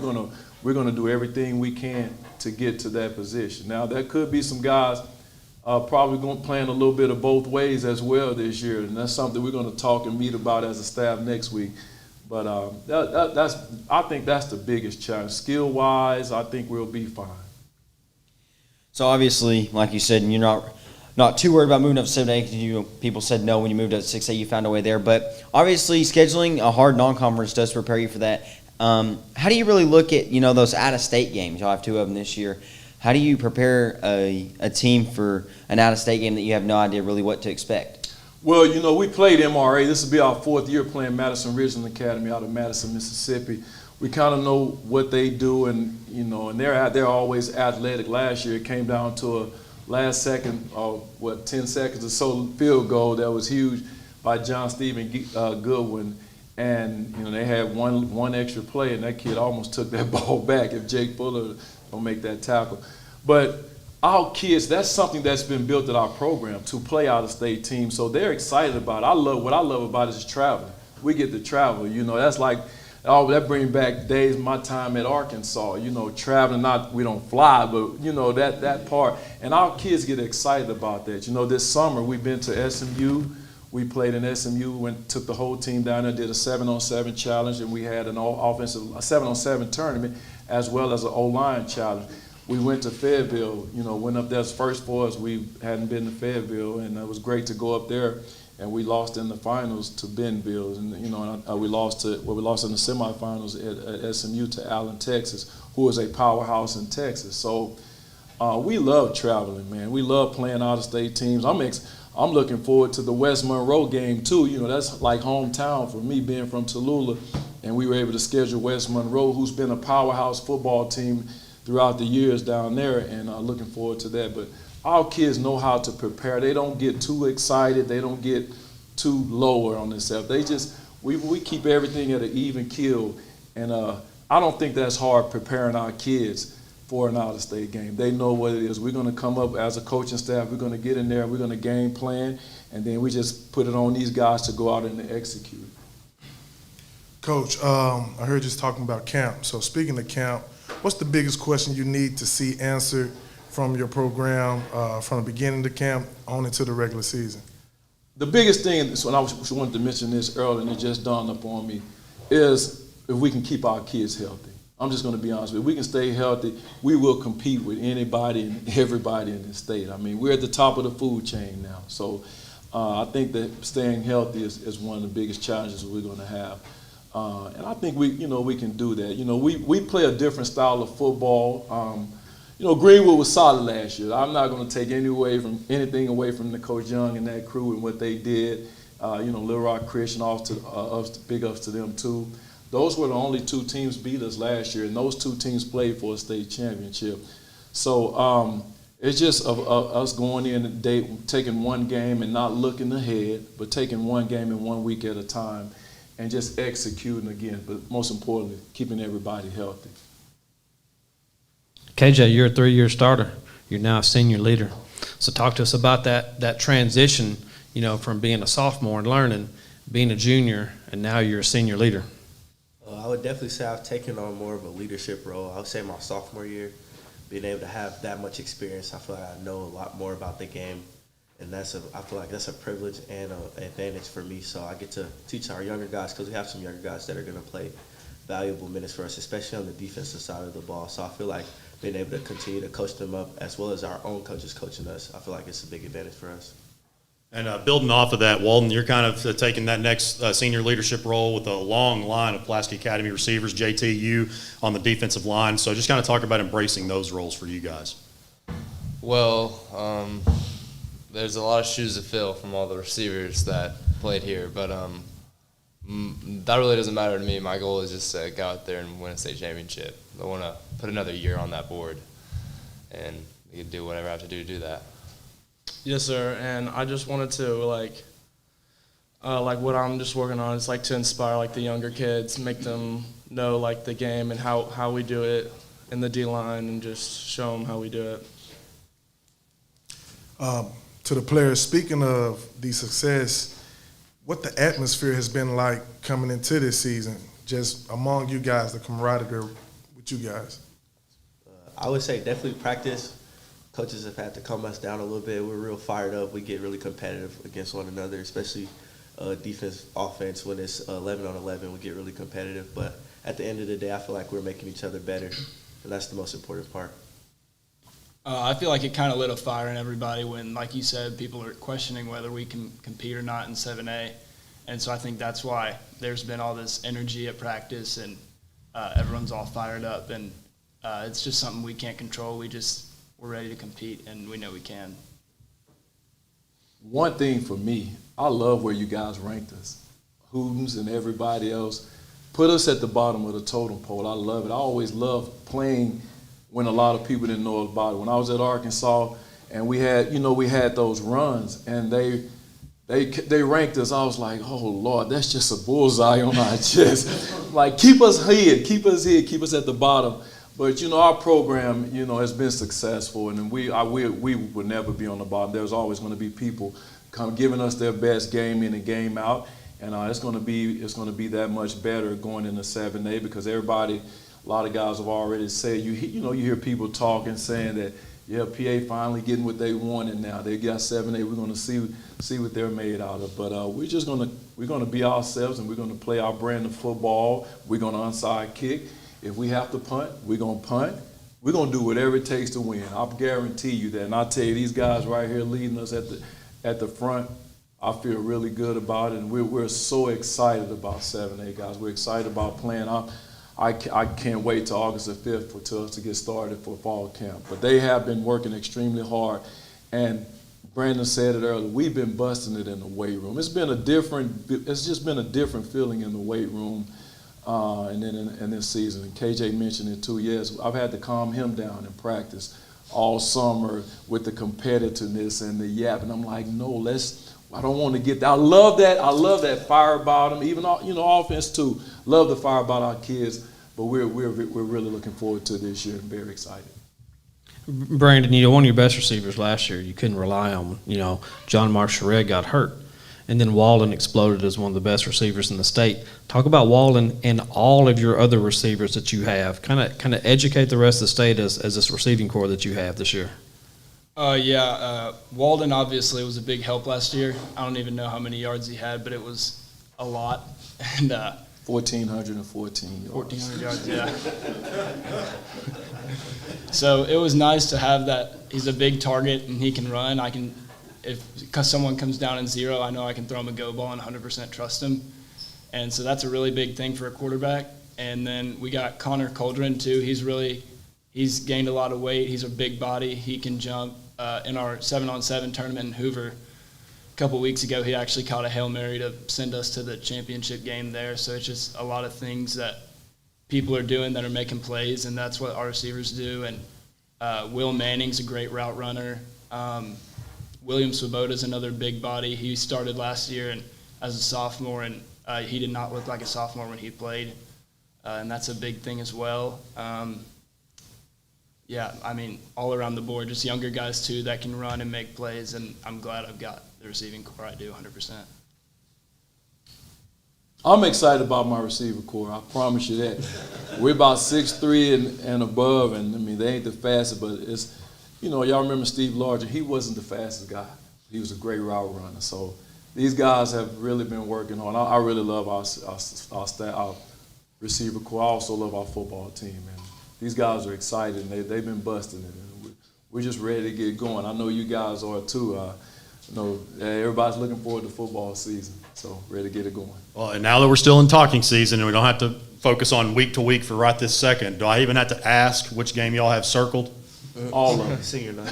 we're gonna do everything we can to get to that position. Now, there could be some guys probably going to plan a little bit of both ways as well this year, and that's something we're going to talk and meet about as a staff next week. But I think that's the biggest challenge. Skill-wise, I think we'll be fine. So obviously, like you said, you're not too worried about moving up to 7A because people said no when you moved up to 6A. You found a way there. But obviously, scheduling a hard non-conference does prepare you for that. How do you really look at those out-of-state games? You'll have 2 of them this year. How do you prepare a team for an out-of-state game that you have no idea really what to expect? Well, we played MRA. This will be our 4th year playing Madison Ridgeland Academy out of Madison, Mississippi. We kind of know what they do, and they're always athletic. Last year, it came down to a last second, 10 seconds or so field goal that was huge by John Stephen Goodwin. And, you know, they had one extra play, and that kid almost took that ball back if Jake Fuller don't make that tackle. But our kids, that's something that's been built at our program, to play out-of-state teams. So they're excited about it. What I love about it is traveling. We get to travel. You know, that's like, that brings back days of my time at Arkansas. You know, traveling, we don't fly, but, you know, that part. And our kids get excited about that. You know, this summer we've been to SMU. We played in SMU, took the whole team down there, did a 7-on-7 challenge, and we had a 7-on-7 tournament as well as an O-line challenge. We went to Fayetteville, you know, went up there as first for us. We hadn't been to Fayetteville, and it was great to go up there. And we lost in the finals to Bentonville, and you know, we lost in the semifinals at SMU to Allen, Texas, who is a powerhouse in Texas. So we love traveling, man. We love playing out-of-state teams. I'm looking forward to the West Monroe game too. You know, that's like hometown for me, being from Tallulah, and we were able to schedule West Monroe, who's been a powerhouse football team throughout the years down there, and looking forward to that. But our kids know how to prepare. They don't get too excited. They don't get too lower on themselves. They just, we keep everything at an even keel. And I don't think that's hard preparing our kids for an out-of-state game. They know what it is. We're going to come up as a coaching staff. We're going to get in there. We're going to game plan. And then we just put it on these guys to go out and execute. Coach, I heard you talking about camp. So speaking of camp, what's the biggest question you need to see answered from your program from the beginning of the camp on into the regular season? The biggest thing, so I wanted to mention this earlier, and it just dawned up on me, is if we can keep our kids healthy. I'm just going to be honest with you. If we can stay healthy, we will compete with anybody and everybody in this state. I mean, we're at the top of the food chain now. So I think that staying healthy is one of the biggest challenges we're going to have. And I think we can do that. You know, we play a different style of football. You know, Greenwood was solid last year. I'm not going to take anything away from the Coach Young and that crew and what they did. You know, Little Rock Christian, big ups to them too. Those were the only two teams beat us last year, and those two teams played for a state championship. So it's just of us going in and taking one game and not looking ahead, but taking one game and 1 week at a time and just executing again, but most importantly, keeping everybody healthy. KJ, you're a 3-year starter. You're now a senior leader. So talk to us about that transition, you know, from being a sophomore and learning, being a junior, and now you're a senior leader. I would definitely say I've taken on more of a leadership role. I would say my sophomore year, being able to have that much experience, I feel like I know a lot more about the game, and I feel like that's a privilege and an advantage for me. So I get to teach our younger guys, because we have some younger guys that are going to play valuable minutes for us, especially on the defensive side of the ball. So I feel like being able to continue to coach them up, as well as our own coaches coaching us, I feel like it's a big advantage for us. And building off of that, Walden, you're kind of taking that next senior leadership role with a long line of Pulaski Academy receivers, JT, you on the defensive line. So just kind of talk about embracing those roles for you guys. Well, there's a lot of shoes to fill from all the receivers that played here, but that really doesn't matter to me. My goal is just to go out there and win a state championship. I want to put another year on that board, and we can do whatever I have to do that. Yes, sir. And I just wanted to like what I'm just working on is like to inspire like the younger kids, make them know like the game and how we do it in the D line, and just show them how we do it. To the players, speaking of the success, what the atmosphere has been like coming into this season, just among you guys, the camaraderie with you guys? I would say definitely practice. Coaches have had to calm us down a little bit. We're real fired up. We get really competitive against one another, especially defense, offense. When it's 11-on-11, we get really competitive. But at the end of the day, I feel like we're making each other better, and that's the most important part. I feel like it kind of lit a fire in everybody when, like you said, people are questioning whether we can compete or not in 7A. And so I think that's why there's been all this energy at practice, and everyone's all fired up. And it's just something we can't control. We're ready to compete, and we know we can. One thing for me, I love where you guys ranked us. Hootens and everybody else put us at the bottom of the totem pole. I love it. I always loved playing when a lot of people didn't know about it. When I was at Arkansas and we had those runs, and they ranked us. I was like, oh Lord, that's just a bullseye on our chest. Like, keep us here, keep us at the bottom. But our program, has been successful, and we would never be on the bottom. There's always going to be people giving us their best game in and game out, and it's going to be that much better going into 7A because everybody, a lot of guys have already said. You hear people talking, saying that. Yeah, PA finally getting what they wanted now. They got 7A. We're going to see what they're made out of. But we're gonna be ourselves, and we're going to play our brand of football. We're going to onside kick. If we have to punt, we're going to punt. We're going to do whatever it takes to win. I guarantee you that. And I'll tell you, these guys right here leading us at the front, I feel really good about it. And we're so excited about 7A, guys. We're excited about playing. I can't wait till August the 5th for us to get started for fall camp. But they have been working extremely hard. And Brandon said it earlier, we've been busting it in the weight room. It's just been a different feeling in the weight room and then in this season. And KJ mentioned it too. Yes, I've had to calm him down in practice all summer with the competitiveness and the yap. And I'm like, no, I don't want to get that. I love that fire about them. Even offense too. Love the fire about our kids. But we're really looking forward to this year and very excited. Brandon, one of your best receivers last year, you couldn't rely on. John Marcheret got hurt, and then Walden exploded as one of the best receivers in the state. Talk about Walden and all of your other receivers that you have. Kind of educate the rest of the state as this receiving corps that you have this year. Walden obviously was a big help last year. I don't even know how many yards he had, but it was a lot. And 1,414 yards. 1,400 yards, yeah. So it was nice to have that. He's a big target and he can run. Because someone comes down in zero, I know I can throw him a go ball and 100% trust him. And so that's a really big thing for a quarterback. And then we got Connor Coldren too. He's gained a lot of weight. He's a big body. He can jump. In our 7-on-7 tournament in Hoover a couple weeks ago, he actually caught a Hail Mary to send us to the championship game there. So it's just a lot of things that people are doing that are making plays, and that's what our receivers do. And Will Manning's a great route runner. William Swoboda's another big body. He started last year and as a sophomore, and he did not look like a sophomore when he played, and that's a big thing as well. All around the board, just younger guys too that can run and make plays, and I'm glad I've got the receiving corps I do 100%. I'm excited about my receiver corps. I promise you that. We're about 6'3" and above, and they ain't the fastest, but it's, y'all remember Steve Larger. He wasn't the fastest guy. He was a great route runner. So these guys have really been working hard. I really love our receiver corps. I also love our football team, and these guys are excited, and they've been busting it. And we're just ready to get going. I know you guys are too. Everybody's looking forward to football season, so ready to get it going. Well, and now that we're still in talking season and we don't have to focus on week to week for right this second, do I even have to ask which game y'all have circled? All of them. Senior night.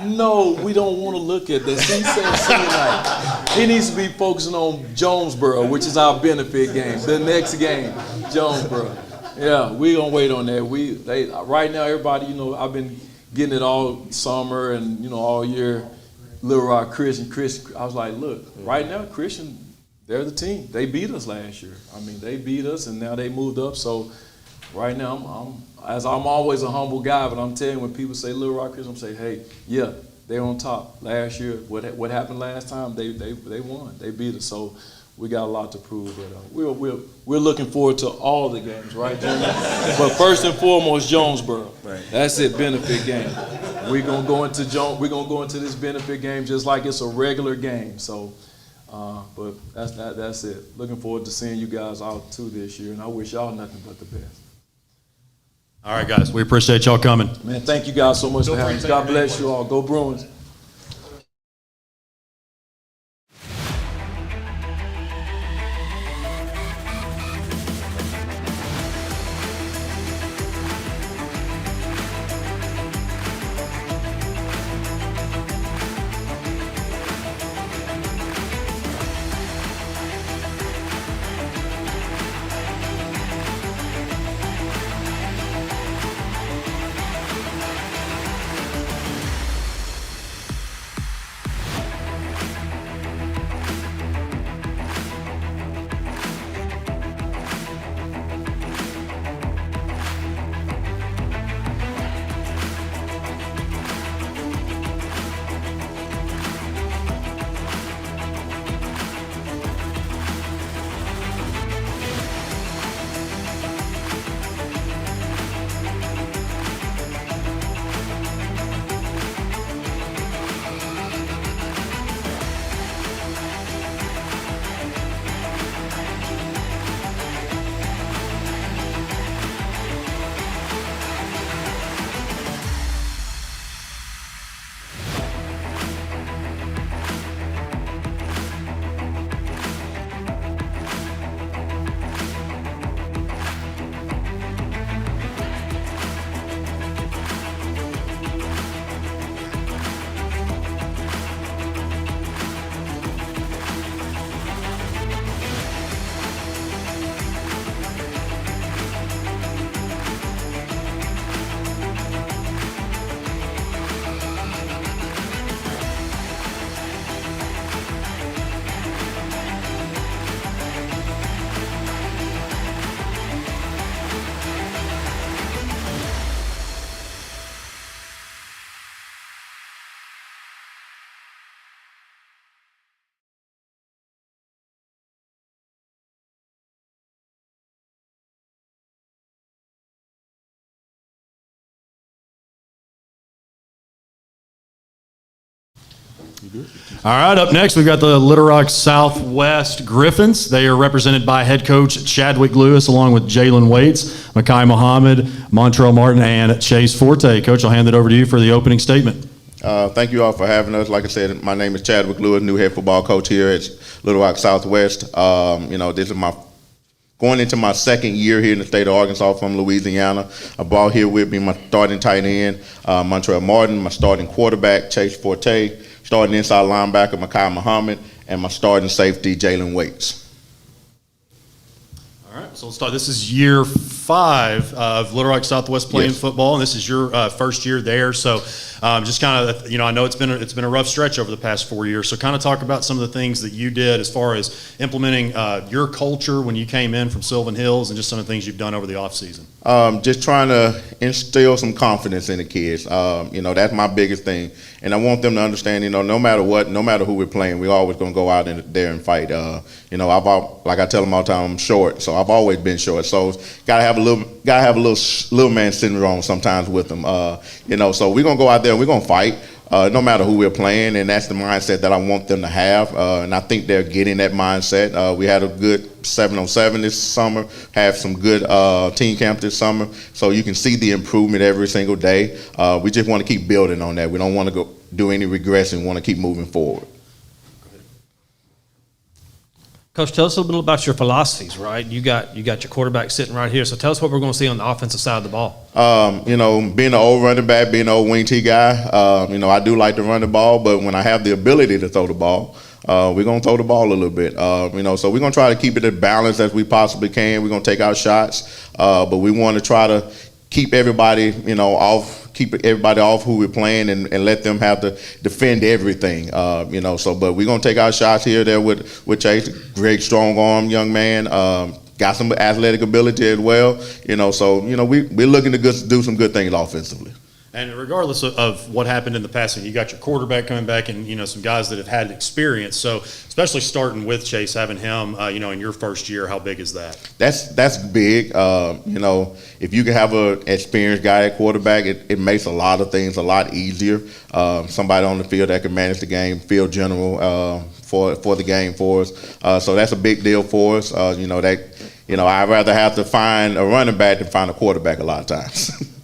No, we don't want to look at this. He said senior night. He needs to be focusing on Jonesboro, which is our benefit game. The next game, Jonesboro. Yeah, we gonna wait on that. Right now, everybody, I've been getting it all summer and all year. Little Rock Christian, I was like, look, right now Christian, they're the team. They beat us last year. They beat us, and now they moved up. So right now, I'm always a humble guy, but I'm telling you, when people say Little Rock Christian, I'm saying, hey, yeah, they're on top. Last year, what happened last time? They won. They beat us. So we got a lot to prove, but we're looking forward to all the games, right, Jimmy? But first and foremost, Jonesboro. Right. That's it, benefit game. We're gonna go into this benefit game just like it's a regular game. So, but that's it. Looking forward to seeing you guys out too this year, and I wish y'all nothing but the best. All right, guys, we appreciate y'all coming. Man, thank you guys so much for having us. God bless you all. Go Bruins. All right, up next, we've got the Little Rock Southwest Griffins. They are represented by head coach Chadwick Lewis, along with Jalen Waits, Makai Muhammad, Montrell Martin, and Chase Forte. Coach, I'll hand it over to you for the opening statement. Thank you all for having us. Like I said, my name is Chadwick Lewis, new head football coach here at Little Rock Southwest. This is going into my second year here in the state of Arkansas from Louisiana. I brought here with me my starting tight end, Montrell Martin, my starting quarterback, Chase Forte, starting inside linebacker, Makai Muhammad, and my starting safety, Jalen Waits. All right, so let's start. This is year 5 of Little Rock Southwest playing football, and this is your first year there. So just kind of, I know it's been a rough stretch over the past 4 years. So kind of talk about some of the things that you did as far as implementing your culture when you came in from Silven Hills, and just some of the things you've done over the offseason. Just trying to instill some confidence in the kids. That's my biggest thing. And I want them to understand, no matter what, no matter who we're playing, we're always going to go out there and fight. Like I tell them all the time, I'm short, so I've always been short. So gotta have a little man syndrome sometimes with them. So we're gonna go out there and we're gonna fight. No matter who we're playing, and that's the mindset that I want them to have, and I think they're getting that mindset. We had a good 7-on-7 this summer, have some good team camp this summer, so you can see the improvement every single day. We just want to keep building on that. We don't want to go do any regression. We want to keep moving forward. Coach, tell us a little bit about your philosophies, right? You got your quarterback sitting right here, so tell us what we're going to see on the offensive side of the ball. Being an old running back, being an old wing T guy, I do like to run the ball, but when I have the ability to throw the ball, we're going to throw the ball a little bit. So we're going to try to keep it as balanced as we possibly can. We're going to take our shots, but we want to try to keep everybody, keep everybody off who we're playing and let them have to defend everything, but we're going to take our shots here there with Chase, great strong arm young man, got some athletic ability as well, we're looking to do some good things offensively. And regardless of what happened in the past, you got your quarterback coming back and, some guys that have had experience. So especially starting with Chase, having him, in your first year, how big is that? That's big. If you can have an experienced guy at quarterback, it makes a lot of things a lot easier. Somebody on the field that can manage the game, field general for the game for us. So that's a big deal for us. I'd rather have to find a running back than find a quarterback a lot of times.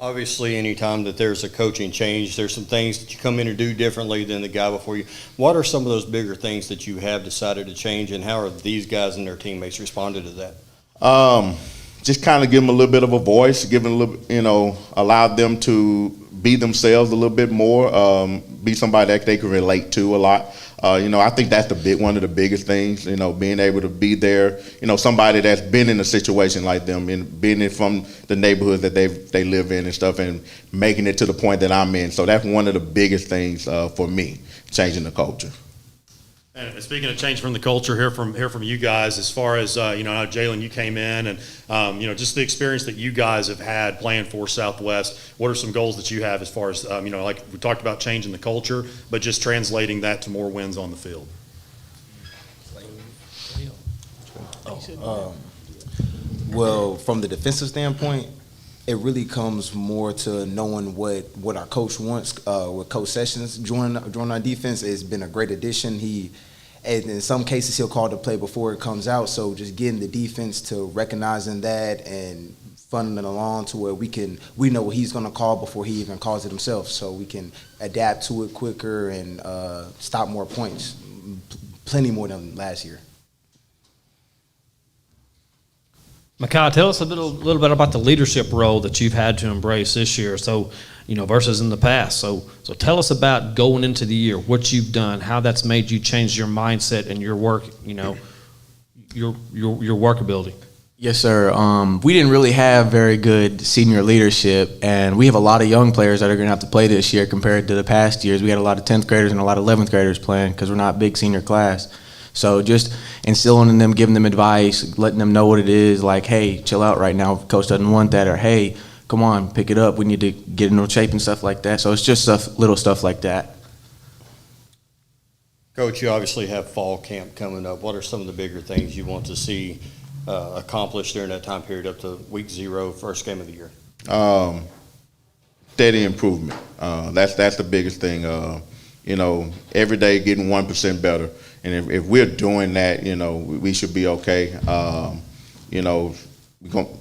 Obviously, anytime that there's a coaching change, there's some things that you come in and do differently than the guy before you. What are some of those bigger things that you have decided to change, and how are these guys and their teammates responded to that? Just kind of give them a little bit of a voice, give them a little, allow them to be themselves a little bit more, be somebody that they can relate to a lot. I think that's one of the biggest things, being able to be there, somebody that's been in a situation like them and being from the neighborhood that they live in and stuff and making it to the point that I'm in. So that's one of the biggest things for me, changing the culture. And speaking of change from the culture, hear from you guys as far as Jalen, you came in and just the experience that you guys have had playing for Southwest. What are some goals that you have as far as like we talked about changing the culture, but just translating that to more wins on the field? Well, from the defensive standpoint, it really comes more to knowing what our coach wants. With Coach Sessions joining our defense has been a great addition. And in some cases, he'll call the play before it comes out. So just getting the defense to recognizing that and funneling it along to where we know what he's going to call before he even calls it himself, so we can adapt to it quicker and stop more points, plenty more than last year. Makai, tell us a little bit about the leadership role that you've had to embrace this year, versus in the past. So tell us about going into the year, what you've done, how that's made you change your mindset and your work, your work ability. Yes, sir. We didn't really have very good senior leadership, and we have a lot of young players that are going to have to play this year compared to the past years. We had a lot of 10th graders and a lot of 11th graders playing because we're not a big senior class. So just instilling in them, giving them advice, letting them know what it is, like, hey, chill out right now, coach doesn't want that, or hey, come on, pick it up, we need to get into shape and stuff like that. So it's just little stuff like that. Coach, you obviously have fall camp coming up. What are some of the bigger things you want to see accomplished during that time period up to week 0, first game of the year? Steady improvement. That's the biggest thing. every day getting 1% better. And if we're doing that, we should be okay.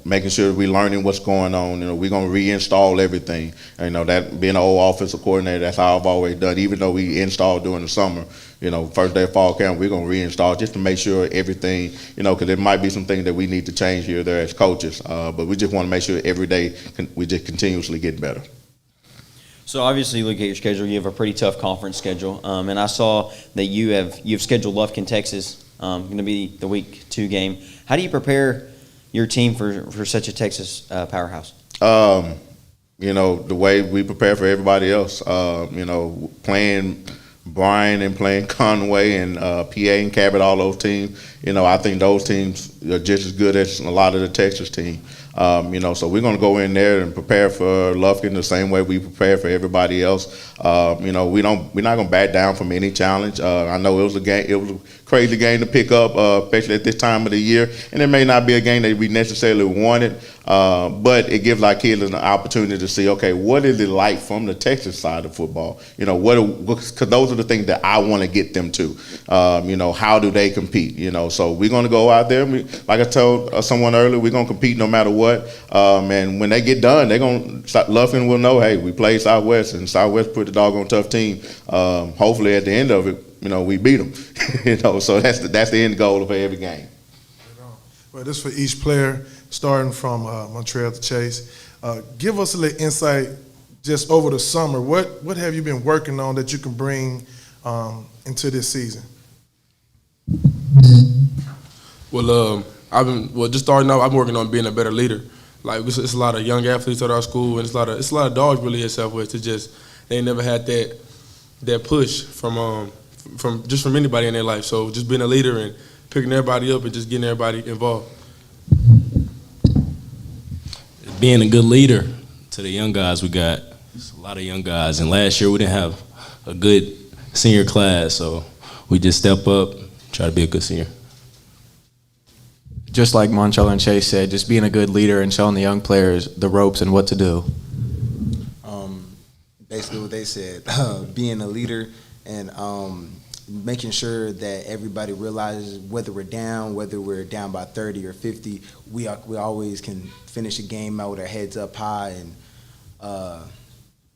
Making sure we're learning what's going on. We're going to reinstall everything. That being an old offensive coordinator, that's how I've always done. Even though we installed during the summer, first day of fall camp, we're going to reinstall just to make sure everything, because there might be some things that we need to change here or there as coaches. But we just want to make sure every day we just continuously get better. So obviously, you look at your schedule. You have a pretty tough conference schedule, and I saw that you've scheduled Lufkin, Texas, going to be the week 2 game. How do you prepare your team for such a Texas powerhouse? The way we prepare for everybody else. Playing Bryan and playing Conway and PA and Cabot, all those teams. I think those teams are just as good as a lot of the Texas team. So we're going to go in there and prepare for Lufkin the same way we prepare for everybody else. We're not going to back down from any challenge. I know it was a crazy game to pick up, especially at this time of the year, and it may not be a game that we necessarily wanted, but it gives our kids an opportunity to see, okay, what is it like from the Texas side of football? Because those are the things that I want to get them to. How do they compete? So we're going to go out there. Like I told someone earlier, we're going to compete no matter what. And when they get done, Lufkin will know, hey, we played Southwest, and Southwest put a doggone tough team. Hopefully at the end of it, we beat them. So that's the end goal of every game. Well, this is for each player, starting from Montreal to Chase. Give us a little insight just over the summer. What have you been working on that you can bring into this season? Well, just starting out, I'm working on being a better leader. Like it's a lot of young athletes at our school, and it's a lot of dogs really at Southwest. They ain't never had that push from anybody in their life. So just being a leader and picking everybody up and just getting everybody involved. Being a good leader to the young guys we got. There's a lot of young guys, and last year we didn't have a good senior class, so we just step up, try to be a good senior. Just like Montrell and Chase said, just being a good leader and showing the young players the ropes and what to do. Basically what they said, being a leader and making sure that everybody realizes whether we're down by 30 or 50, we always can finish a game out with our heads up high and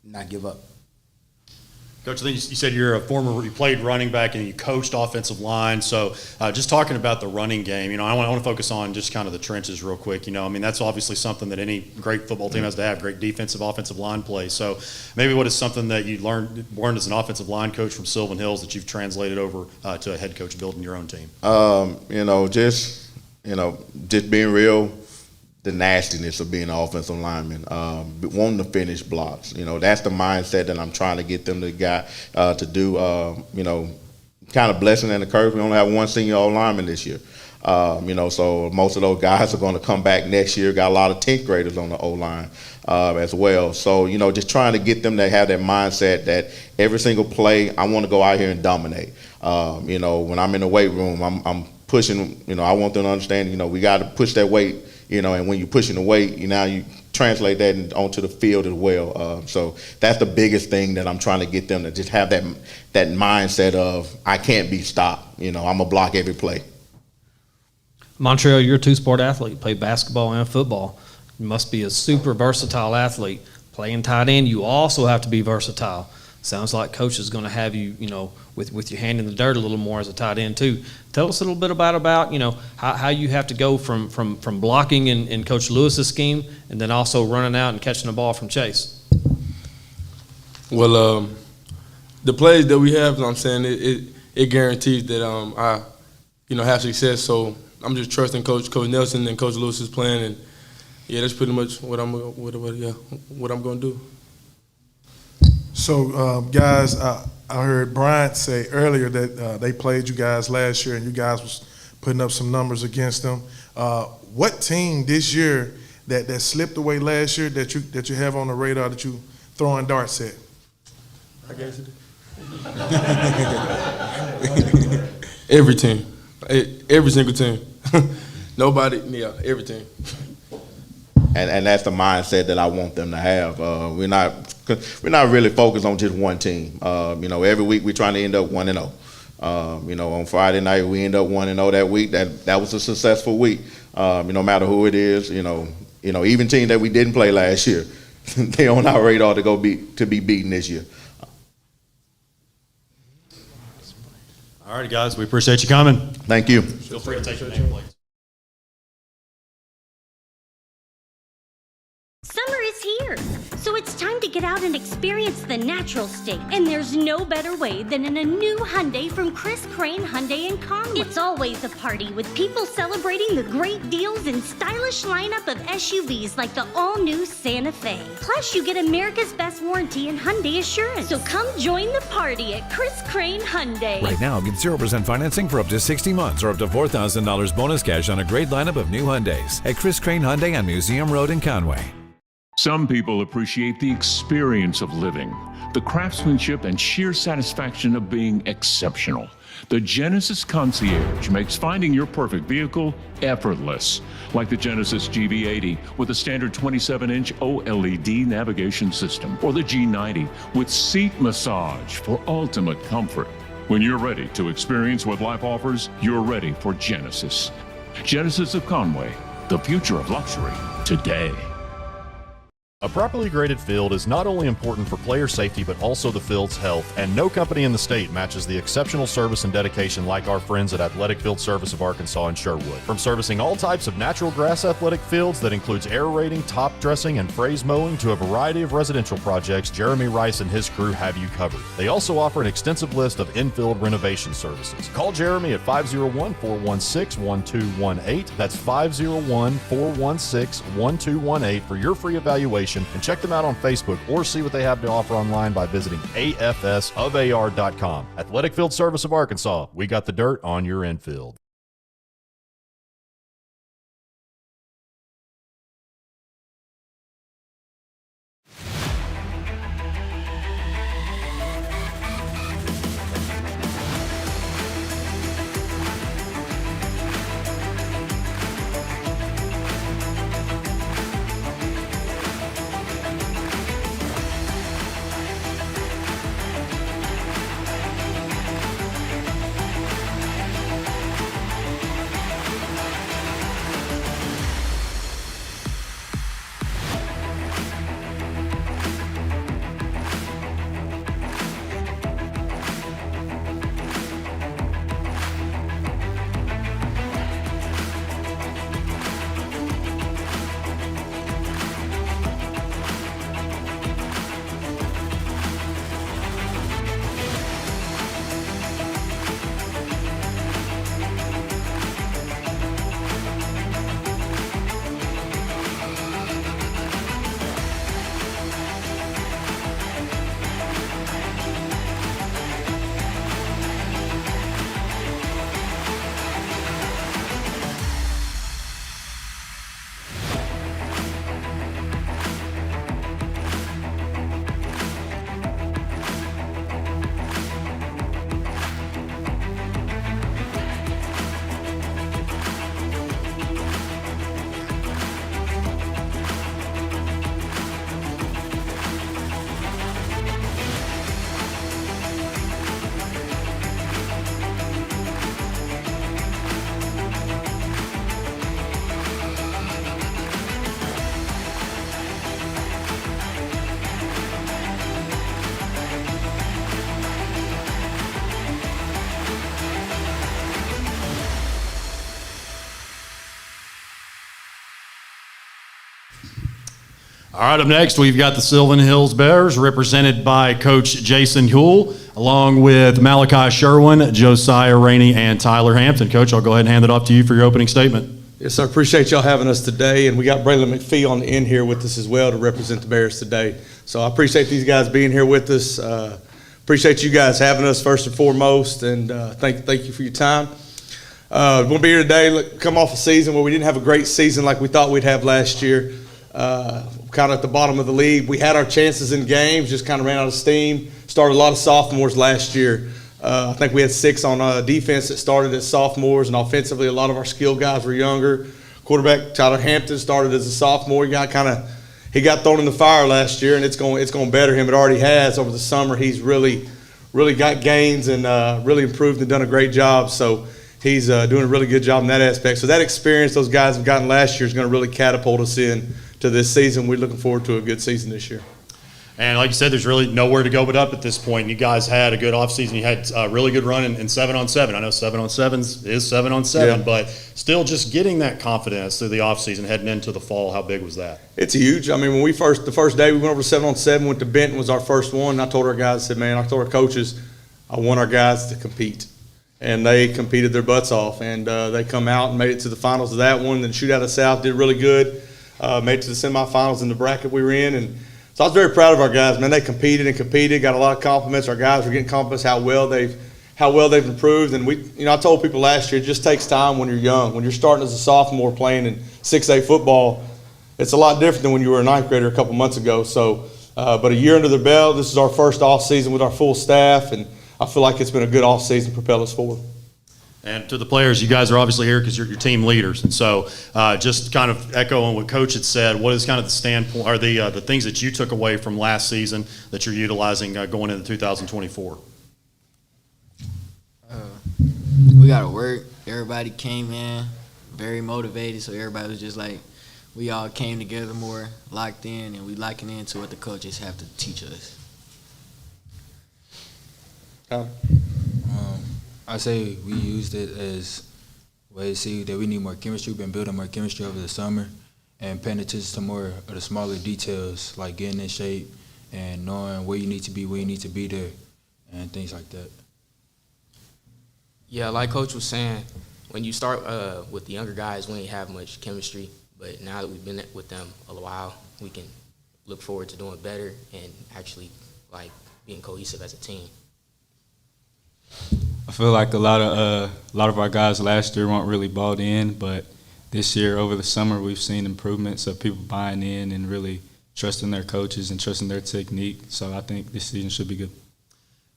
not give up. Coach, I think you said you played running back and you coached offensive line. So just talking about the running game, I want to focus on just kind of the trenches real quick. That's obviously something that any great football team has to have, great defensive, offensive line play. So maybe what is something that you learned as an offensive line coach from Silven Hills that you've translated over to a head coach building your own team? Just being real. The nastiness of being an offensive lineman, wanting to finish blocks. That's the mindset that I'm trying to get them to do. Kind of blessing and a curse. We only have one senior O-lineman this year. So most of those guys are going to come back next year. Got a lot of 10th graders on the O-line as well. So, just trying to get them to have that mindset that every single play, I want to go out here and dominate. When I'm in the weight room, I'm pushing, I want them to understand, we got to push that weight. And when you're pushing the weight, you translate that onto the field as well. So that's the biggest thing that I'm trying to get them to just have that mindset of I can't be stopped. I'm gonna block every play. Montrell, you're a two-sport athlete. You play basketball and football. You must be a super versatile athlete. Playing tight end, you also have to be versatile. Sounds like Coach is going to have you, with your hand in the dirt a little more as a tight end too. Tell us a little bit about how you have to go from blocking in Coach Lewis's scheme and then also running out and catching the ball from Chase. Well, the plays that we have, I'm saying it guarantees that I, have success. So I'm just trusting Coach Nelson and Coach Lewis's plan, and that's pretty much what I'm going to do. So, guys, I heard Bryant say earlier that they played you guys last year and you guys was putting up some numbers against them. What team this year that slipped away last year that you have on the radar that you throwing darts at? I guess it. Every team. Every single team. Nobody, every team. and that's the mindset that I want them to have. We're not really focused on just one team. Every week we're trying to end up 1-0. On Friday night we end up 1-0 that week. That was a successful week. No matter who it is, even team that we didn't play last year, they on our radar to be beaten this year. All right, guys, we appreciate you coming. Thank you. Feel free to take your name, please. Summer is here, so it's time to get out and experience the natural state. And there's no better way than in a new Hyundai from Chris Crane Hyundai and Conway. It's always a party with people celebrating the great deals and stylish lineup of SUVs like the all-new Santa Fe. Plus, you get America's best warranty and Hyundai assurance. So come join the party at Chris Crane Hyundai. Right now, get 0% financing for up to 60 months or up to $4,000 bonus cash on a great lineup of new Hyundais at Chris Crane Hyundai on Museum Road in Conway. Some people appreciate the experience of living, the craftsmanship and sheer satisfaction of being exceptional. The Genesis Concierge makes finding your perfect vehicle effortless, like the Genesis GV80 with a standard 27-inch OLED navigation system, or the G90 with seat massage for ultimate comfort. When you're ready to experience what life offers, you're ready for Genesis. Genesis of Conway, the future of luxury today. A properly graded field is not only important for player safety, but also the field's health, and no company in the state matches the exceptional service and dedication like our friends at Athletic Field Service of Arkansas in Sherwood. From servicing all types of natural grass athletic fields that includes aerating, top dressing, and phrase mowing to a variety of residential projects, Jeremy Rice and his crew have you covered. They also offer an extensive list of infield renovation services. Call Jeremy at 501-416-1218. That's 501-416-1218 for your free evaluation. And check them out on Facebook or see what they have to offer online by visiting afsofar.com. Athletic Field Service of Arkansas. We got the dirt on your infield. All right, up next, we've got the Silven Hills Bears, represented by Coach Jason Huell, along with Malachi Sherwin, Josiah Rainey, and Tyler Hampton. Coach, I'll go ahead and hand it off to you for your opening statement. Yes, sir. Appreciate y'all having us today, and we got Braylon McPhee on the end here with us as well to represent the Bears today. So I appreciate these guys being here with us. Appreciate you guys having us first and foremost, and thank you for your time. We're going to be here today, come off a season where we didn't have a great season like we thought we'd have last year. Kind of at the bottom of the league. We had our chances in games, just kind of ran out of steam. Started a lot of sophomores last year. I think we had 6 on defense that started as sophomores, and offensively, a lot of our skilled guys were younger. Quarterback Tyler Hampton started as a sophomore. He got thrown in the fire last year, and it's going to better him. It already has over the summer. He's really got gains and really improved and done a great job. So he's doing a really good job in that aspect. So that experience those guys have gotten last year is going to really catapult us in to this season. We're looking forward to a good season this year. And like you said, there's really nowhere to go but up at this point. You guys had a good offseason. You had a really good run in 7-on-7. I know 7-on-7 is 7-on-7, Yeah. but still just getting that confidence through the offseason heading into the fall, how big was that? It's huge. I mean, when the first day we went over to 7-on-7, went to Benton, was our first one. And I told our guys, I told our coaches, I want our guys to compete. And they competed their butts off. And they come out and made it to the finals of that one. Then Shootout of South did really good. Made it to the semifinals in the bracket we were in. And so I was very proud of our guys, man. They competed, got a lot of compliments. Our guys were getting compliments how well they've improved. And I told people last year, it just takes time when you're young. When you're starting as a sophomore playing in 6A football, it's a lot different than when you were a ninth grader a couple months ago. So, but a year under their belt, this is our first off season with our full staff, and I feel like it's been a good off season to propel us forward. And to the players, you guys are obviously here because you're your team leaders. And so just kind of echoing what Coach had said, what is kind of the standpoint or the things that you took away from last season that you're utilizing going into 2024? We got to work. Everybody came in very motivated, so everybody was just like, we all came together more, locked in, and we locking into what the coaches have to teach us. I say we used it as a way to see that we need more chemistry. We've been building more chemistry over the summer and paying attention to more of the smaller details, like getting in shape and knowing where you need to be there, and things like that. Yeah, like Coach was saying, when you start with the younger guys, we ain't have much chemistry. But now that we've been with them a while, we can look forward to doing better and actually like being cohesive as a team. I feel like a lot of our guys last year weren't really bought in, but this year over the summer we've seen improvements of people buying in and really trusting their coaches and trusting their technique. So I think this season should be good.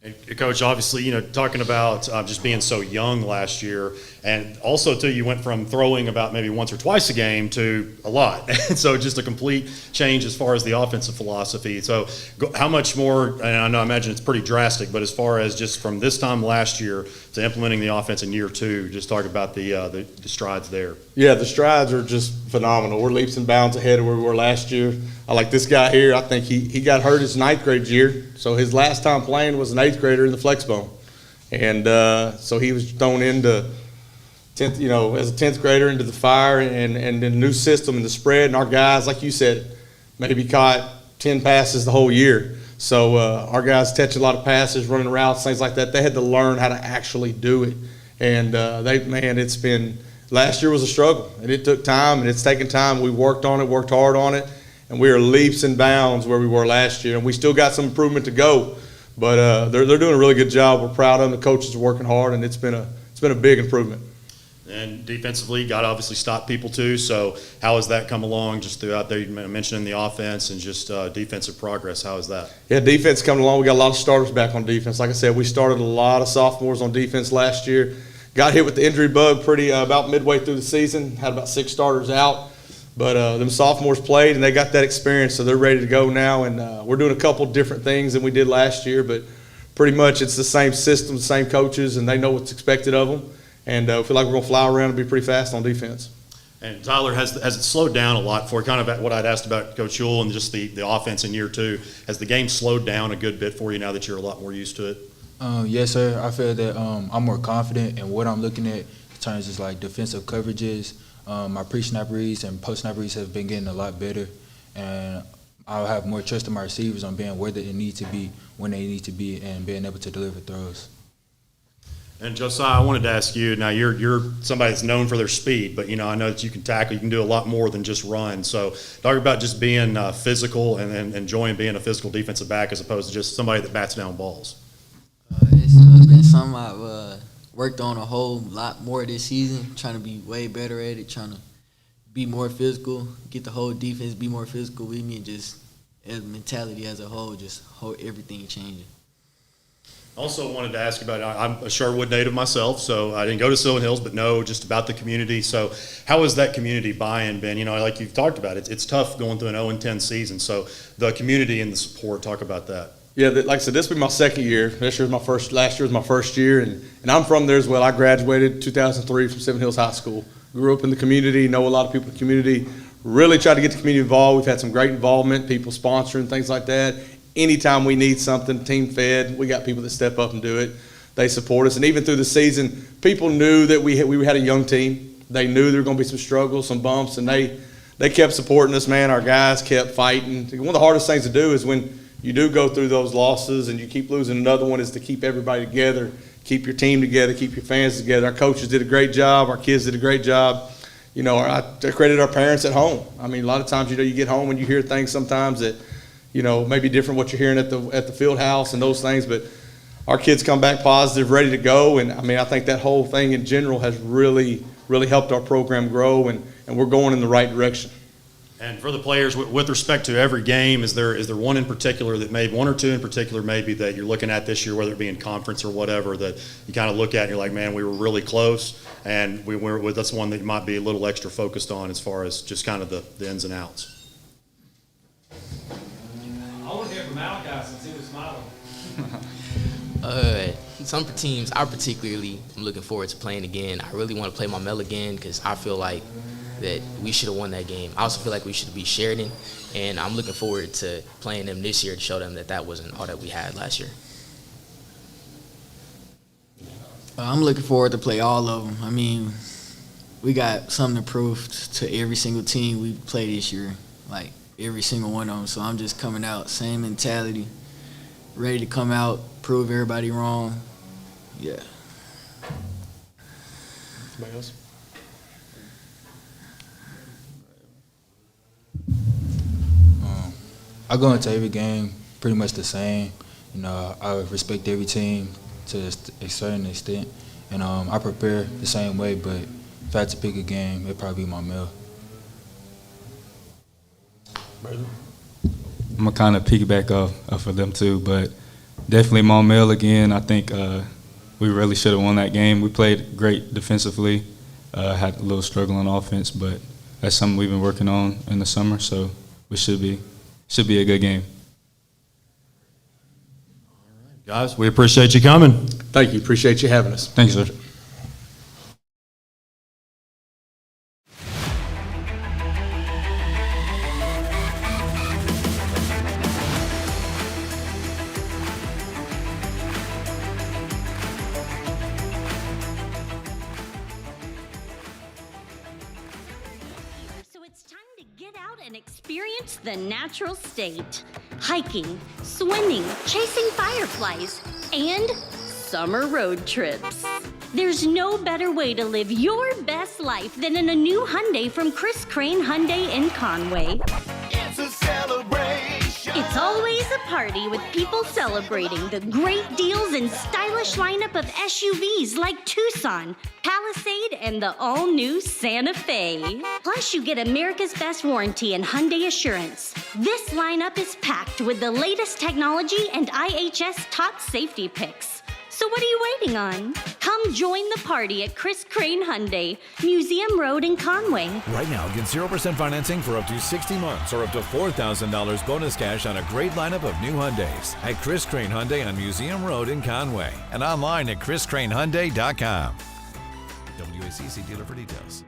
And Coach, obviously, talking about just being so young last year, and also too, you went from throwing about maybe once or twice a game to a lot. And so just a complete change as far as the offensive philosophy. So how much more, and I imagine it's pretty drastic, but as far as just from this time last year to implementing the offense in year two, just talk about the strides there. Yeah, the strides are just phenomenal. We're leaps and bounds ahead of where we were last year. I like this guy here. I think he got hurt his ninth grade year, so his last time playing was an eighth grader in the flex bone, and so he was thrown into 10th, as a 10th grader into the fire and the new system and the spread. And our guys, like you said, maybe caught 10 passes the whole year. So our guys catch a lot of passes, running routes, things like that. They had to learn how to actually do it, and it's been. Last year was a struggle, and it took time, and it's taken time. We worked on it, worked hard on it, and we are leaps and bounds where we were last year. And we still got some improvement to go, but they're doing a really good job. We're proud of them. The coaches are working hard, and it's been a big improvement. And defensively, got to obviously stop people too. So how has that come along just throughout there? You mentioned the offense and just defensive progress. How is that? Yeah, defense coming along. We got a lot of starters back on defense. Like I said, we started a lot of sophomores on defense last year. Got hit with the injury bug pretty about midway through the season. Had about 6 starters out. But them sophomores played, and they got that experience, so they're ready to go now. And we're doing a couple different things than we did last year, but pretty much it's the same system, the same coaches, and they know what's expected of them. And I feel like we're going to fly around and be pretty fast on defense. And Tyler, has it slowed down a lot for kind of what I'd asked about Coach Ewell and just the offense in year two? Has the game slowed down a good bit for you now that you're a lot more used to it? Yes, sir. I feel that I'm more confident in what I'm looking at in terms of like defensive coverages. My pre-snap reads and post-snap reads have been getting a lot better, and I'll have more trust in my receivers on being where they need to be, when they need to be, and being able to deliver throws. And Josiah, I wanted to ask you, now you're somebody that's known for their speed, but I know that you can tackle, you can do a lot more than just run. So talk about just being physical and enjoying being a physical defensive back as opposed to just somebody that bats down balls. It's been something I've worked on a whole lot more this season, trying to be way better at it, trying to be more physical, get the whole defense be more physical with me, and just as mentality as a whole, just everything changing. Also wanted to ask about, I'm a Sherwood native myself, so I didn't go to Silven Hills, but know just about the community. So how has that community buy-in been? You know, like you've talked about, it's tough going through an 0-10 season. So the community and the support, talk about that. Yeah, like I said, this will be my second year. Last year was my first year, and I'm from there as well. I graduated 2003 from Silven Hills High School. Grew up in the community, know a lot of people in the community. Really try to get the community involved. We've had some great involvement, people sponsoring, things like that. Anytime we need something, team fed, we got people that step up and do it. They support us. And even through the season, people knew that we had a young team. They knew there were going to be some struggles, some bumps, and they kept supporting us, man. Our guys kept fighting. One of the hardest things to do is when you do go through those losses and you keep losing another one is to keep everybody together, keep your team together, keep your fans together. Our coaches did a great job. Our kids did a great job. You know, I credit our parents at home. I mean, a lot of times, you know, you get home and you hear things sometimes that, you know, maybe different what you're hearing at the field house and those things, but our kids come back positive, ready to go, and I mean, I think that whole thing in general has really, really helped our program grow, and we're going in the right direction. And for the players, with respect to every game, is there one in particular that maybe, one or two in particular maybe that you're looking at this year, whether it be in conference or whatever, that you kind of look at and you're like, man, we were really close, and that's one that you might be a little extra focused on as far as just kind of the ins and outs? I want to hear from Malachi since he was smiling. Some teams I particularly am looking forward to playing again. I really want to play Maumelle again because I feel like that we should have won that game. I also feel like we should be Sheridan, and I'm looking forward to playing them this year to show them that wasn't all that we had last year. I'm looking forward to play all of them. I mean, we got something to prove to every single team we play this year, like every single one of them. So I'm just coming out, same mentality, ready to come out, prove everybody wrong. Yeah. Somebody else? I go into every game pretty much the same. You know, I respect every team to a certain extent, and I prepare the same way. But if I had to pick a game, it'd probably be Maumelle. I'm gonna kind of piggyback off of them too, but definitely Maumelle again. I think we really should have won that game. We played great defensively, had a little struggle on offense, but that's something we've been working on in the summer. So we should be a good game. Guys, we appreciate you coming. Thank you. Appreciate you having us. Thank you, sir. So it's time to get out and experience the natural state. Hiking, swimming, chasing fireflies, and summer road trips. There's no better way to live your best life than in a new Hyundai from Chris Crane Hyundai in Conway. It's a celebration. It's always a party with people celebrating the great deals and stylish lineup of SUVs like Tucson, Palisade, and the all-new Santa Fe. Plus, you get America's Best Warranty and Hyundai Assurance. This lineup is packed with the latest technology and IHS top safety picks. So what are you waiting on? Come join the party at Chris Crane Hyundai, Museum Road in Conway. Right now, get 0% financing for up to 60 months or up to $4,000 bonus cash on a great lineup of new Hyundais at Chris Crane Hyundai on Museum Road in Conway and online at chriscranehyundai.com. WACC dealer for details.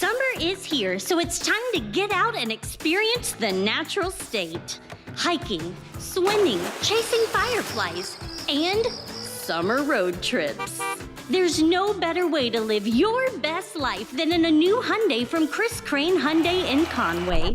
Summer is here, so it's time to get out and experience the natural state. Hiking, swimming, chasing fireflies, and summer road trips. There's no better way to live your best life than in a new Hyundai from Chris Crane Hyundai in Conway.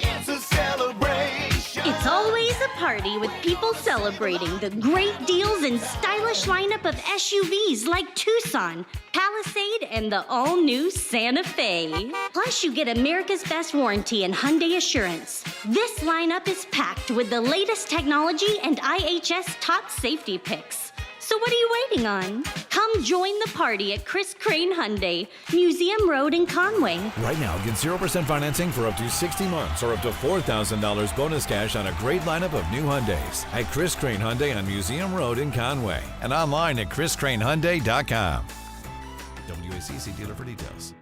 It's a celebration. It's always a party with people celebrating the great deals and stylish lineup of SUVs like Tucson, Palisade, and the all-new Santa Fe. Plus, you get America's best warranty and Hyundai Assurance. This lineup is packed with the latest technology and IHS top safety picks. So what are you waiting on? Come join the party at Chris Crane Hyundai, Museum Road in Conway. Right now, get 0% financing for up to 60 months or up to $4,000 bonus cash on a great lineup of new Hyundais at Chris Crane Hyundai on Museum Road in Conway and online at chriscranehyundai.com. WACC dealer for details.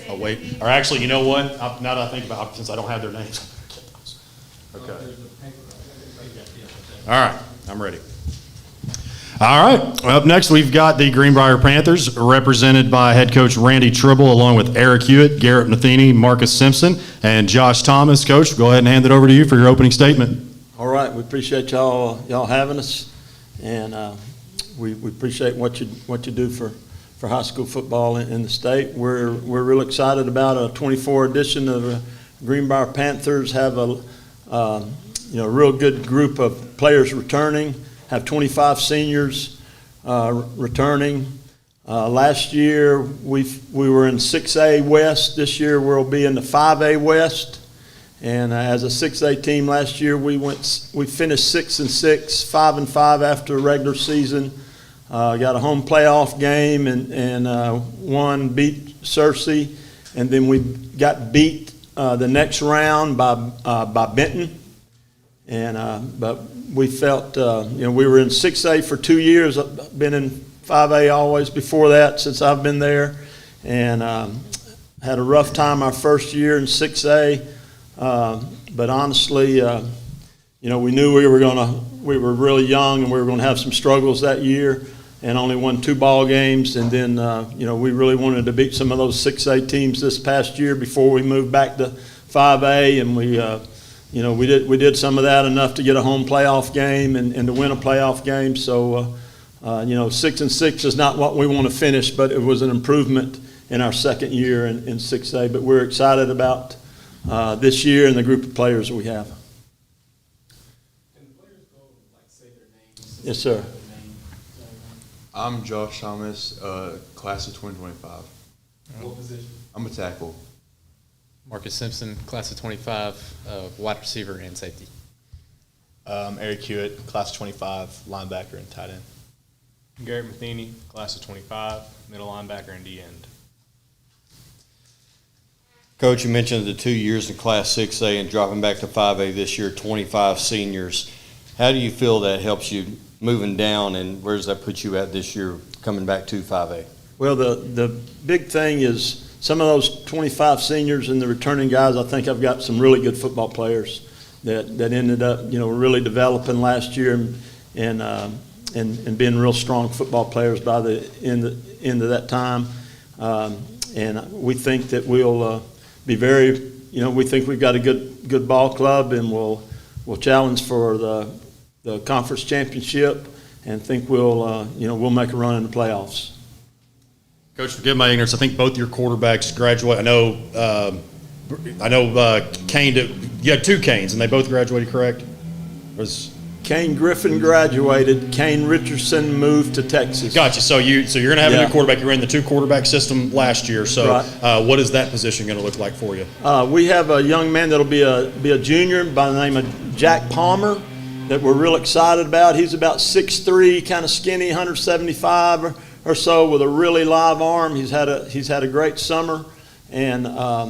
Oh, wait. Or actually, you know what? Now that I think about it, since I don't have their names. Okay. All right. I'm ready. All right. Up next, we've got the Greenbrier Panthers, represented by head coach Randy Tribble, along with Eric Hewitt, Garrett Matheny, Marcus Simpson, and Josh Thomas. Coach, go ahead and hand it over to you for your opening statement. All right. We appreciate y'all having us, and we appreciate what you do for high school football in the state. We're real excited about a 24 edition of the Greenbrier Panthers. Have a real good group of players returning. Have 25 seniors returning. Last year we were in 6A West. This year we'll be in the 5A West. And as a 6A team last year, we finished 6-6, 5-5 after the regular season. Got a home playoff game and beat Searcy, and then we got beat the next round by Benton. And but we felt we were in 6A for 2 years. I've been in 5A always before that since I've been there, and had a rough time our first year in 6A. But honestly, we knew we were really young and we were going to have some struggles that year, and only won 2 ball games. And then, we really wanted to beat some of those 6A teams this past year before we moved back to 5A. And we did some of that enough to get a home playoff game and to win a playoff game. So, 6-6 is not what we want to finish, but it was an improvement in our second year in 6A. But we're excited about this year and the group of players that we have. Yes, sir. I'm Josh Thomas, class of 2025. What position? I'm a tackle. Marcus Simpson, class of 25, wide receiver and safety. Eric Hewitt, class of 25, linebacker and tight end. Garrett Matheny, class of 25, middle linebacker and D-end. Coach, you mentioned the 2 years in Class 6A and dropping back to 5A this year, 25 seniors. How do you feel that helps you moving down, and where does that put you at this year coming back to 5A? Well, the big thing is some of those 25 seniors and the returning guys, I think I've got some really good football players that ended up, really developing last year and being real strong football players by the end of that time. And we think that we'll be very, we think we've got a good ball club, and we'll challenge for the conference championship, and think we'll make a run in the playoffs. Coach, forgive my ignorance. I think both your quarterbacks graduate. I know Kane. You had two Kanes, and they both graduated, correct? Kane Griffin graduated. Kane Richardson moved to Texas. Gotcha. So you're going to have a new quarterback. You ran the two quarterback system last year. So Right. What is that position going to look like for you? We have a young man that'll be a junior by the name of Jack Palmer that we're real excited about. He's about 6'3", kind of skinny, 175 or so, with a really live arm. He's had a great summer, and I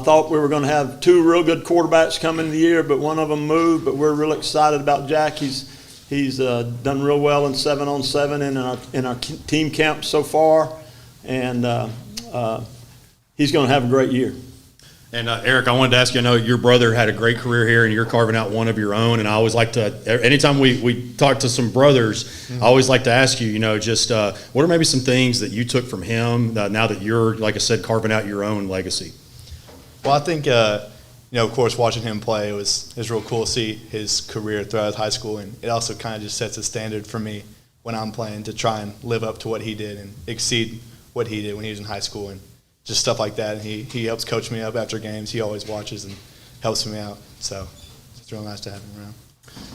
thought we were going to have two real good quarterbacks coming in the year, but one of them moved. But we're real excited about Jack. He's done real well in 7-on-7 in our team camp so far, and he's going to have a great year. And Eric, I wanted to ask you, I know your brother had a great career here, and you're carving out one of your own. And I always like to, anytime we talk to some brothers, I always like to ask you, just what are maybe some things that you took from him now that you're, like I said, carving out your own legacy? Well, I think, of course, watching him play, it was real cool to see his career throughout high school. And it also kind of just sets a standard for me when I'm playing to try and live up to what he did and exceed what he did when he was in high school. And just stuff like that. And he helps coach me up after games. He always watches and helps me out. So it's real nice to have him around.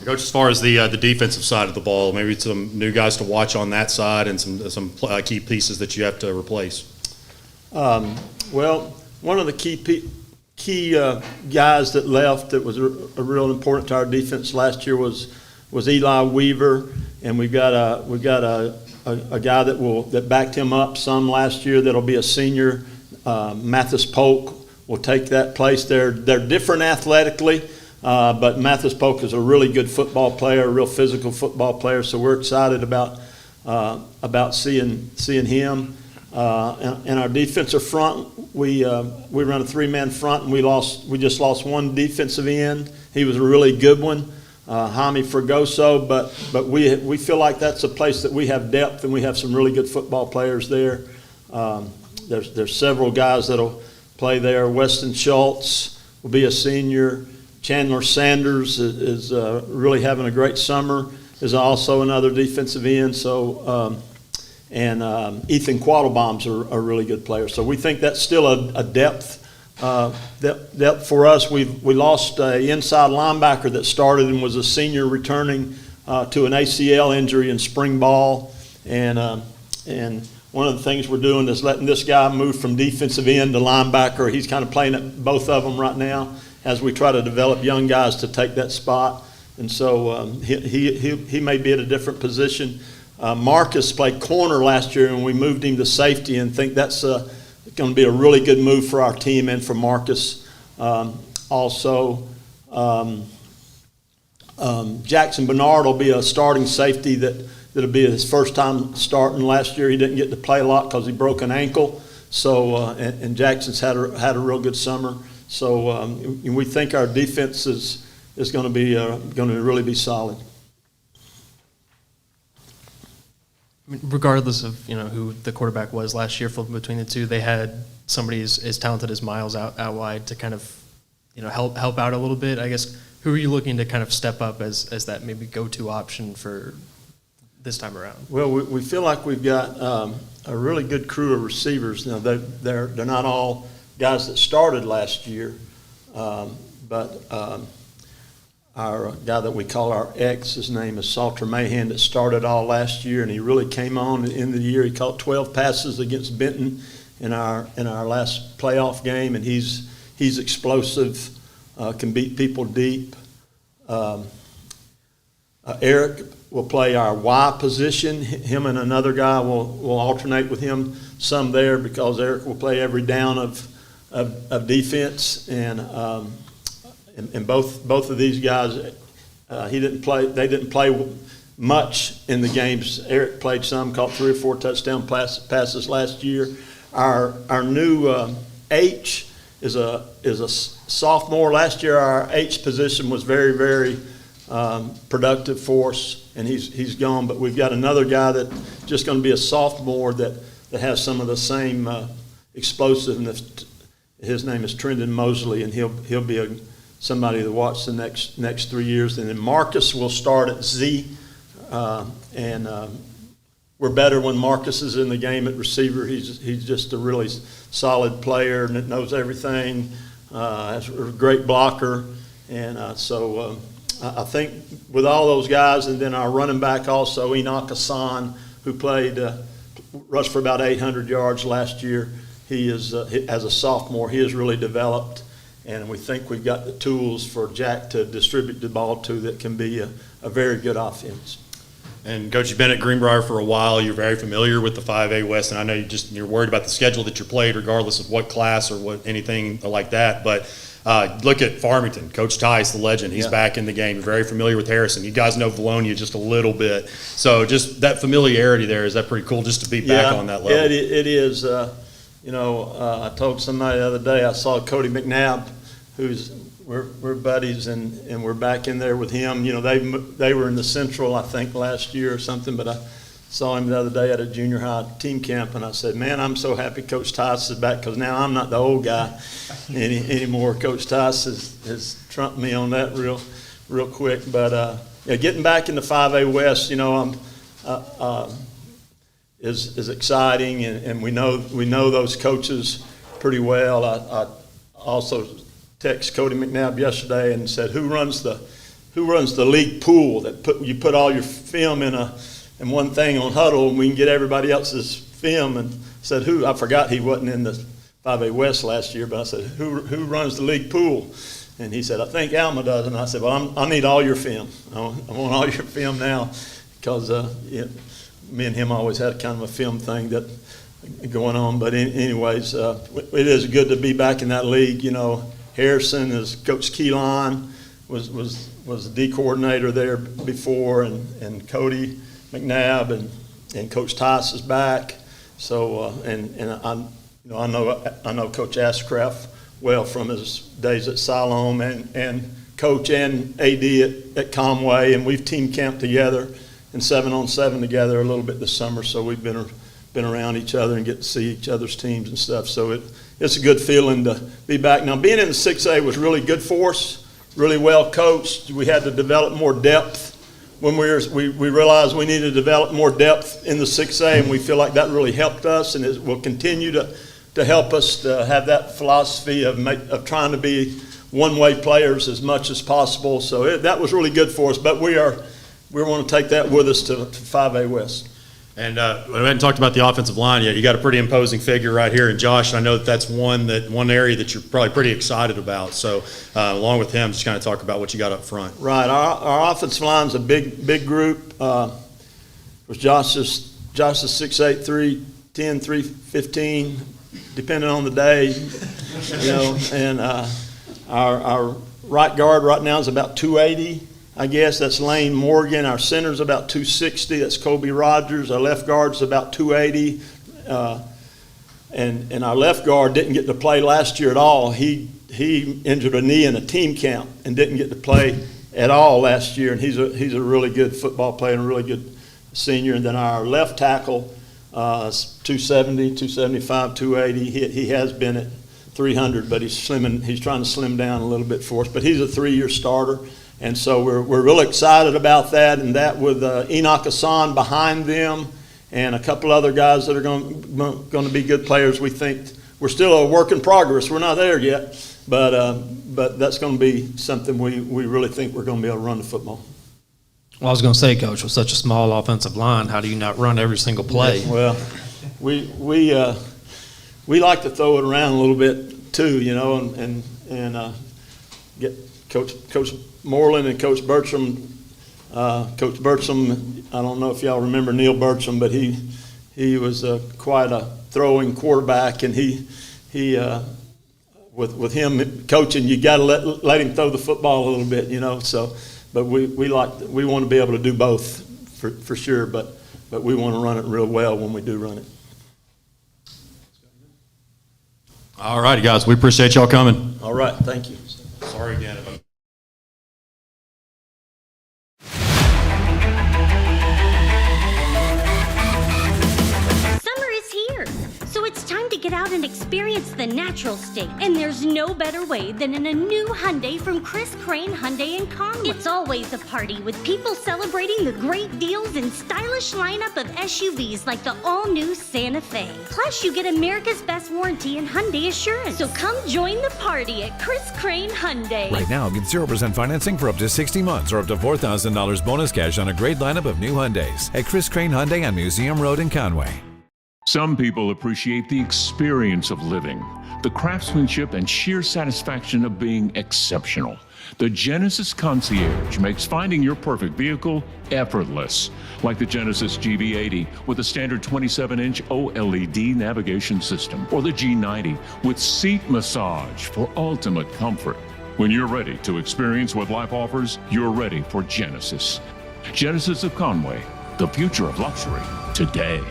Coach, as far as the defensive side of the ball, maybe some new guys to watch on that side and some key pieces that you have to replace. Well, one of the key guys that left that was a real important to our defense last year was Eli Weaver, and we've got a guy that backed him up some last year that'll be a senior. Mathis Polk will take that place. They're different athletically, but Mathis Polk is a really good football player, a real physical football player. So we're excited about seeing him. And our defensive front, we run a three-man front, and we just lost one defensive end. He was a really good one, Jaime Fregoso. But we feel like that's a place that we have depth, and we have some really good football players there. There's several guys that'll play there. Weston Schultz will be a senior. Chandler Sanders is really having a great summer. Is also another defensive end. So and Ethan Quattlebaum's a really good player. So we think that's still a depth for us. We lost an inside linebacker that started and was a senior returning to an ACL injury in spring ball, and one of the things we're doing is letting this guy move from defensive end to linebacker. He's kind of playing at both of them right now as we try to develop young guys to take that spot. And so he may be at a different position. Marcus played corner last year, and we moved him to safety, and think that's going to be a really good move for our team and for Marcus. Jackson Bernard will be a starting safety that'll be his first time starting. Last year he didn't get to play a lot because he broke an ankle. So and Jackson's had a real good summer. So we think our defense is going to really be solid. Regardless of who the quarterback was last year, flipping between the two, they had somebody as talented as Miles out wide to kind of help out a little bit. I guess, who are you looking to kind of step up as that maybe go-to option for this time around? Well, we feel like we've got a really good crew of receivers. They're not all guys that started last year, but our guy that we call our X. His name is Salter Mahan, that started all last year, and he really came on at the end of the year. He caught 12 passes against Benton in our last playoff game, and he's explosive, can beat people deep. Eric will play our Y position. Him and another guy will alternate with him some there, because Eric will play every down of defense, and both of these guys, they didn't play much in the games. Eric played some, caught 3 or 4 touchdown passes last year. Our new H is a sophomore. Last year our H position was very, very productive for us, and he's gone. But we've got another guy that's just going to be a sophomore that has some of the same explosiveness. His name is Trendon Mosley, and he'll be somebody to watch the next 3 years. And then Marcus will start at Z, and we're better when Marcus is in the game at receiver. He's just a really solid player and knows everything. Has a great blocker, and so I think with all those guys, and then our running back also, Enoch Hassan, who rushed for about 800 yards last year. He is as a sophomore, he has really developed, and we think we've got the tools for Jack to distribute the ball to that can be a very good offense. And Coach, you've been at Greenbrier for a while. You're very familiar with the 5A West, and I know you're worried about the schedule that you're played, regardless of what class or anything like that. But look at Farmington. Coach Tice, the legend, he's back in the game. You're very familiar with Harrison. You guys know Valonia just a little bit. So just that familiarity there, is that pretty cool just to be back on that level? Yeah, it is. I told somebody the other day, I saw Cody McNabb, we're buddies, and we're back in there with him. They were in the Central, I think, last year or something, but I saw him the other day at a junior high team camp, and I said, man, I'm so happy Coach Tice is back, because now I'm not the old guy anymore. Coach Tice has trumped me on that real quick. But getting back in the 5A West, is exciting, and we know those coaches pretty well. I also text Cody McNabb yesterday and said, who runs the league pool that you put all your film in one thing on Huddle, and we can get everybody else's film? And said, who? I forgot he wasn't in the 5A West last year, but I said, who runs the league pool? And he said, I think Alma does. And I said, well, I need all your film. I want all your film now, because me and him always had kind of a film thing that going on. But anyways, it is good to be back in that league. Harrison, is Coach Keeline, was the D coordinator there before, and Cody McNabb and Coach Tice is back. So I know Coach Ashcraft well from his days at Siloam, and Coach and AD at Conway, and we've team camped together and 7-on-7 together a little bit this summer. So we've been around each other and get to see each other's teams and stuff. So it's a good feeling to be back. Now, being in the 6A was really good for us, really well coached. We had to develop more depth when we realized we needed to develop more depth in the 6A, and we feel like that really helped us, and it will continue to help us to have that philosophy of trying to be one-way players as much as possible. So that was really good for us, but we want to take that with us to 5A West. And we haven't talked about the offensive line yet. You got a pretty imposing figure right here in Josh, and I know that's one area that you're probably pretty excited about. So along with him, just kind of talk about what you got up front. Right. Our offensive line's a big group. Josh is 6'8", 310, 315, depending on the day. And our right guard right now is about 280. I guess that's Lane Morgan. Our center's about 260. That's Kobe Rogers. Our left guard's about 280. And our left guard didn't get to play last year at all. He injured a knee in a team camp and didn't get to play at all last year. And he's a really good football player and a really good senior. And then our left tackle is 270, 275, 280. He has been at 300, but he's trying to slim down a little bit for us. But he's a 3-year starter. And so we're really excited about that, and that with Enoch Hassan behind them and a couple other guys that are going to be good players. We think we're still a work in progress. We're not there yet, but but that's going to be something we really think we're going to be able to run the football. Well, I was going to say, Coach, with such a small offensive line, how do you not run every single play? Well, we like to throw it around a little bit too, you know, and get Coach Moreland and Coach Bertram. Coach Bertram, I don't know if y'all remember Neil Bertram, but he was quite a throwing quarterback, and he with him coaching, you got to let him throw the football a little bit, you know. So, but we want to be able to do both for sure, but we want to run it real well when we do run it. All righty, guys. We appreciate y'all coming. All right, thank you. Sorry again. Summer is here, so it's time to get out and experience the natural state. And there's no better way than in a new Hyundai from Chris Crane Hyundai and Conway. It's always a party with people celebrating the great deals and stylish lineup of SUVs like the all-new Santa Fe. Plus, you get America's best warranty and Hyundai assurance. So come join the party at Chris Crane Hyundai. Right now, get 0% financing for up to 60 months or up to $4,000 bonus cash on a great lineup of new Hyundais at Chris Crane Hyundai on Museum Road in Conway. Some people appreciate the experience of living, the craftsmanship and sheer satisfaction of being exceptional. The Genesis Concierge makes finding your perfect vehicle effortless, like the Genesis GV80 with a standard 27-inch OLED navigation system, or the G90 with seat massage for ultimate comfort. When you're ready to experience what life offers, you're ready for Genesis. Genesis of Conway, the future of luxury today.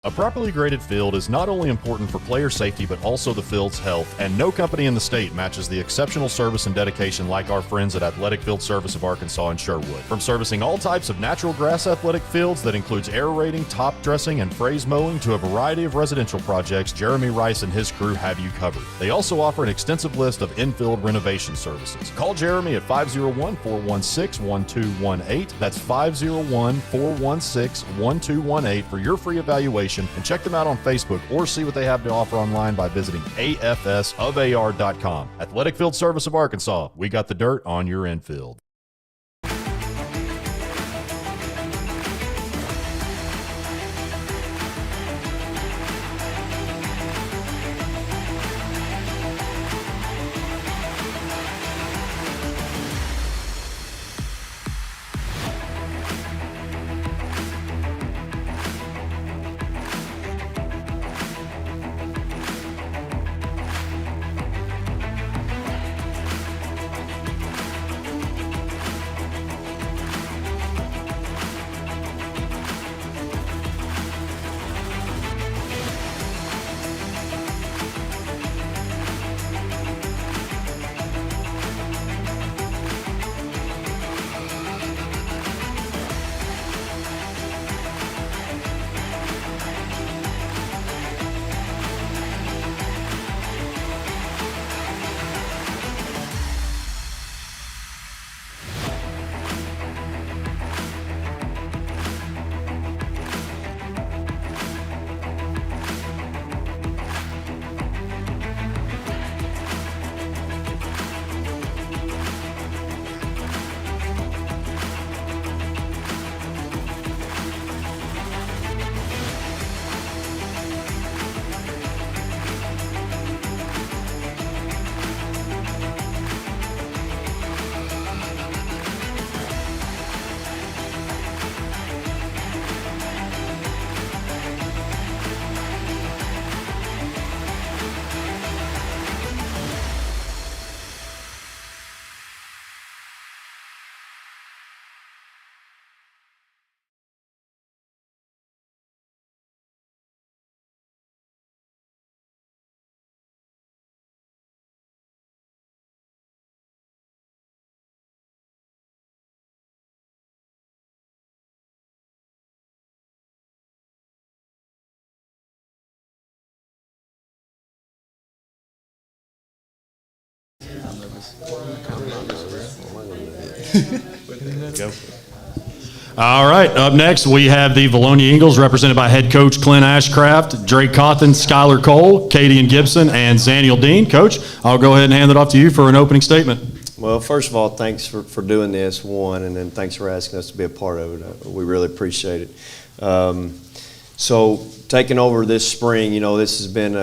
A properly graded field is not only important for player safety, but also the field's health, and no company in the state matches the exceptional service and dedication like our friends at Athletic Field Service of Arkansas in Sherwood. From servicing all types of natural grass athletic fields that includes aerating, top dressing, and phrase mowing to a variety of residential projects, Jeremy Rice and his crew have you covered. They also offer an extensive list of infield renovation services. Call Jeremy at 501-416-1218. That's 501-416-1218 for your free evaluation, and check them out on Facebook or see what they have to offer online by visiting afsofar.com. Athletic Field Service of Arkansas, we got the dirt on your infield. Go. All right, up next we have the Boley Eagles represented by head coach Clint Ashcraft, Drake Cawthon, Skylar Cole, Katie Gibson, and Zaniel Dean. Coach, I'll go ahead and hand it off to you for an opening statement. Well, first of all, thanks for doing this, one, and then thanks for asking us to be a part of it. We really appreciate it. So taking over this spring, this has been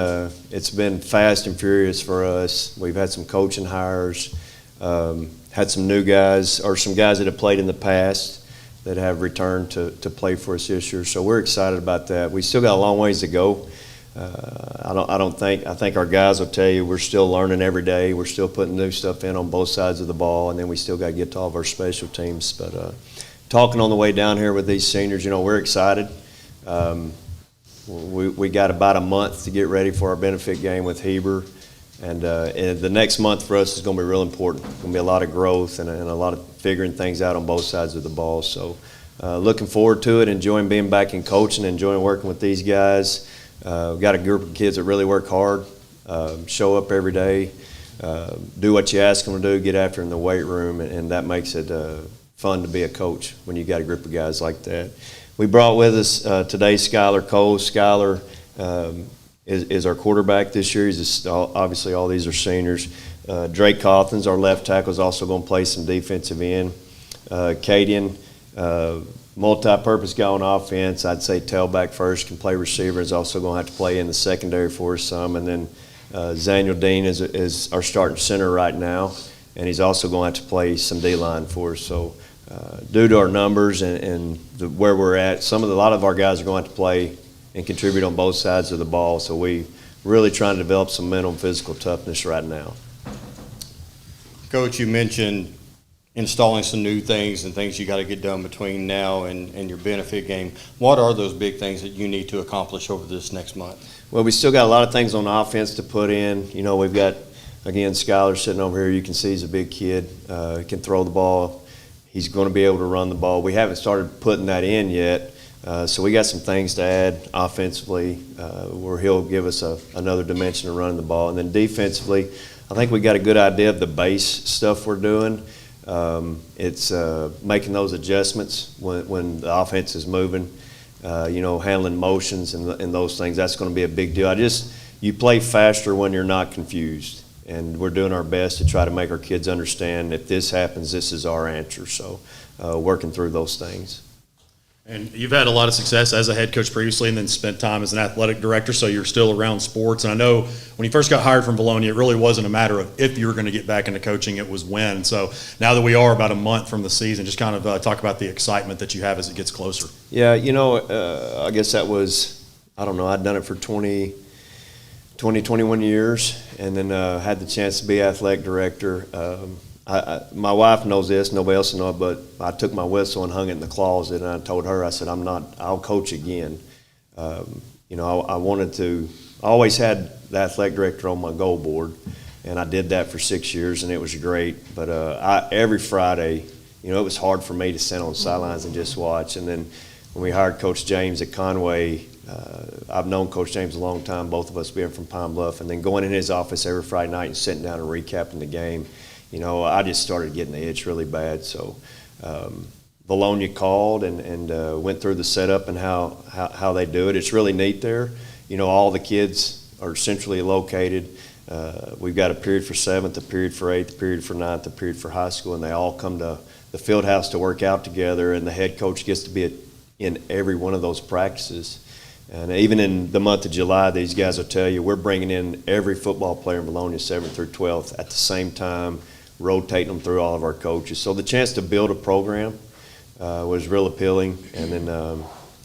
it's been fast and furious for us. We've had some coaching hires, had some new guys, or some guys that have played in the past that have returned to play for us this year. So we're excited about that. We still got a long ways to go. I think our guys will tell you we're still learning every day. We're still putting new stuff in on both sides of the ball, and then we still got to get to all of our special teams. But talking on the way down here with these seniors, we're excited. We got about a month to get ready for our benefit game with Heber. And the next month for us is going to be real important. It's going to be a lot of growth and a lot of figuring things out on both sides of the ball. So looking forward to it, enjoying being back in coaching, enjoying working with these guys. We've got a group of kids that really work hard, show up every day, do what you ask them to do, get after in the weight room, and that makes it fun to be a coach when you got a group of guys like that. We brought with us today Skylar Cole. Skylar is our quarterback this year. Obviously all these are seniors. Drake Cawthon's our left tackle, is also going to play some defensive end. Cadian, multi-purpose guy on offense. I'd say tailback first, can play receiver, is also going to have to play in the secondary for us some. And then Zaniel Dean is our starting center right now, and he's also going to have to play some D-line for us. So due to our numbers and where we're at, a lot of our guys are going to have to play and contribute on both sides of the ball. So we really trying to develop some mental and physical toughness right now. Coach, you mentioned installing some new things and things you got to get done between now and your benefit game. What are those big things that you need to accomplish over this next month? Well, we still got a lot of things on offense to put in. We've got, again, Skylar sitting over here. You can see he's a big kid. He can throw the ball. He's going to be able to run the ball. We haven't started putting that in yet. So we got some things to add offensively where he'll give us another dimension of running the ball. And then defensively, I think we got a good idea of the base stuff we're doing. It's making those adjustments when the offense is moving, handling motions and those things. That's going to be a big deal. You play faster when you're not confused. And we're doing our best to try to make our kids understand if this happens, this is our answer. So working through those things. And you've had a lot of success as a head coach previously and then spent time as an athletic director, so you're still around sports. And I know when you first got hired from Boley, it really wasn't a matter of if you were going to get back into coaching, it was when. So now that we are about a month from the season, just kind of talk about the excitement that you have as it gets closer. Yeah, I guess that was, I'd done it for 21 years, and then had the chance to be athletic director. My wife knows this, nobody else knows, but I took my whistle and hung it in the closet, and I told her, I said, I'll coach again. I always had the athletic director on my goal board, and I did that for 6 years, and it was great. But every Friday, it was hard for me to sit on the sidelines and just watch. And then when we hired Coach James at Conway, I've known Coach James a long time, both of us being from Pine Bluff, and then going in his office every Friday night and sitting down and recapping the game. I just started getting the itch really bad. So Bologna called and went through the setup and how they do it. It's really neat there. All the kids are centrally located. We've got a period for 7th, a period for 8th, a period for 9th, a period for high school, and they all come to the field house to work out together, and the head coach gets to be in every one of those practices. And even in the month of July, these guys will tell you, we're bringing in every football player in Bologna 7th through 12th at the same time, rotating them through all of our coaches. So the chance to build a program was real appealing. And then,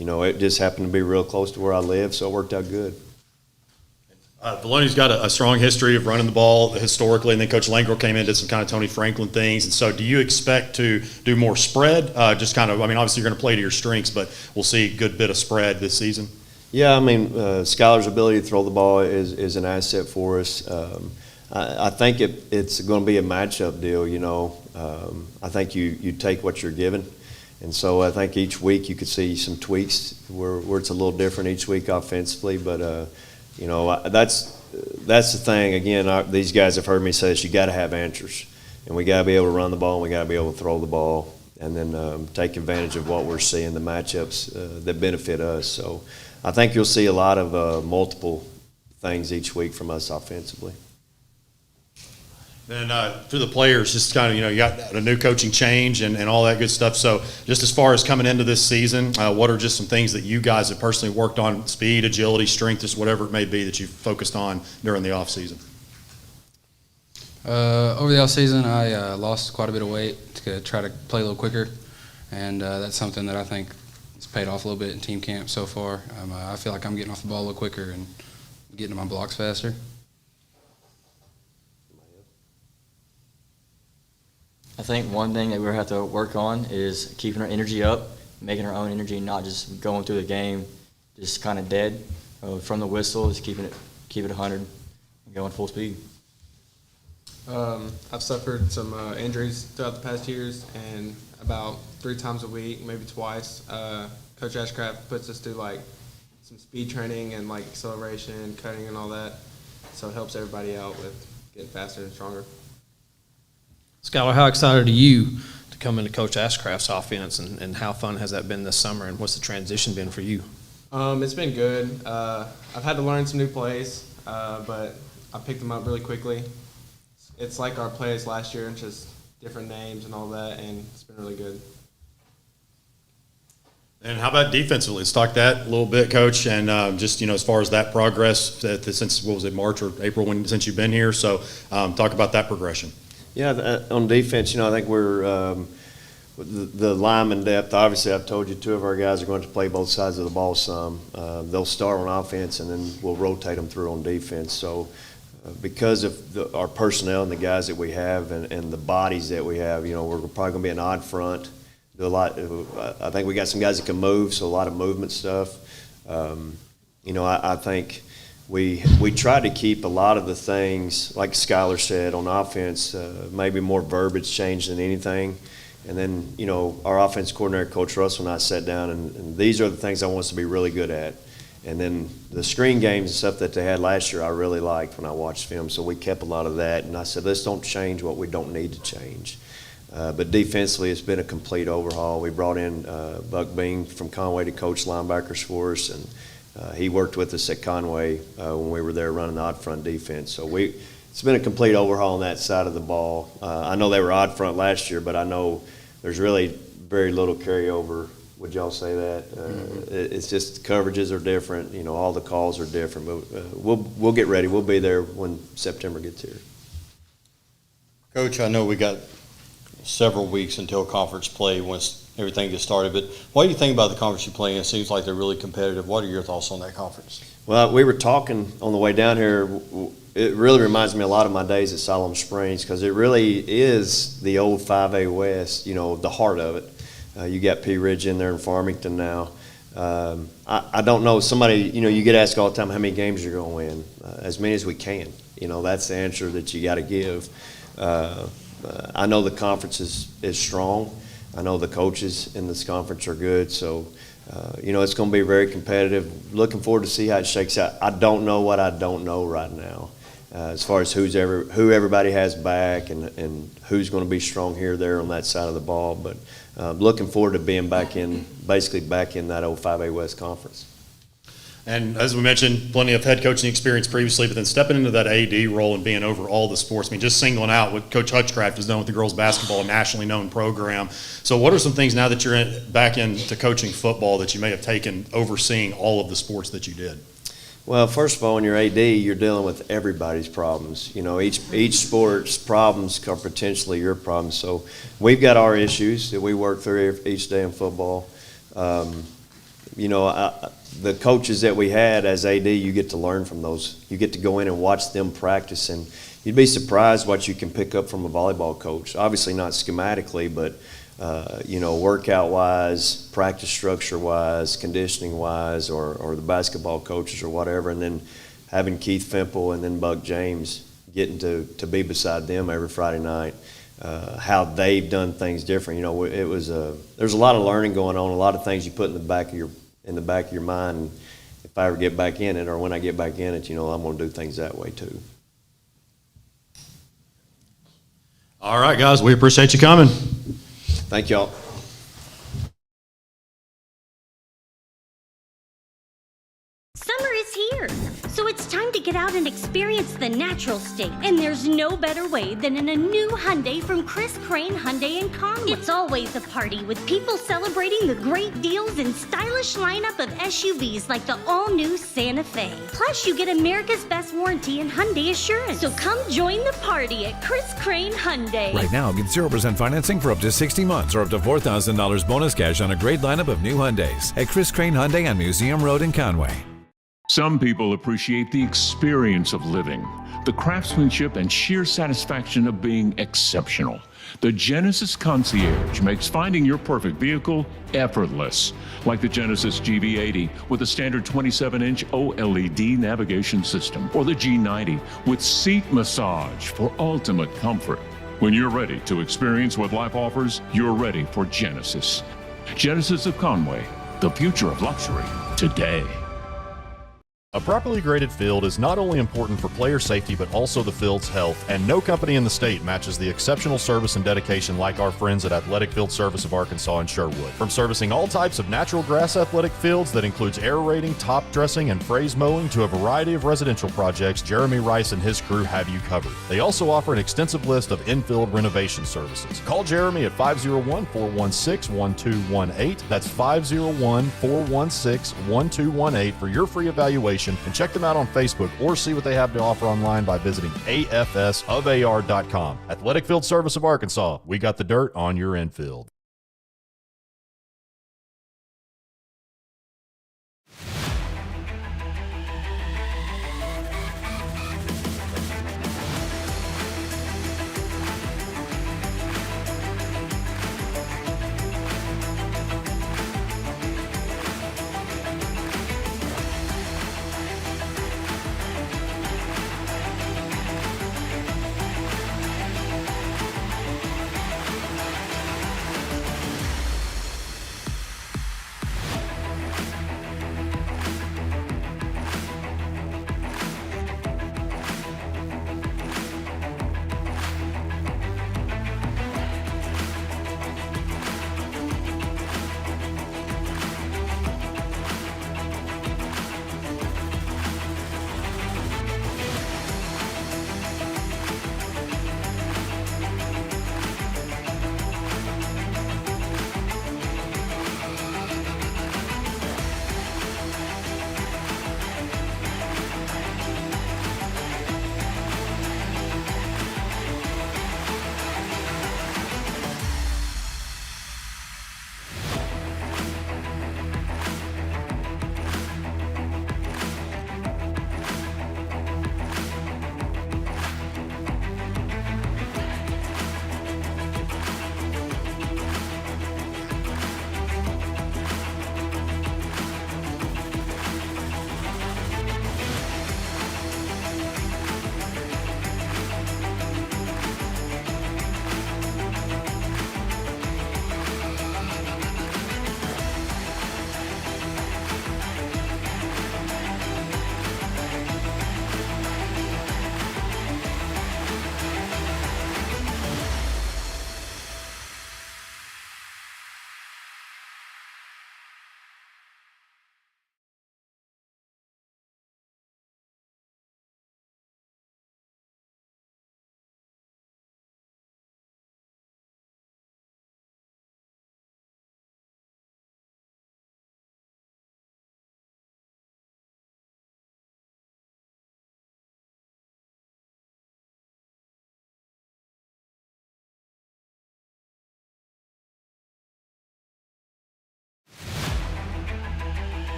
it just happened to be real close to where I live, so it worked out good. Bologna's got a strong history of running the ball historically, and then Coach Langro came in and did some kind of Tony Franklin things. And so do you expect to do more spread? Obviously you're going to play to your strengths, but we'll see a good bit of spread this season. Yeah, Skylar's ability to throw the ball is an asset for us. I think it's going to be a matchup deal, I think you take what you're given. And so I think each week you could see some tweaks where it's a little different each week offensively. But, that's the thing. Again, these guys have heard me say this, you got to have answers. And we got to be able to run the ball, and we got to be able to throw the ball. and then take advantage of what we're seeing, the matchups that benefit us. So I think you'll see a lot of multiple things each week from us offensively. And for the players, just kind of, you got a new coaching change and all that good stuff. So just as far as coming into this season, what are just some things that you guys have personally worked on, speed, agility, strength, just whatever it may be that you've focused on during the offseason? Over the offseason, I lost quite a bit of weight to try to play a little quicker, and that's something that I think has paid off a little bit in team camp so far. I feel like I'm getting off the ball a little quicker and getting to my blocks faster. I think one thing that we have to work on is keeping our energy up, making our own energy, not just going through the game just kind of dead. From the whistle, just keep it 100 and going full speed. I've suffered some injuries throughout the past years, and about 3 times a week, maybe twice, Coach Ashcraft puts us through like some speed training and like acceleration, cutting, and all that. So it helps everybody out with getting faster and stronger. Skylar, how excited are you to come into Coach Ashcraft's offense, and how fun has that been this summer, and what's the transition been for you? It's been good. I've had to learn some new plays, but I picked them up really quickly. It's like our plays last year, and just different names and all that, and it's been really good. And how about defensively? Let's talk that a little bit, Coach, and just, as far as that progress since, what was it, March or April since you've been here. So talk about that progression. Yeah, on defense, I think we're the lineman depth. Obviously, I've told you 2 of our guys are going to play both sides of the ball some. They'll start on offense, and then we'll rotate them through on defense. So because of our personnel and the guys that we have and the bodies that we have, we're probably going to be an odd front. Do a lot. I think we got some guys that can move, so a lot of movement stuff. I think we try to keep a lot of the things, like Skylar said, on offense, maybe more verbiage change than anything. And then, our offense coordinator, Coach Russell, and I sat down, and these are the things I want us to be really good at. And then the screen games and stuff that they had last year, I really liked when I watched film. So we kept a lot of that. And I said, let's don't change what we don't need to change. But defensively, it's been a complete overhaul. We brought in Buck Bean from Conway to coach linebackers for us, and he worked with us at Conway when we were there running the odd front defense. So it's been a complete overhaul on that side of the ball. I know they were odd front last year, but I know there's really very little carryover. Would y'all say that? It's just coverages are different. All the calls are different. But we'll get ready. We'll be there when September gets here. Coach, I know we got several weeks until conference play once everything gets started. But what do you think about the conference you play in? It seems like they're really competitive. What are your thoughts on that conference? Well, we were talking on the way down here. It really reminds me a lot of my days at Siloam Springs because it really is the old 5A West, the heart of it. You got Pea Ridge in there in Farmington now. I don't know. Somebody, you get asked all the time how many games you're going to win. As many as we can. That's the answer that you got to give. I know the conference is strong. I know the coaches in this conference are good. So, it's going to be very competitive. Looking forward to see how it shakes out. I don't know what I don't know right now. As far as who everybody has back and who's going to be strong here or there on that side of the ball. But looking forward to being back in that old 5A West Conference. And as we mentioned, plenty of head coaching experience previously, but then stepping into that AD role and being over all the sports. Just singling out what Coach Hutchcraft has done with the girls basketball, a nationally known program. So what are some things now that you're back into coaching football that you may have taken overseeing all of the sports that you did? Well, first of all, when you're AD, you're dealing with everybody's problems. Each sport's problems are potentially your problems. So we've got our issues that we work through each day in football. The coaches that we had as AD, you get to learn from those. You get to go in and watch them practice, and you'd be surprised what you can pick up from a volleyball coach. Obviously not schematically, but workout-wise, practice structure-wise, conditioning-wise, or the basketball coaches or whatever, and then having Keith Fimple and then Buck James getting to be beside them every Friday night, how they've done things different. There's a lot of learning going on, a lot of things you put in the back of your mind. If I ever get back in it, or when I get back in it, I'm going to do things that way too. All right, guys, we appreciate you coming. Thank y'all. is here. So it's time to get out and experience the natural state. And there's no better way than in a new Hyundai from Chris Crane Hyundai and Conway. It's always a party with people celebrating the great deals and stylish lineup of SUVs like the all-new Santa Fe. Plus, you get America's best warranty and Hyundai Assurance. So come join the party at Chris Crane Hyundai. Right now, get 0% financing for up to 60 months or up to $4,000 bonus cash on a great lineup of new Hyundais at Chris Crane Hyundai on Museum Road in Conway. Some people appreciate the experience of living, the craftsmanship and sheer satisfaction of being exceptional. The Genesis Concierge makes finding your perfect vehicle effortless, like the Genesis GV80 with a standard 27-inch OLED navigation system, or the G90 with seat massage for ultimate comfort. When you're ready to experience what life offers, you're ready for Genesis. Genesis of Conway, the future of luxury today. A properly graded field is not only important for player safety but also the field's health, and no company in the state matches the exceptional service and dedication like our friends at Athletic Field Service of Arkansas and Sherwood. From servicing all types of natural grass athletic fields that includes aerating, top dressing, and phrase mowing to a variety of residential projects, Jeremy Rice and his crew have you covered. They also offer an extensive list of infield renovation services. Call Jeremy at 501-416-1218. That's 501-416-1218 for your free evaluation, and check them out on Facebook or see what they have to offer online by visiting afsofar.com. Athletic Field Service of Arkansas, we got the dirt on your infield.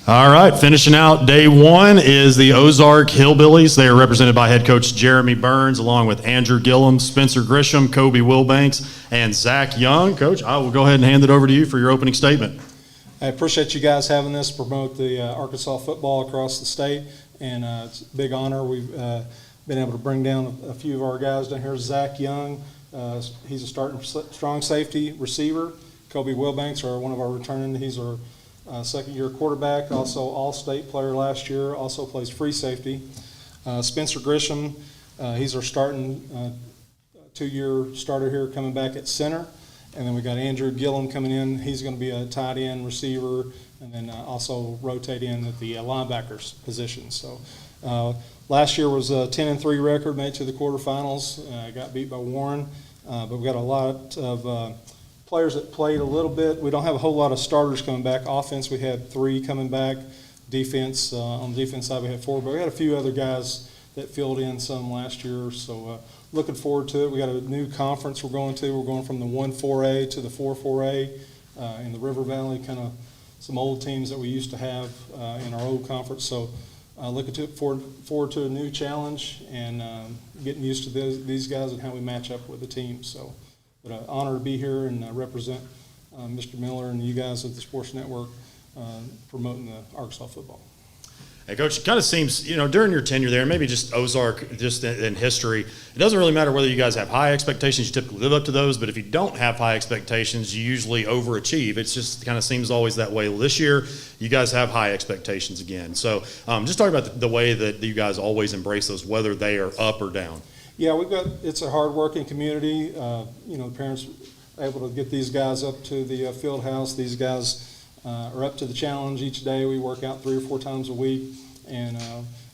All right, finishing out day one is the Ozark Hillbillies. They are represented by head coach Jeremy Burns, along with Andrew Gillum, Spencer Grisham, Kobe Wilbanks, and Zach Young. Coach, I will go ahead and hand it over to you for your opening statement. I appreciate you guys having this promote the Arkansas football across the state. and it's a big honor. We've been able to bring down a few of our guys down here. Zach Young, he's a starting strong safety receiver. Kobe Wilbanks, one of our returning, he's our second-year quarterback, also all-state player last year, also plays free safety. Spencer Grisham, he's our starting two-year starter here, coming back at center. And then we got Andrew Gillum coming in. He's going to be a tight end receiver, and then also rotate in at the linebackers position. So last year was a 10-3 record, made it to the quarterfinals. Got beat by Warren, but we got a lot of players that played a little bit. We don't have a whole lot of starters coming back. Offense, we had 3 coming back. Defense, on the defense side, we had 4, but we had a few other guys that filled in some last year. So looking forward to it. We got a new conference we're going to. We're going from the 1-4A to the 4-4A in the River Valley, kind of some old teams that we used to have in our old conference. So looking forward to a new challenge and getting used to these guys and how we match up with the team. So, but an honor to be here and represent Mr. Miller and you guys at the Sports Network promoting the Arkansas football. Hey, Coach, it kind of seems, during your tenure there, maybe just Ozark, just in history, it doesn't really matter whether you guys have high expectations, you typically live up to those, but if you don't have high expectations, you usually overachieve. It just kind of seems always that way. Well, this year, you guys have high expectations again. So just talk about the way that you guys always embrace those, whether they are up or down. Yeah, it's a hard-working community. The parents are able to get these guys up to the field house. These guys are up to the challenge each day. We work out 3 or 4 times a week and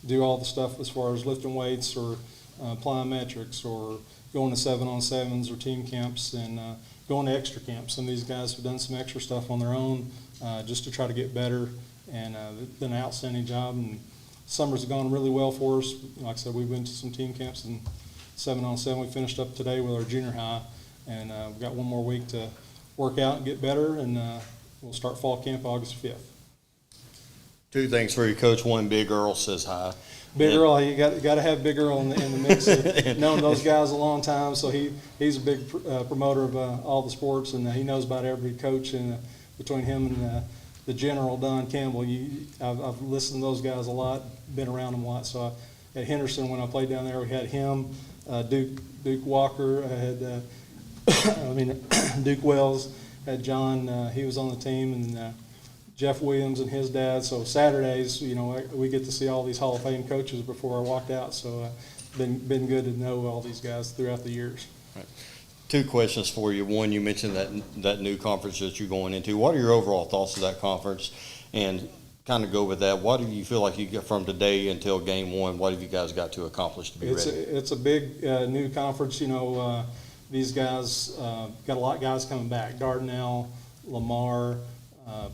do all the stuff as far as lifting weights or plyometrics or going to 7-on-7s or team camps and going to extra camps. Some of these guys have done some extra stuff on their own just to try to get better, and done an outstanding job. And summer's gone really well for us. Like I said, we went to some team camps and 7-on-7. We finished up today with our junior high, and we've got one more week to work out and get better, and we'll start fall camp August 5th. 2 things for you, Coach. One, Big Earl says hi. Big Earl, you got to have Big Earl in the mix. Known those guys a long time, so he's a big promoter of all the sports, and he knows about every coach. And between him and the General Don Campbell, I've listened to those guys a lot, been around them a lot. So at Henderson, when I played down there, we had him, Duke Walker, I had Duke Wells, had John. He was on the team, and Jeff Williams and his dad. So Saturdays, we get to see all these Hall of Fame coaches before I walked out. So been good to know all these guys throughout the years. Right. 2 questions for you. One, you mentioned that new conference that you're going into. What are your overall thoughts of that conference? And kind of go with that, what do you feel like you get from today until game 1? What have you guys got to accomplish to be ready? It's a big new conference. These guys got a lot of guys coming back. Dardanelle, Lamar,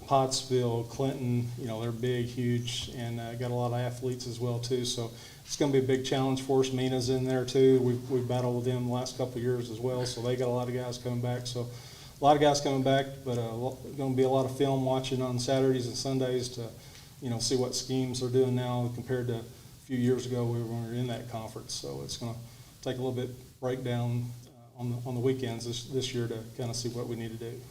Pottsville, Clinton, they're big, huge, and got a lot of athletes as well too. So it's going to be a big challenge for us. Mina's in there too. We've battled with them the last couple of years as well. So they got a lot of guys coming back. So a lot of guys coming back, but going to be a lot of film watching on Saturdays and Sundays to, see what schemes they're doing now compared to a few years ago when we were in that conference. So it's going to take a little bit breakdown on the weekends this year to kind of see what we need to do.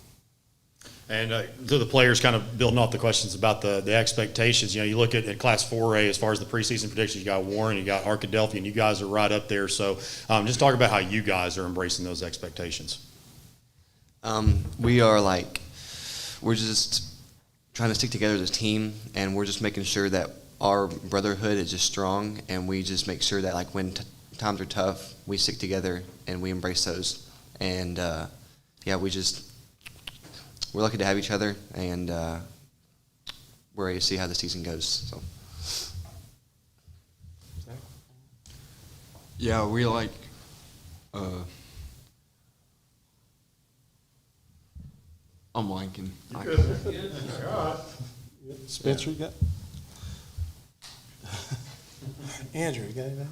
And to the players, kind of building off the questions about the expectations, you look at Class 4A as far as the preseason predictions. You got Warren, you got Arkadelphia, and you guys are right up there. So just talk about how you guys are embracing those expectations. We're just trying to stick together as a team, and we're just making sure that our brotherhood is just strong, and we just make sure that when times are tough, we stick together and we embrace those. And we're lucky to have each other, and we're ready to see how the season goes. So. Yeah, we I'm blanking. Spencer, you got? Andrew, you got anything?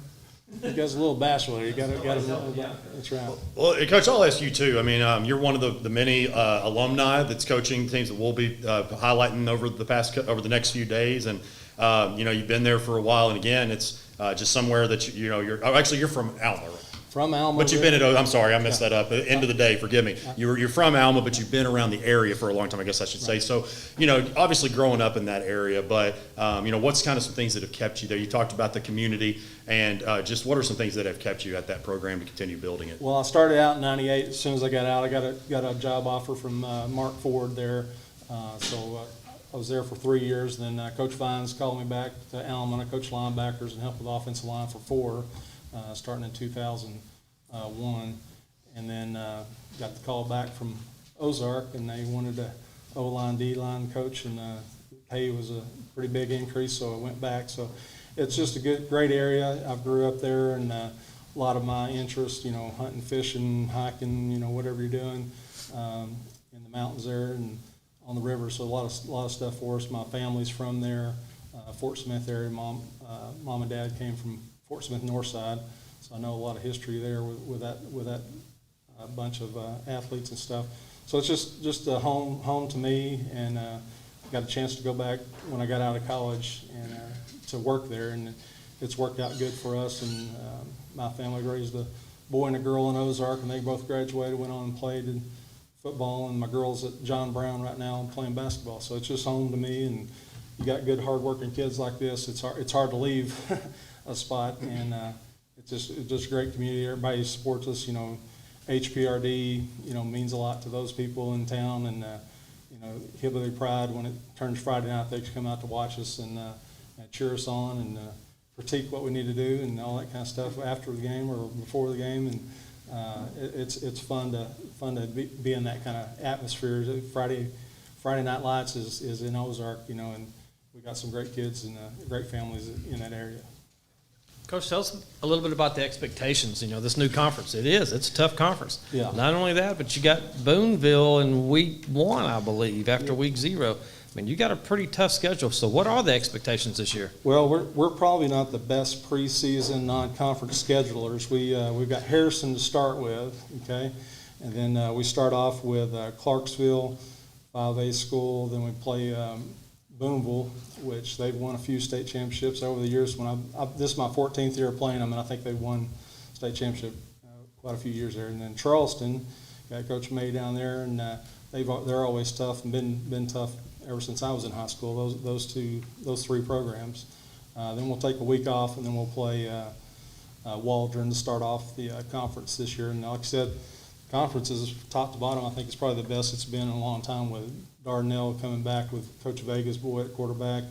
You guys are a little bashful here. You got to. That's right. Well, Coach, I'll ask you too. I mean, you're one of the many alumni that's coaching teams that we'll be highlighting over the next few days, and you've been there for a while. And again, it's just somewhere that you're from Alma. From Alma. But you've been at, I'm sorry, I messed that up. End of the day, forgive me. You're from Alma, but you've been around the area for a long time, I guess I should say. So, obviously growing up in that area, but, what's kind of some things that have kept you there? You talked about the community, and just what are some things that have kept you at that program to continue building it? Well, I started out in '98. As soon as I got out, I got a job offer from Mark Ford there. I was there for 3 years. Then Coach Vines called me back to Alma. I coached linebackers and helped with the offensive line for 4, starting in 2001. And then got the call back from Ozark, and they wanted a O-line, D-line coach, and pay was a pretty big increase, so I went back. So it's just a great area. I grew up there, and a lot of my interest, hunting, fishing, hiking, whatever you're doing in the mountains there and on the river. So a lot of stuff for us. My family's from there, Fort Smith area. Mom and Dad came from Fort Smith Northside, so I know a lot of history there with that bunch of athletes and stuff. So it's just a home to me, and got a chance to go back when I got out of college and to work there, and it's worked out good for us. And my family raised a boy and a girl in Ozark, and they both graduated, went on and played in football, and my girl's at John Brown right now playing basketball. So it's just home to me, and you got good, hard-working kids like this. It's hard to leave a spot, and it's just a great community. Everybody supports us. HPRD, means a lot to those people in town, and Hillbilly Pride, when it turns Friday night, they come out to watch us and cheer us on and critique what we need to do and all that kind of stuff after the game or before the game. And it's fun to be in that kind of atmosphere. Friday Night Lights is in Ozark, and we got some great kids and great families in that area. Coach, tell us a little bit about the expectations, this new conference. It's a tough conference. Yeah. Not only that, but you got Booneville in week 1, I believe, after week 0. You got a pretty tough schedule. So what are the expectations this year? Well, we're probably not the best preseason non-conference schedulers. We've got Harrison to start with, okay? And then we start off with Clarksville, 5A school. Then we play Booneville, which they've won a few state championships over the years. This is my 14th year playing them, and I think they've won state championship quite a few years there. And then Charleston, got Coach May down there, and they're always tough and been tough ever since I was in high school. Those 3 programs. Then we'll take a week off, and then we'll play Waldron to start off the conference this year. And like I said, conference is top to bottom. I think it's probably the best it's been in a long time, with Darnell coming back with Coach Vega's boy at quarterback,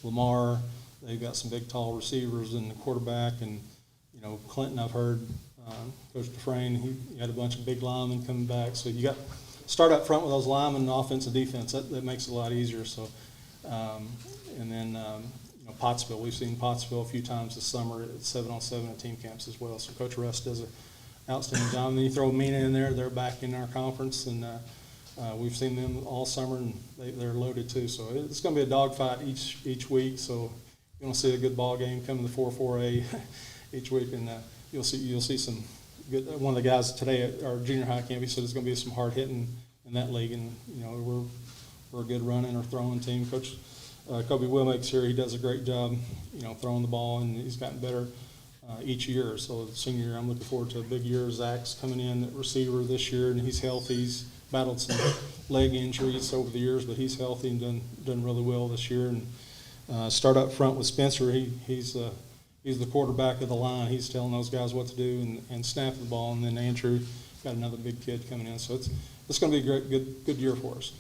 Lamar. They've got some big, tall receivers in the quarterback, and Clinton. I've heard Coach Dufresne. He had a bunch of big linemen coming back. So you got start up front with those linemen, offense and defense. That makes it a lot easier. So, and then Pottsville. We've seen Pottsville a few times this summer at 7-on-7 at team camps as well. So Coach Russ does an outstanding job. And then you throw Mina in there; they're back in our conference, and we've seen them all summer, and they're loaded too. So it's going to be a dogfight each week. So you're going to see a good ball game coming to 4-4A each week, and you'll see some good. One of the guys today at our junior high camp, he said it's going to be some hard hitting in that league, and we're a good running or throwing team. Coach Kobe Wilmake's here; he does a great job, throwing the ball, and he's gotten better each year. So the senior year, I'm looking forward to a big year. Zach's coming in at receiver this year, and he's healthy. He's battled some leg injuries over the years, but he's healthy and done really well this year. And start up front with Spencer. He's the quarterback of the line. He's telling those guys what to do and snap the ball. And then Andrew got another big kid coming in. So it's going to be a good year for us.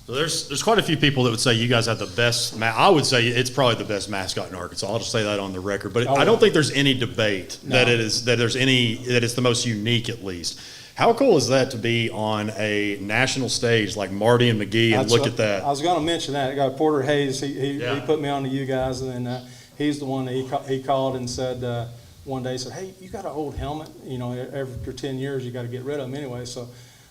So there's quite a few people that would say you guys have the best. I would say it's probably the best mascot in Arkansas. I'll just say that on the record. But I don't think there's any debate that it's the most unique, at least. How cool is that to be on a national stage like Marty and McGee and look at that? I was going to mention that. I got Porter Hayes. He put me on to you guys, and then he's the one that he called and said one day, he said, "Hey, you got an old helmet. After 10 years, you got to get rid of them anyway." So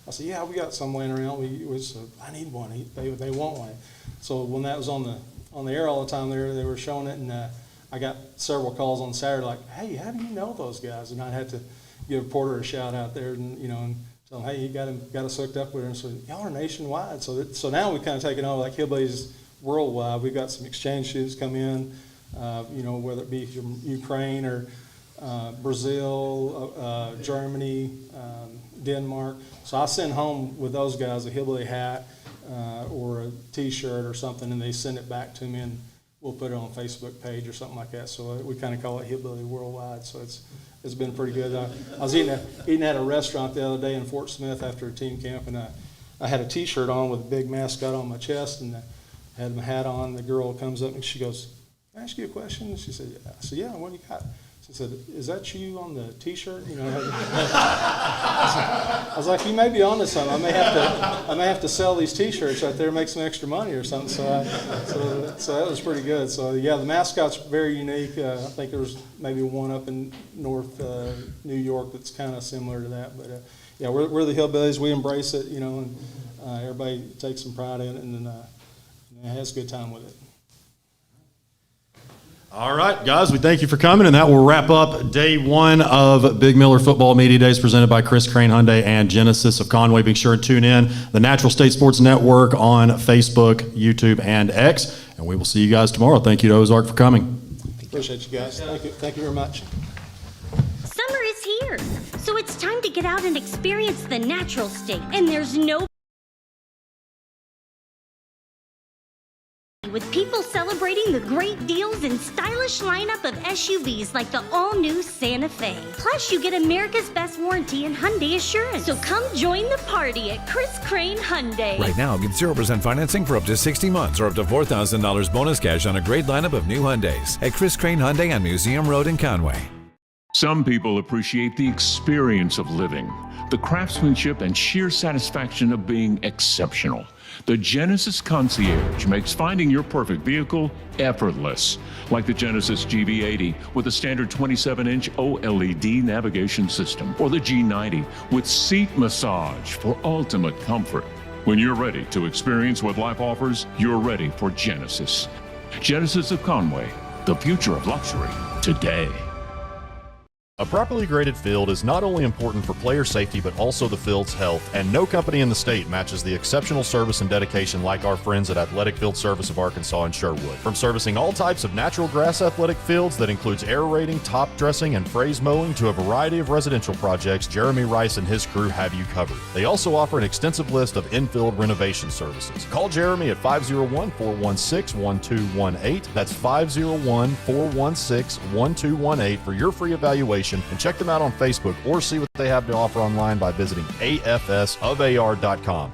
I said, "Yeah, we got some laying around." I need one. They want one. So when that was on the air all the time, they were showing it, and I got several calls on Saturday like, "Hey, how do you know those guys?" And I had to give Porter a shout out there, and and tell him, "Hey, you got us hooked up with her." And so y'all are nationwide. So now we kind of taken over like Hillbillies worldwide. We've got some exchange students come in, whether it be from Ukraine or Brazil, Germany, Denmark. So I send home with those guys a hillbilly hat or a T-shirt or something, and they send it back to me, and we'll put it on a Facebook page or something like that. So we kind of call it Hillbilly Worldwide. So it's been pretty good. I was eating at a restaurant the other day in Fort Smith after a team camp, and I had a T-shirt on with a big mascot on my chest, and I had my hat on. The girl comes up and she goes, "Can I ask you a question?" And she said, "Yeah." I said, "Yeah, what do you got?" She said, "Is that you on the T-shirt?" You know, I was like, "You may be onto something. I may have to sell these T-shirts right there, make some extra money or something." So that was pretty good. So yeah, the mascot's very unique. I think there's maybe one up in North New York that's kind of similar to that. But yeah, we're the Hillbillies. We embrace it, you know, and everybody takes some pride in it, and has a good time with it. All right, guys, we thank you for coming, and that will wrap up day one of Big Miller Football Media Days presented by Chris Crane Hyundai and Genesis of Conway. Be sure to tune in the Natural State Sports Network on Facebook, YouTube, and X, and we will see you guys tomorrow. Thank you to Ozark for coming. Appreciate you guys. Thank you. Thank you very much. Summer is here, so it's time to get out and experience the natural state, and there's no with people celebrating the great deals and stylish lineup of SUVs like the all-new Santa Fe. Plus, you get America's best warranty and Hyundai assurance. So come join the party at Chris Crane Hyundai. Right now, get 0% financing for up to 60 months or up to $4,000 bonus cash on a great lineup of new Hyundais at Chris Crane Hyundai on Museum Road in Conway. Some people appreciate the experience of living, the craftsmanship and sheer satisfaction of being exceptional. The Genesis Concierge makes finding your perfect vehicle effortless, like the Genesis GV80 with a standard 27-inch OLED navigation system, or the G90 with seat massage for ultimate comfort. When you're ready to experience what life offers, you're ready for Genesis. Genesis of Conway, the future of luxury today. A properly graded field is not only important for player safety but also the field's health, and no company in the state matches the exceptional service and dedication like our friends at Athletic Field Service of Arkansas and Sherwood. From servicing all types of natural grass athletic fields that includes aerating, top dressing, and phrase mowing to a variety of residential projects, Jeremy Rice and his crew have you covered. They also offer an extensive list of infield renovation services. Call Jeremy at 501-416-1218. That's 501-416-1218 for your free evaluation, and check them out on Facebook or see what they have to offer online by visiting afsofar.com.